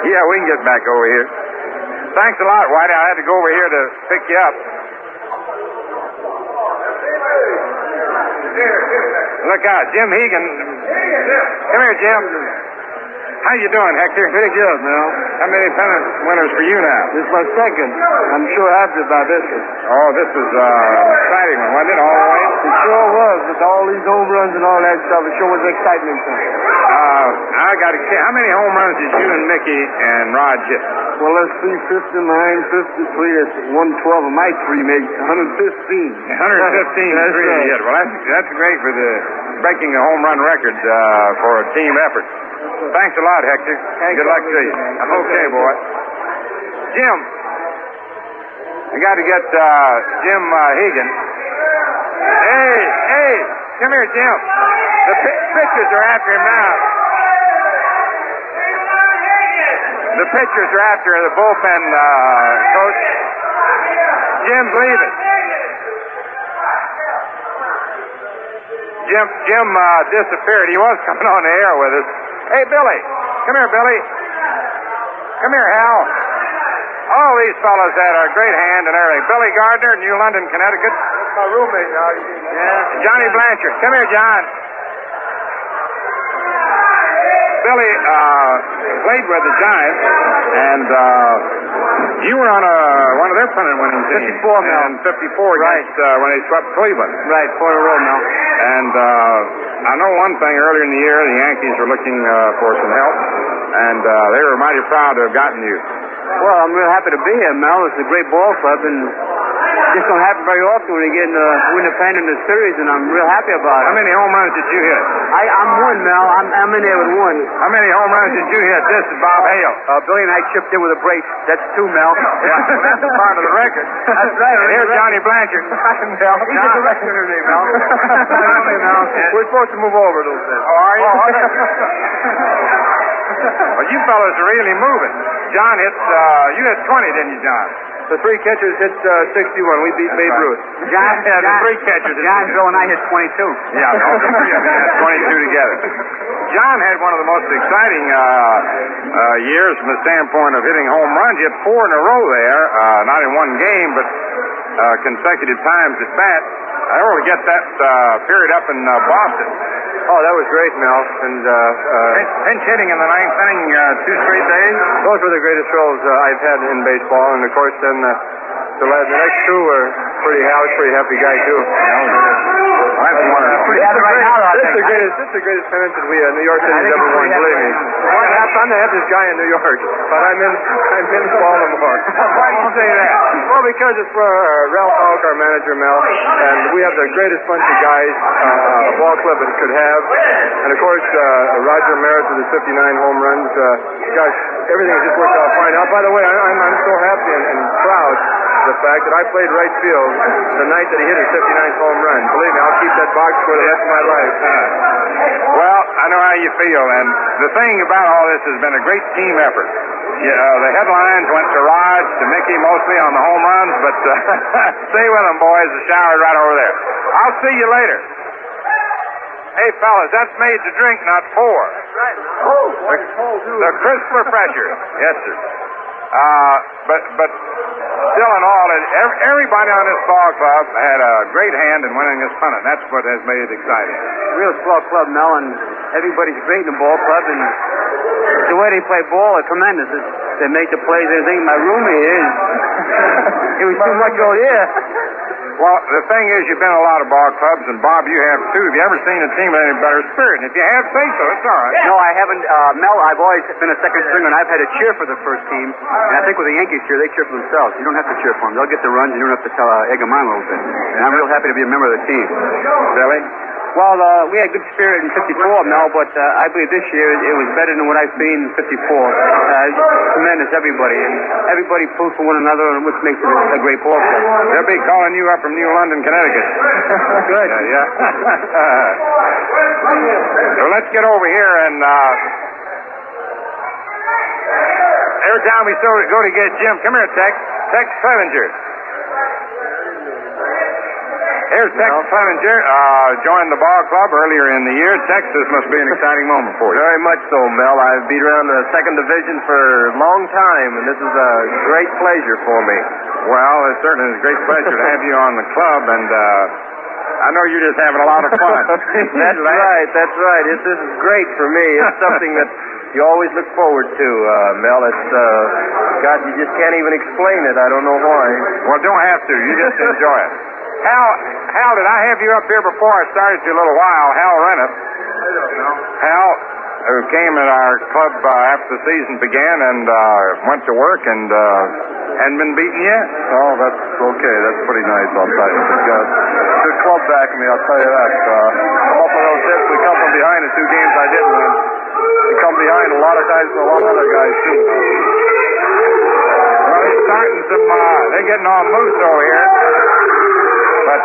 Yeah, we can get back over here. Thanks a lot, Whitey. I had to go over here to pick you up. Look out, Jim Hegan. Come here, Jim. How you doing, Hector? Pretty good, Mel. How many pennant winners for you now? This is my second. I'm sure happy about this one. Oh, this is an exciting one, wasn't it, all the way? It sure was, with all these home runs and all that stuff. It sure was excitement. I got to see, how many home runs did you and Mickey and Rod hit? Well, let's see, 59, 53, that's 112 of my 3 makes 115. 115 that's right. hit. Well, that's great for breaking the home run record for a team effort. Thanks a lot, Hector. Good luck to you. Okay, boy. Jim. I got to get Jim Hegan. Hey, come here, Jim. The pitchers are after him now. The pitchers are after the bullpen coach. Jim's leaving. Jim disappeared. He was coming on the air with us. Hey, Billy. Come here, Billy. Come here, Hal. All these fellows had a great hand and everything. Billy Gardner, New London, Connecticut. My roommate now. Yeah. Johnny Blanchard. Come here, John. Billy played with the Giants, and you were on one of their pennant-winning teams. 54 now. And 54 against when they swept Cleveland. Right, 4 in a row now. And I know one thing. Earlier in the year, the Yankees were looking for some help, and they were mighty proud to have gotten you. Well, I'm real happy to be here, Mel. It's a great ball club, and Just don't happen very often when you get win a pen in the series, and I'm real happy about it. How many home runs did you hit? I'm one, Mel. I'm in there with one. How many home runs did you hit? This is Bob Hale. Billy and I chipped in with a brace. That's 2, Mel. Yeah, well, that's a part of the record. That's right. And here's Johnny Blanchard. Mel. He's a director today, Mel. We're supposed to move over a little bit. Oh, are you? Well, you fellas are really moving. John hit, you hit 20, didn't you, John? The 3 catchers hit 61. We beat Babe Ruth. John, the 3 catchers. John, Bill, and I hit 22. Yeah, all the 3 of them had 22 together. John had one of the most exciting years from the standpoint of hitting home runs. He hit 4 in a row there, not in one game, but consecutive times at bat. I don't really get that period up in Boston. Oh, that was great, Mel. And pinch hitting in the 9th inning 2 straight days. Those were the greatest throws I've had in baseball. And of course, then the next 2 were Hal was a pretty happy guy too. That's wonderful. This is the greatest pennant that New York City's ever won. Believe me. I'm the happiest guy in New York, but I'm in Baltimore. Why do you say that? Well, because it's Ralph Falk, our manager, Mel, and we have the greatest bunch of guys a ball club could have. And of course, Roger Merritt with his 59 home runs. Gosh, everything just worked out fine. Now, by the way, I'm so happy and proud of the fact that I played right field the night that he hit his 59th home run. Believe me, I'll keep that box for the rest of my life. Well, I know how you feel, and the thing about all this has been a great team effort. The headlines went to Rod, to Mickey mostly on the home runs, but stay with them, boys. The shower's right over there. I'll see you later. Hey, fellas, that's made to drink, not pour. Right. The crisper pressure. Yes, sir. But still in all, everybody on this ball club had a great hand in winning this pennant. That's what has made it exciting. Real swell club, Mel, and everybody's great in the ball club, and the way they play ball is tremendous. They make the plays. I think my roomie is. It was too much all year. Well, the thing is, you've been in a lot of ball clubs, and Bob, you have too. Have you ever seen a team with any better spirit? And if you have, say so. It's all right. No, I haven't. Mel, I've always been a second stringer, and I've had to cheer for the first team. And I think with the Yankees cheer, they cheer for themselves. You don't have to cheer for them. They'll get the runs, and you don't have to egg them on a little bit. And I'm real happy to be a member of the team. Billy? Well, we had good spirit in 54, Mel, but I believe this year it was better than what I've seen in 54. Tremendous, everybody. And everybody pulls for one another, which makes it a great ball club. They'll be calling you up from New London, Connecticut. Good. Yeah. So let's get over here and every time we go to get Jim, come here, Tex Clevenger. Here's Tex Clevenger, joined the ball club earlier in the year. Texas must be an exciting moment for you. Very much so, Mel. I've beat around the second division for a long time, and this is a great pleasure for me. Well, it certainly is a great pleasure to have you on the club, and I know you're just having a lot of fun. That's right. This is great for me. It's something that you always look forward to, Mel. It's, God, you just can't even explain it. I don't know why. Well, don't have to. You just enjoy it. Hal, did I have you up here before I started you a little while? Hal Renniff. I don't know. Hal, who came at our club after the season began and went to work and hadn't been beaten yet. Oh, that's okay. That's pretty nice, I'll tell you. Good club back of me, I'll tell you that. I'm up on those hits. We come from behind the 2 games I didn't win. We come behind a lot of times with a lot of other guys, too. Well, they're starting they're getting all moose over here. But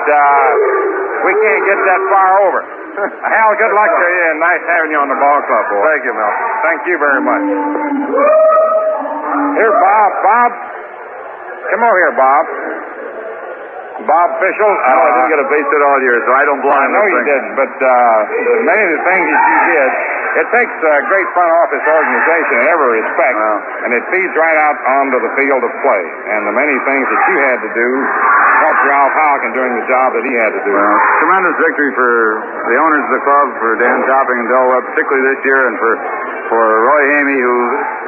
we can't get that far over. Hal, good luck to you, and nice having you on the ball club, boy. Thank you, Mel. Thank you very much. Here, Bob. Bob, come over here, Bob. Bob Fischel. I didn't get a base hit all year, so I don't belong. I know you didn't, but many of the things that you did, it takes a great front office organization in every respect, and it feeds right out onto the field of play. And the many things that you had to do helped Ralph Houck in doing the job that he had to do. Well, tremendous victory for the owners of the club, for Dan Topping and Del Webb, particularly this year, and for Roy Hamey, who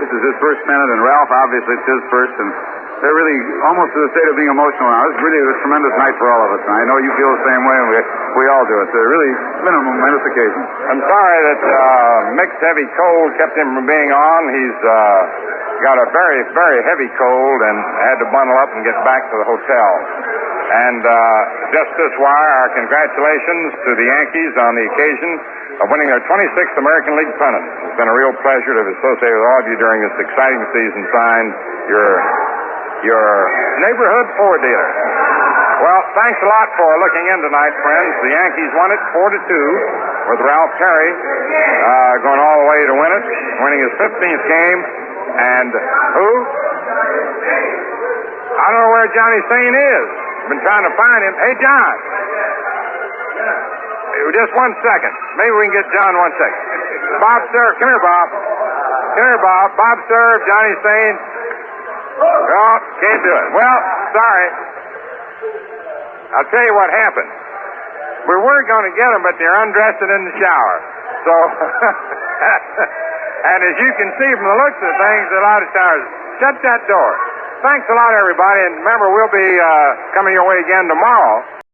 this is his first pennant, and Ralph, obviously, it's his first, and they're really almost to the state of being emotional now. It's really a tremendous night for all of us, and I know you feel the same way, and we all do. It's really been a momentous occasion. I'm sorry that Mick's heavy cold kept him from being on. He's got a very, very heavy cold and had to bundle up and get back to the hotel. And just this wire, our congratulations to the Yankees on the occasion of winning their 26th American League pennant. It's been a real pleasure to associate with all of you during this exciting season. Signed, your neighborhood Ford dealer. Well, thanks a lot for looking in tonight, friends. The Yankees won it 4-2 with Ralph Perry going all the way to win it, winning his 15th game. And who? I don't know where Johnny Sane is. Been trying to find him. Hey, John. Just 1 second. Maybe we can get John 1 second. Bob served. Come here, Bob. Come here, Bob. Bob served. Johnny Sane. No, can't do it. Well, sorry. I'll tell you what happened. We were going to get them, but they're undressed and in the shower. So, and as you can see from the looks of things, a lot of showers. Shut that door. Thanks a lot, everybody. And remember, we'll be coming your way again tomorrow.